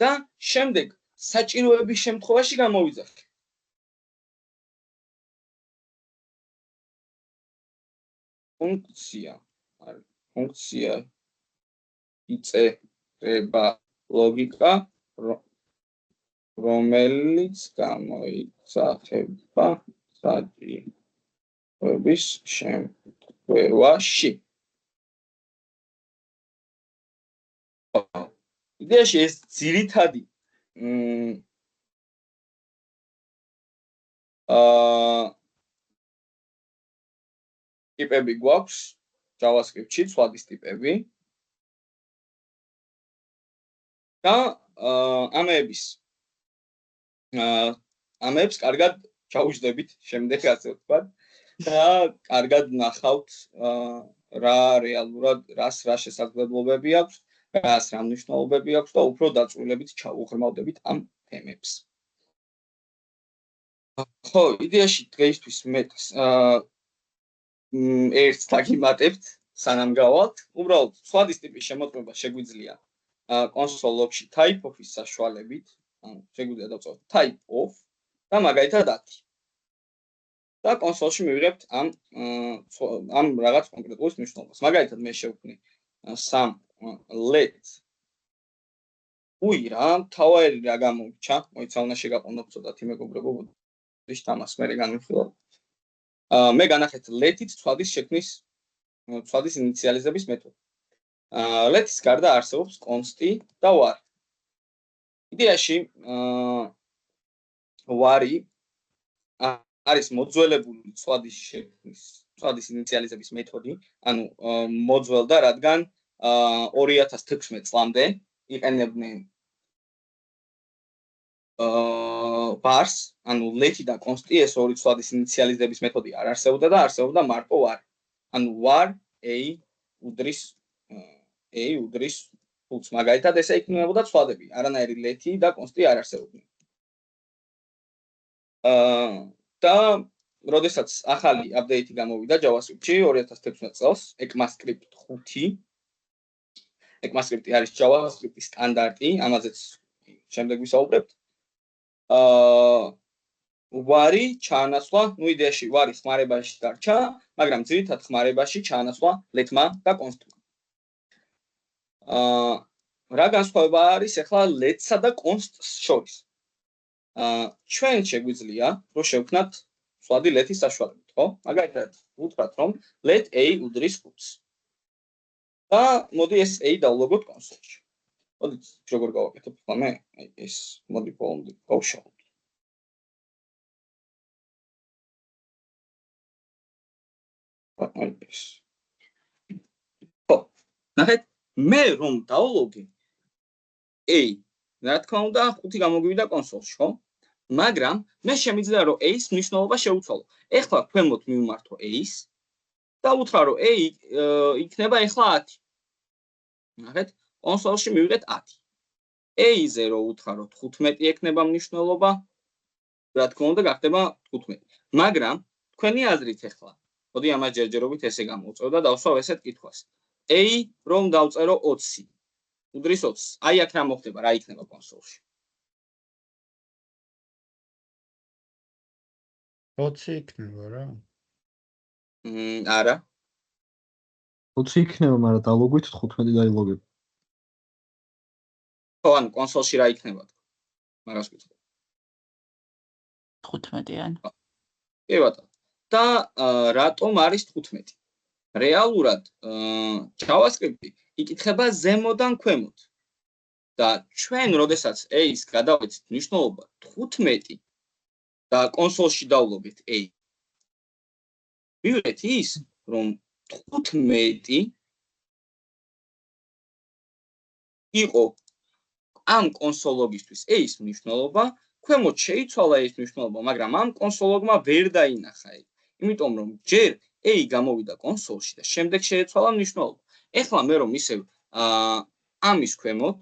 [SPEAKER 1] და შემდეგ საჭიროების შემთხვევაში გამოვიძახეთ. ფუნქცია იწერება ლოგიკა, რომელიც გამოიძახება საჭიროების შემთხვევაში. იდეაში ეს ძირითადი ტიპები გვაქვს JavaScript-ში, ცვლადის ტიპები. და ამებს კარგად ჩაუჯდებით შემდეგ ასე ვთქვათ და კარგად ნახავთ რა რეალურად რას შესაძლებლობები აქვს, რას რა მნიშვნელობები აქვს და უფრო დაწვრილებით ჩაუღრმავდებით ამ თემებს. ხო, იდეაში დღეისთვის მე ერთს დაგიმატებთ, სანამ გავალთ. უბრალოდ ცვლადის ტიპის შემოწმება შეგვიძლია console log-ში type of-ის საშუალებით, ანუ შეგვიძლია დავწეროთ type of და მაგალითად 10. და console-ში მივიღებთ ამ რაღაც კონკრეტულ მნიშვნელობას. მაგალითად მე შევქმნი some let რა თავარი რა გამოვიჩა, მოიცა უნდა შეგაყონოთ ცოტათი მეგობრებო, ის თამას მე განვიხილავ. მე განახეთ let-ით ცვლადის შექმნის ცვლადის ინიციალიზების მეთოდი. let-ის გარდა არსებობს const-ი და var. იდეაში var-ი არის მოძველებული ცვლადის ინიციალიზების მეთოდი, ანუ მოძველდა, რადგან 2016 წლამდე იყენებდნენ vars, ანუ let-ი და const-ი, ეს ორი ცვლადის ინიციალიზების მეთოდი არ არსებობდა და არსებობდა მარტო var. ანუ var a უდრის ფულს, მაგალითად ესე იქნებოდა ცვლადები, არანაირი let-ი და const-ი არ არსებობდნენ. და როდესაც ახალი აპდეიტი გამოვიდა JavaScript-ში 2016 წელს, ECMAScript 5. ECMAScript-ი არის JavaScript-ის სტანდარტი, ამაზეც შემდეგ ვისაუბრებთ. ვარი ჩაანაცვლა, იდეაში ვარი ხმარებაში დარჩა, მაგრამ ძირითად ხმარებაში ჩაანაცვლა let-მა და const-მა. რა განსხვავება არის ახლა let-სა და const-ს შორის? ჩვენ შეგვიძლია რომ შევქნათ სვადი let-ის საშუალებით, ხო? მაგალითად, ვუთხრათ რომ let a უდრის 5-ს. და მოდი ეს a დავლოგოთ კონსოლში. მოდით როგორ გავაკეთებ ახლა მე ეს მოდი ბოლომდე გავშალოთ. ნახეთ, მე რომ დავლოგე a, რა თქმა უნდა, 5 გამოგვივიდა კონსოლში, ხო? მაგრამ მე შემიძლია რომ a-ს მნიშვნელობა შევცვალო. ეხლა ქვემოთ მივმართო a-ს და უთხრა რომ a იქნება ეხლა 10. ნახეთ, კონსოლში მივიღეთ 10. a-ზე რო უთხრა რომ 15 ექნება მნიშვნელობა, რა თქმა უნდა, გახდება 15. მაგრამ თქვენი აზრით ეხლა, მოდი ამას ჯერჯერობით ესე გამოვწევ და დავსვავ ესეთ კითხვას. a რომ დავწერო 20. უდრის 20. აი აქ რა მოხდება, რა იქნება კონსოლში?
[SPEAKER 8] 20 იქნება რა.
[SPEAKER 1] არა.
[SPEAKER 9] 20 იქნება, მაგრამ დალოგვით 15 დაილოგებ.
[SPEAKER 1] ხო, ანუ კონსოლში რა იქნება? მაგას ვკითხე.
[SPEAKER 4] 15-იანი.
[SPEAKER 1] კი ბატონო. და რატომ არის 15? რეალურად JavaScript-ი იკითხება ზემოდან ქვემოთ. და ჩვენ, როდესაც a-ს გადავეცით მნიშვნელობა 15 და კონსოლში დავლოგეთ a. მივიღეთ ის, რომ 15 იყო ამ კონსოლოგისთვის a-ის მნიშვნელობა, ქვემოთ შეიცვალა ეს მნიშვნელობა, მაგრამ ამ კონსოლოგმა ვერ დაინახა a. იმიტომ რომ ჯერ a გამოვიდა კონსოლში და შემდეგ შეეცვალა მნიშვნელობა. ეხლა მე რომ ისევ ამის ქვემოთ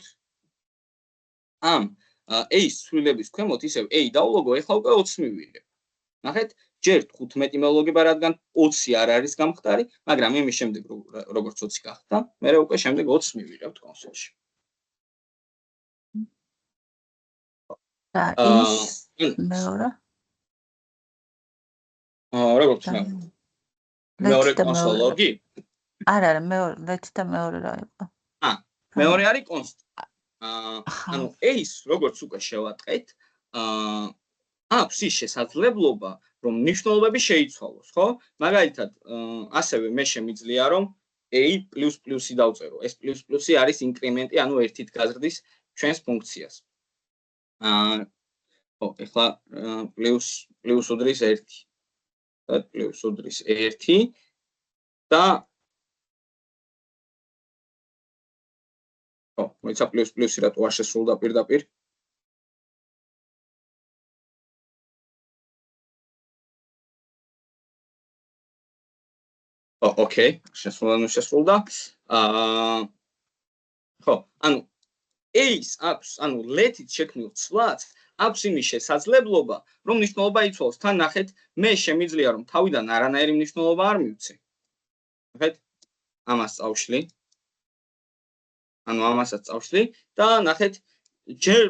[SPEAKER 1] ამ a-ის ცვლილების ქვემოთ ისევ a დავლოგო, ეხლა უკვე 20 მივიღებ. ნახეთ, ჯერ 15 მელოგება, რადგან 20 არ არის გამხდარი, მაგრამ იმის შემდეგ როგორც 20 გახდა, მე უკვე შემდეგ 20 მივიღებთ კონსოლში.
[SPEAKER 4] და ის მეორე?
[SPEAKER 1] როგორც მეორე კონსოლოგი?
[SPEAKER 4] არა, მეორე, let და მეორე რა იყო?
[SPEAKER 1] მეორე არის const. ანუ a-ს როგორც უკვე შევატყეთ, აქვს ის შესაძლებლობა, რომ მნიშვნელობები შეიცვალოს, ხო? მაგალითად, ასევე მე შემიძლია რომ a ++-ი დავწერო. ეს ++-ი არის ინკრემენტი, ანუ ერთით გაზრდის ჩვენს ფუნქციას. ხო, ეხლა პლუს უდრის 1. და პლუს უდრის 1 და ხო, მოიცა პლუს-პლუსი რატო არ შესრულდა პირდაპირ? ოკეი, შესრულდა. ხო, ანუ a-ს აქვს, ანუ let-ით შექმნილ ცვლად აქვს იმის შესაძლებლობა, რომ მნიშვნელობა იცვალოს. თან ნახეთ, მე შემიძლია რომ თავიდან არანაირი მნიშვნელობა არ მივცე. ნახეთ, ამას წავშლი. ანუ ამასაც წავშლი და ნახეთ, ჯერ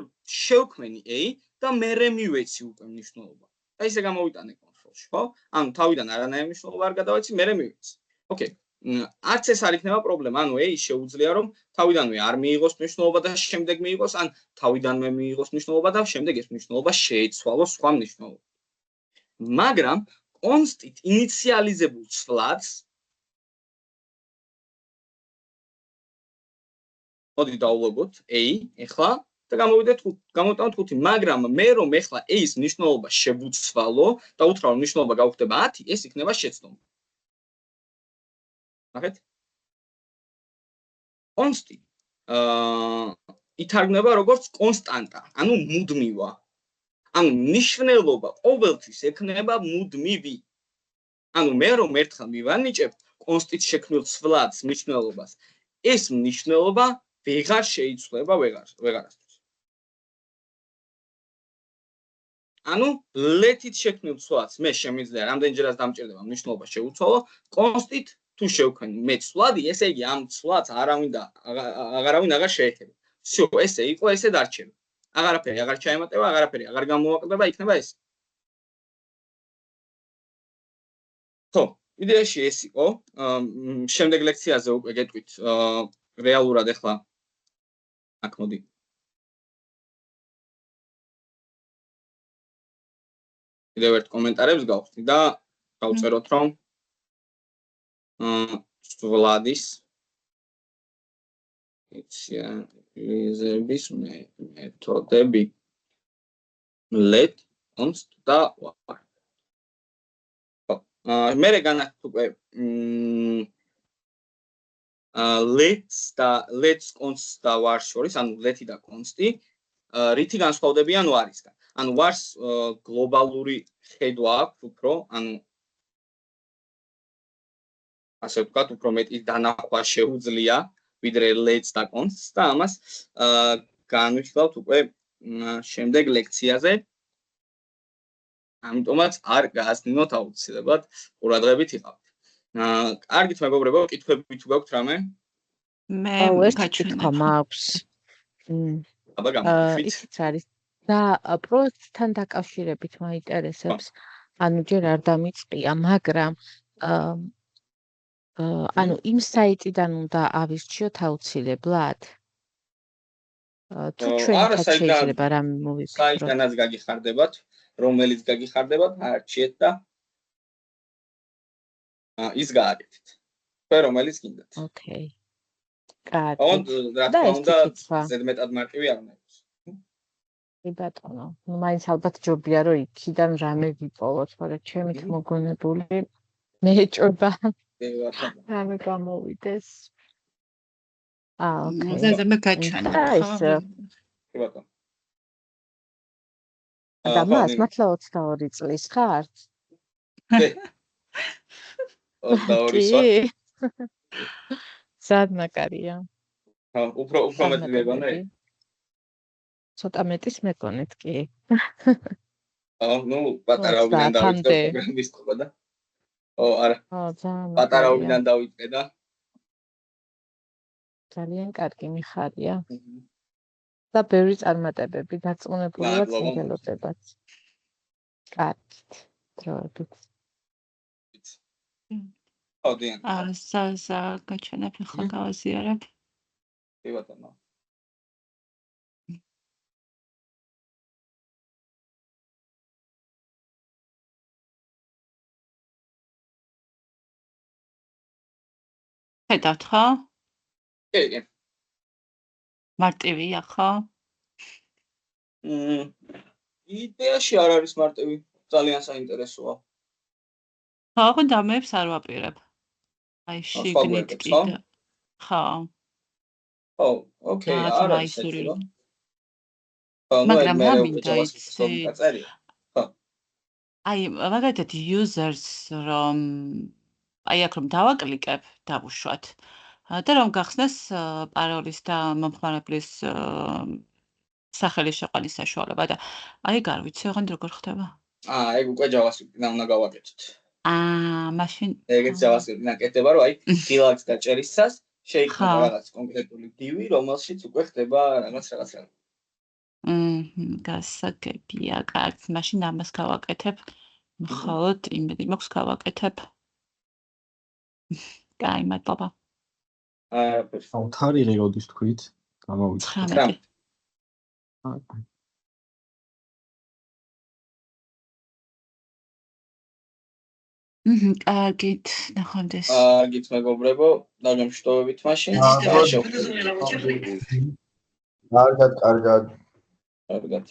[SPEAKER 1] შევქმენი a და მერე მივეცი უკვე მნიშვნელობა. და ისე გამოვიტანე კონსოლში, ხო? ანუ თავიდან არანაირი მნიშვნელობა არ გადავეცი, მერე მივეცი. ოკეი. არც ეს არ იქნება პრობლემა, ანუ a შეუძლია რომ თავიდანვე არ მიიღოს მნიშვნელობა და შემდეგ მიიღოს, ან თავიდანვე მიიღოს მნიშვნელობა და შემდეგ ეს მნიშვნელობა შეეცვალოს სხვა მნიშვნელობა. მაგრამ const-ით ინიციალიზებულ ცვლადს მოდი დავლოგოთ a ეხლა და გამოვიდეთ 5, მაგრამ მე რომ ეხლა a-ის მნიშვნელობა შევუცვალო და უთხრა რომ მნიშვნელობა გავხდება 10, ეს იქნება შეცდომა. ნახეთ? const-ი ითარგმნება როგორც კონსტანტა, ანუ მუდმივა. ანუ მნიშვნელობა ყოველთვის ექნება მუდმივი. ანუ მე რომ ერთხელ მივანიჭებ const-ით შექმნილ ცვლადს მნიშვნელობას, ეს მნიშვნელობა ვეღარ შეიცვლება ვეღარასდროს. ანუ let-ით შექმნილ ცვლადს მე შემიძლია რამდენჯერაც დამჭირდება მნიშვნელობა შევუცვალო, const-ით თუ შევქმნი მე ცვლადი, ესე იგი ამ ცვლადს აღარავინ აღარ შეეხება. всё, ესე იყო, ესე დარჩება. აღარაფერი აღარ ჩაემატება, აღარაფერი აღარ გამოვაკლდება, იქნება ეს. ხო, იდეაში ეს იყო. შემდეგ ლექციაზე უკვე გეტყვით რეალურად ახლა აქ მოდი. კიდევ ერთ კომენტარებს გავხსნი და გავწეროთ რომ ცვლადის ინიციალიზების მეთოდები let const და var. მერე განაცხადეთ უკვე let's const და var შორის, ანუ let-ი და const-ი რითი განსხვავდებიან var-ისგან. ანუ var-ს გლობალური ხედვა აქვს უფრო, ანუ ასე ვთქვათ, უფრო მეტი დანახვა შეუძლია ვიდრე let's და const და ამას განვიხილავთ უკვე შემდეგ ლექციაზე. ამიტომაც არ გაასწინოთ აუცილებლად ყურადღებით იყავთ. კარგით მეგობრებო, კითხვები თუ გაქვთ რამე?
[SPEAKER 4] მე
[SPEAKER 2] კითხვა მაქვს.
[SPEAKER 1] აბა გამოგვიშვით.
[SPEAKER 2] ისიც არის და პროექტთან დაკავშირებით მაინტერესებს. ანუ ჯერ არ დამიწყია, მაგრამ ანუ იმ საიტიდან უნდა ავირჩიოთ აუცილებლად. თუ ჩვენთან შეიძლება რამე მოვიფიქროთ.
[SPEAKER 1] საიტანაც გაგიხარდებათ, რომელიც გაგიხარდებათ, არჩიეთ და ის გააკეთეთ. თქვენ რომელიც გინდათ.
[SPEAKER 2] ოკეი. კარგი.
[SPEAKER 1] რა თქმა უნდა, ზედმეტად მარტივი არ უნდა იყოს.
[SPEAKER 2] კი ბატონო, მაინც ალბათ ჯობია რომ იქიდან რამე ვიპოვოთ, მაგრამ ჩემით მოგონებული მეჭობა რამე გამოვიდეს. ოკეი.
[SPEAKER 4] ზედმეტად გაჩვენა.
[SPEAKER 1] კი ბატონო.
[SPEAKER 2] და მართლა 22 წლის ხართ?
[SPEAKER 1] 22 ვარ.
[SPEAKER 2] სადმაკარია.
[SPEAKER 1] უფრო მეტი მეგონე?
[SPEAKER 2] ცოტა მეტის მეგონეთ კი.
[SPEAKER 1] ნუ პატარაობიდან დავიწყე პროგრამისტობა და არა. პატარაობიდან დავიწყე და
[SPEAKER 2] ძალიან კარგი მიხარია. და ბევრი წარმატებები დარწმუნებულიათ მოგელოდებათ. კარგით. დროებით.
[SPEAKER 1] აუდიან.
[SPEAKER 4] გაჩვენებ ახლა გავაზიარებ.
[SPEAKER 1] კი ბატონო.
[SPEAKER 4] ხედავთ ხო?
[SPEAKER 1] კი.
[SPEAKER 4] მარტივია ხო?
[SPEAKER 1] იდეაში არ არის მარტივი, ძალიან საინტერესოა.
[SPEAKER 4] ხო, ხო დამებს არ ვაპირებ. აი შიგნით კიდე. ხო.
[SPEAKER 1] ხო, ოკეი, არა ისეთი.
[SPEAKER 4] მაგრამ რა მინდა იცი? ხო. აი, მაგალითად users რომ აი აქ რომ დავაკლიკებ, დავუშვათ. და რომ გახსნას პაროლის და მომხმარებლის სახელი შეყვანის საშუალება და აი გარვიცი ოღონდ როგორ ხდება?
[SPEAKER 1] ეგ უკვე JavaScript-დან უნდა გავაკეთოთ.
[SPEAKER 4] მაშინ
[SPEAKER 1] ეგეც JavaScript-დან კეთდება, რომ აი Relax დაჭერისას შეიქმნება რაღაც კონკრეტული div, რომელშიც უკვე ხდება რაღაც.
[SPEAKER 4] გასაგებია, კარგი, მაშინ ამას გავაკეთებ. მხოლოდ იმედი მაქვს გავაკეთებ. კაი, მადლობა.
[SPEAKER 9] თარიღი როდის თქვით? გამოვიწყეთ.
[SPEAKER 4] 19. კარგით, ნახვამდის.
[SPEAKER 1] კარგით, მეგობრებო, დაგემშვიდობებით მაშინ.
[SPEAKER 3] კარგად.
[SPEAKER 1] კარგად.